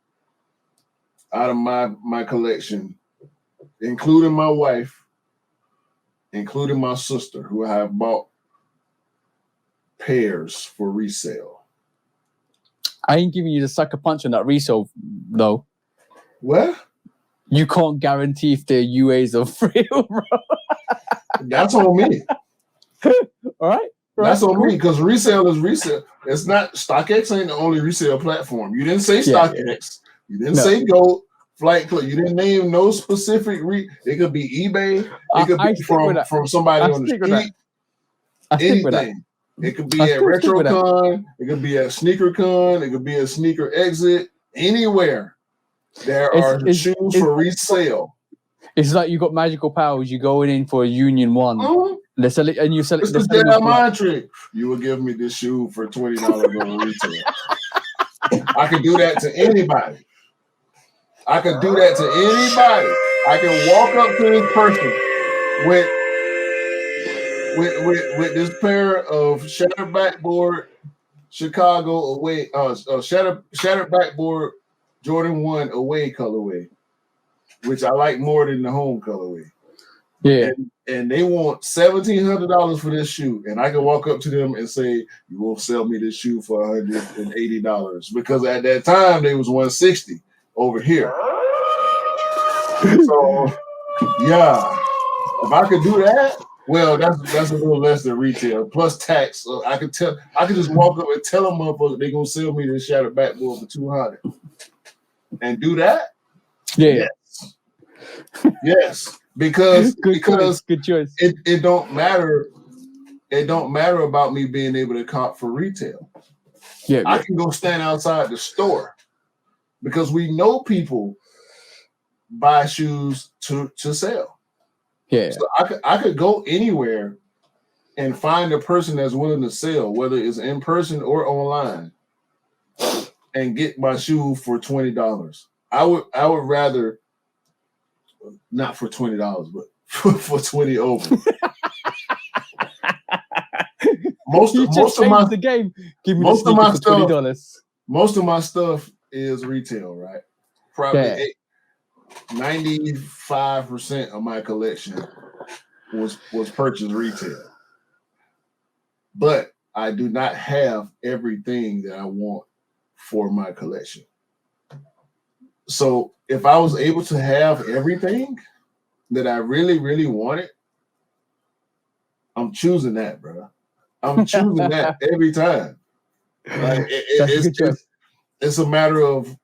out of my collection, including my wife, including my sister, who I have bought pairs for resale. I ain't giving you the sucker punch on that resale, though. What? You can't guarantee if their UAs are real, bro. That's on me. All right. That's on me, because resale is resale. It's not, StockX ain't the only resale platform. You didn't say StockX. Yeah. You didn't say Gold, Flight Club. You didn't name no specific. It could be eBay. It could be from somebody on the street. Anything. It could be at RetroCon. It could be at SneakerCon. It could be at Sneaker Exit. Anywhere there are shoes for resale. It's like you got magical powers. You going in for a Union 1. Mm-hmm. They sell it, and you sell it. It's the damn mind trick. You will give me this shoe for $20 on retail. I can do that to anybody. I could do that to anybody. I can walk up to this person with this pair of shattered backboard Chicago away, shattered backboard Jordan 1 away colorway, which I like more than the home colorway. Yeah. And they want $1,700 for this shoe, and I can walk up to them and say, "You will sell me this shoe for $180," because at that time they was $160 over here. So yeah, if I could do that, well, that's a little less than retail plus tax. So I could just walk up and tell them motherfuckers they gonna sell me this shattered backboard for $200 and do that. Yeah. Yes. Because good choice. It don't matter. It don't matter about me being able to comp for retail. Yeah, I can go stand outside the store because we know people buy shoes to sell. Yeah. So I could go anywhere and find a person that's willing to sell, whether it's in person or online, and get my shoe for $20. I would rather not for $20, but for 20 over. most of my the game. Give me most of my stuff. $20. Most of my stuff is retail, right? Probably 95% of my collection was purchased retail. But I do not have everything that I want for my collection. So if I was able to have everything that I really, really wanted, I'm choosing that, bro. I'm choosing that every time. Like it's a matter of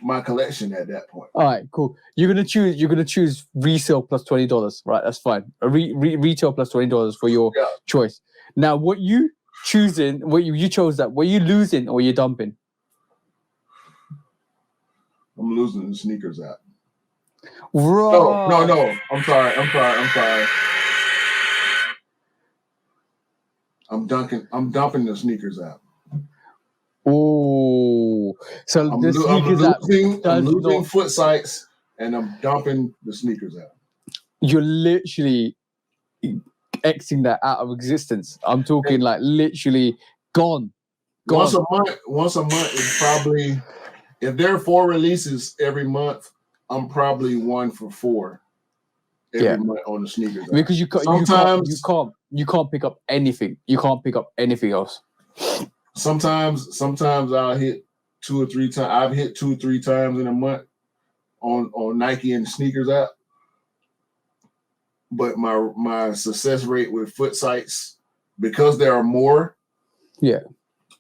my collection at that point. All right, cool. You're gonna choose resale plus $20, right? That's fine. Retail plus $20 for your choice. Now, what you choosing? What you chose that? Were you losing or you dumping? I'm losing the sneakers app. Right. No. I'm sorry. I'm dumping the sneakers app. Oh, so I'm the sneakers I'm losing foot sites, and I'm dumping the sneakers app. You're literally Xing that out of existence. I'm talking like literally gone. Once a month is probably, if there are 4 releases every month, I'm probably 1 for 4 every month on the sneakers. Because you can't pick up anything. You can't pick up anything else. Sometimes I'll hit 2 or 3 times. I've hit 2 or 3 times in a month on Nike and the sneakers app. But my success rate with foot sites, because there are more,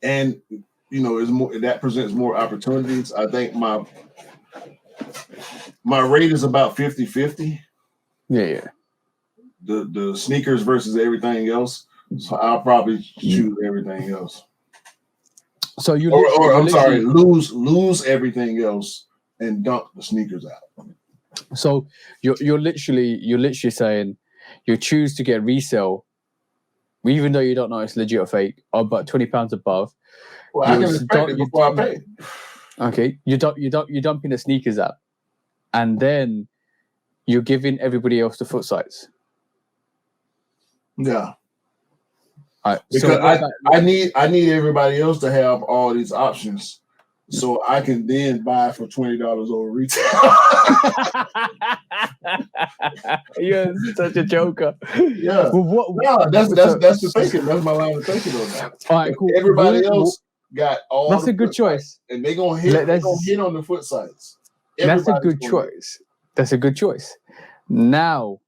and is more, that presents more opportunities. I think my rate is about 50-50. Yeah. The sneakers versus everything else. So I'll probably choose everything else. So lose everything else and dump the sneakers out. So you're literally saying you choose to get resale, even though you don't know it's legit or fake, or about £20 above. Well, I can respect it before I pay. Okay, you dump in the sneakers app, and then you're giving everybody else the foot sites. Yeah. All right, because I need everybody else to have all these options, so I can then buy for $20 over retail. You're such a joker. Yeah. Well, that's the thinking. That's my line of thinking on that. All right, cool. Everybody else got all. That's a good choice, and they're gonna hit. They're gonna hit on the foot sites. That's a good choice. That's a good choice. Now,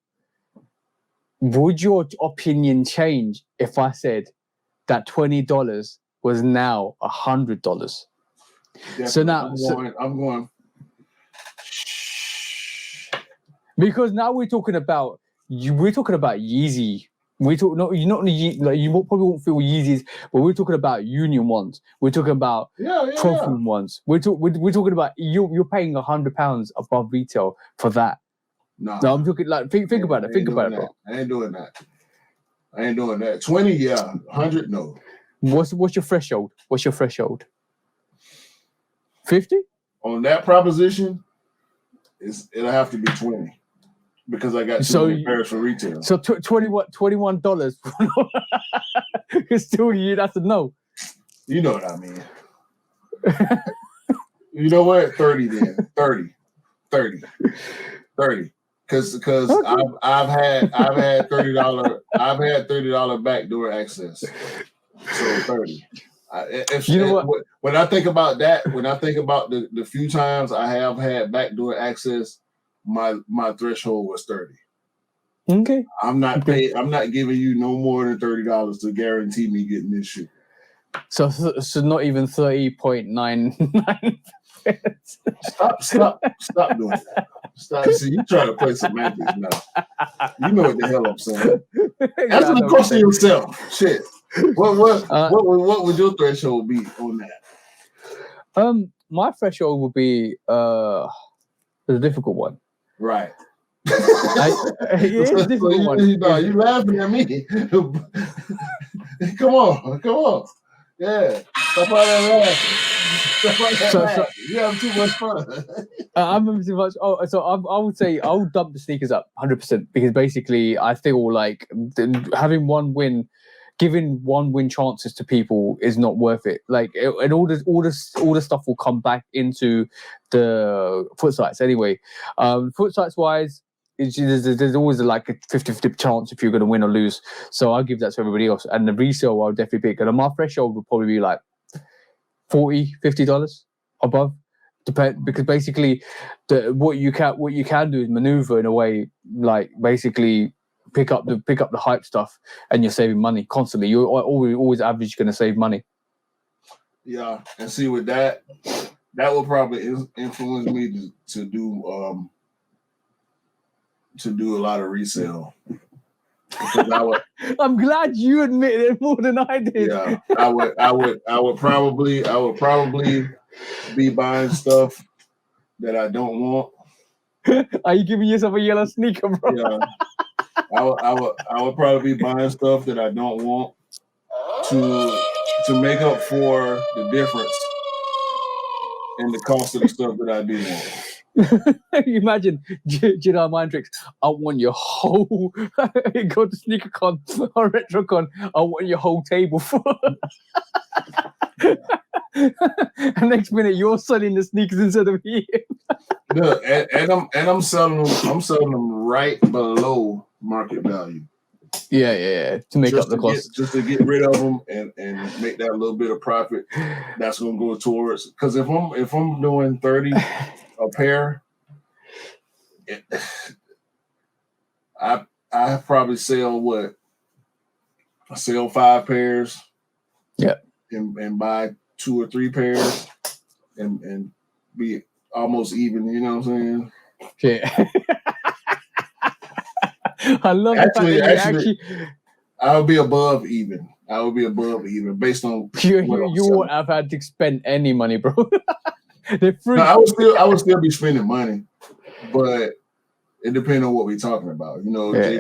would your opinion change if I said that $20 was now $100? Definitely. So now I'm going. Because now we're talking about Yeezy. You probably won't feel Yeezys, but we're talking about Union ones. We're talking about trophy ones. We're talking about you're paying £100 above retail for that. No, I'm talking like think about it. Think about it, bro. I ain't doing that. 20, yeah. 100, no. What's your threshold? 50? On that proposition, it'll have to be 20 because I got too many pairs for retail. So $21. It's still you'd have to know. You know what I mean. You know what? 30 then. 30. Because okay. I've had $30 backdoor access. So 30. You know what? When I think about that, when I think about the few times I have had backdoor access, my threshold was 30. Okay. I'm not giving you no more than $30 to guarantee me getting this shit. So not even 30.99. Stop doing that. Stop. See, you trying to play semantics now. You know what the hell I'm saying. Answer the question yourself. Shit. What would your threshold be on that? My threshold would be a difficult one. Right. It's a difficult one. You laughing at me. Come on. Yeah. Stop all that laughing. You having too much fun. I'm having too much. Oh, so I would say I would dump the sneakers up 100% because basically I feel like having one win, giving one win chances to people is not worth it. Like, and all the stuff will come back into the foot sites anyway. Foot sites wise, there's always like a 50-50 chance if you're going to win or lose. So I'll give that to everybody else. And the resale I'll definitely pick. And my threshold would probably be like $40-$50 above. Because basically, what you can do is maneuver in a way, like basically pick up the hype stuff, and you're saving money constantly. You're always average going to save money. Yeah, and see with that will probably influence me to do a lot of resale. Because I'm glad you admit it more than I did. Yeah, I would probably be buying stuff that I don't want. Are you giving yourself a yellow sneaker, bro? Yeah, I would probably be buying stuff that I don't want to make up for the difference in the cost of the stuff that I do want. You imagine Jedi mind tricks. I want your whole go to SneakerCon or RetroCon. I want your whole table full. And next minute you're selling the sneakers instead of him. Look, and I'm selling them right below market value. Yeah. To make up the cost. Just to get rid of them and make that little bit of profit. That's gonna go towards, because if I'm doing 30 a pair, I probably sell 5 pairs. Yeah. And buy 2 or 3 pairs and be almost even, you know what I'm saying? Yeah. I love actually I would be above even. Based on you won't have had to spend any money, bro. They're free. No, I would still be spending money, but it depends on what we're talking about. You know, J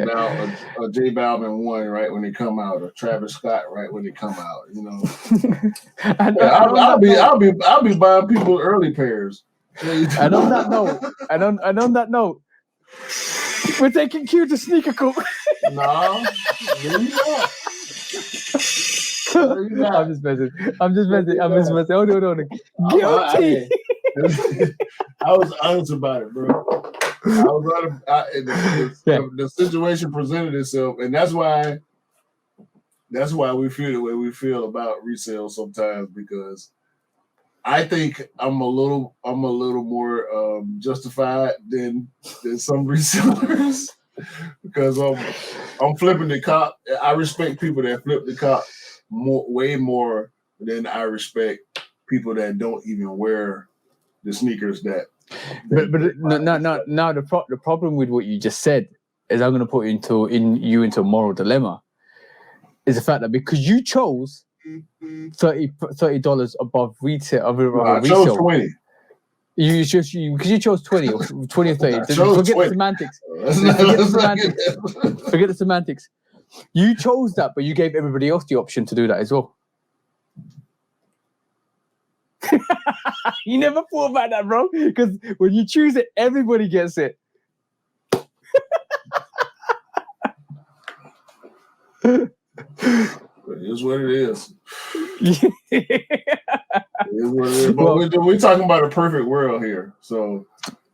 Balvin 1 right when they come out, or Travis Scott right when they come out. You know, I'll be buying people early pairs. And on that note, we're taking Q to Sneaker Cook. No, I'm just messing. Hold on. Guilty. I was honest about it, bro. The situation presented itself, and that's why we feel the way we feel about resale sometimes, because I think I'm a little more justified than some resellers, because I'm flipping the cop. I respect people that flip the cop way more than I respect people that don't even wear the sneakers that. But now the problem with what you just said is, I'm going to put you into a moral dilemma. Is the fact that because you chose $30 above retail, I chose 20. Because you chose 20 or 20 or 30. Forget the semantics. Forget the semantics. You chose that, but you gave everybody else the option to do that as well. You never thought about that, bro? Because when you choose it, everybody gets it. It is what it is. It is what it is. But we're talking about a perfect world here. So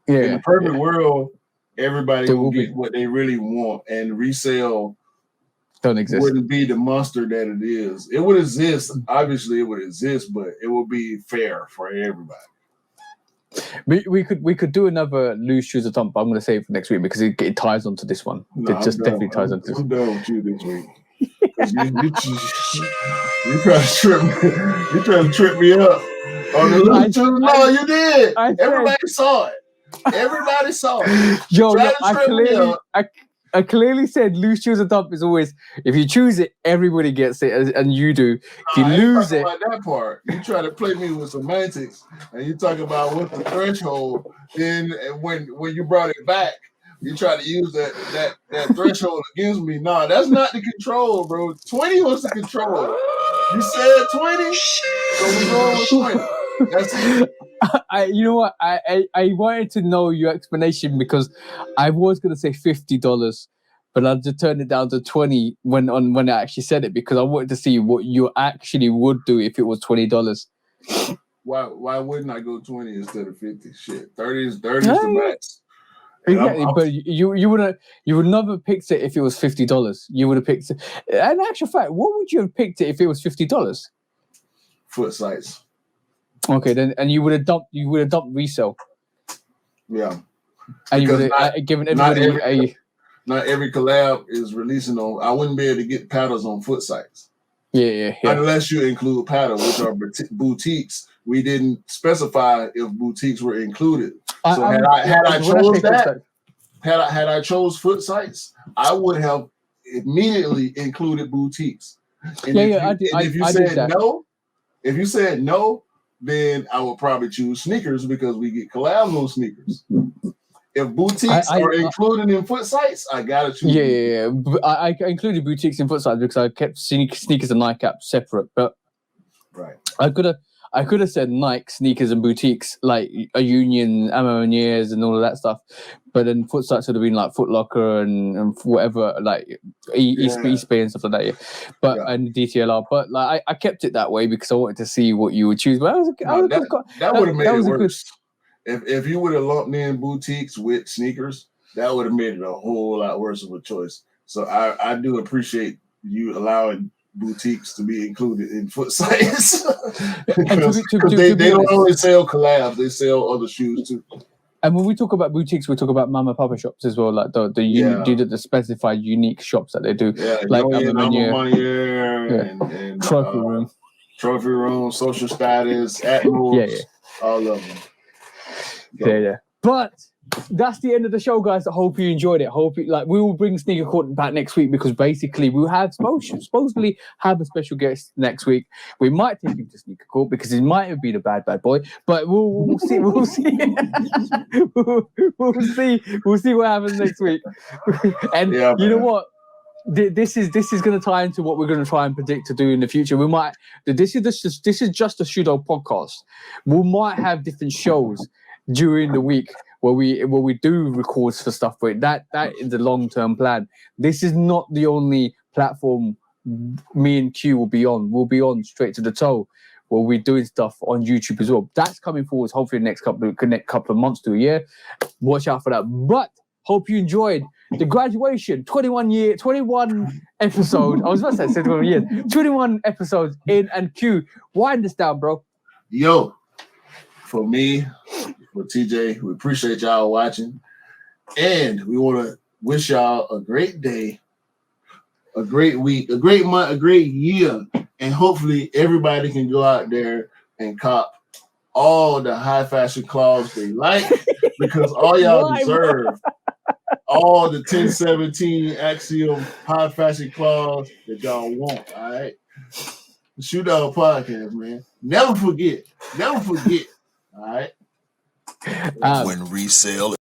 in the perfect world, everybody will get what they really want, and resale don't exist. Wouldn't be the monster that it is. It would exist. Obviously, it would exist, but it will be fair for everybody. We could do another loose shoes or dump, but I'm going to save it for next week because it ties onto this one. No, it just definitely ties onto this. I'm done with you this week. You trying to trip me. You trying to trip me up on the loose shoes? No, you did. Everybody saw it. Everybody saw it. Yo, I clearly said loose shoes or dump is always, if you choose it, everybody gets it, and you do. If you lose it, about that part. You try to play me with semantics, and you talk about what's the threshold. Then when you brought it back, you try to use that threshold against me. No, that's not the control, bro. 20 was the control. You said 20, so we going with 20. That's it. You know what? I wanted to know your explanation because I was going to say $50, but I just turned it down to 20 when I actually said it because I wanted to see what you actually would do if it was $20. Why wouldn't I go 20 instead of 50? Shit, 30 is the max. Exactly, but you would never have picked it if it was $50. You would have picked it. In actual fact, what would you have picked it if it was $50? Foot size. Okay, then, and you would have dumped resale. Yeah, and you would have given everybody not every collab is releasing on. I wouldn't be able to get paddles on foot size. Yeah. Unless you include paddles, which are boutiques. We didn't specify if boutiques were included. So had I chose foot sites, I would have immediately included boutiques. And if you said no, then I would probably choose sneakers because we get collabs on sneakers. If boutiques are included in foot sites, I gotta choose. Yeah. I included boutiques in foot sites because I kept sneakers and Nike caps separate. But right, I could have said Nike, sneakers, and boutiques like a Union, Ammo and Years, and all of that stuff. But then foot sites would have been like Foot Locker and whatever, like East Bay and stuff like that. Yeah. But and DTLR. But like I kept it that way because I wanted to see what you would choose. But that would have made it worse. If you would have lumped in boutiques with sneakers, that would have made it a whole lot worse of a choice. So I do appreciate you allowing boutiques to be included in foot size because they don't only sell collabs, they sell other shoes too. And when we talk about boutiques, we talk about mama papa shops as well, like the specified unique shops that they do, like and Trophy Room, Social Status, Atmos, all of them. Yeah. But that's the end of the show, guys. I hope you enjoyed it. We will bring Sneaker Court back next week because basically we have supposedly have a special guest next week. We might take him to Sneaker Court because he might have been a bad boy, but we'll see. We'll see. We'll see what happens next week. And you know what? This is going to tie into what we're going to try and predict to do in the future. We might. This is just a Shudo podcast. We might have different shows during the week where we do records for stuff, but that is the long-term plan. This is not the only platform me and Q will be on. We'll be on Straight to the Toe, where we're doing stuff on YouTube as well. That's coming forward hopefully the next couple of months to a year. Watch out for that. But hope you enjoyed the graduation 21 episode. I was about to say 21 years. 21 episodes in, and Q, wind this down, bro. Yo, for me, for TJ, we appreciate y'all watching, and we want to wish y'all a great day, a great week, a great month, a great year, and hopefully everybody can go out there and cop all the high fashion clothes they like because all y'all deserve all the 1017 Axiom high fashion clothes that y'all want. All right, Shoot Dog Podcast, man. Never forget. All right. When resale.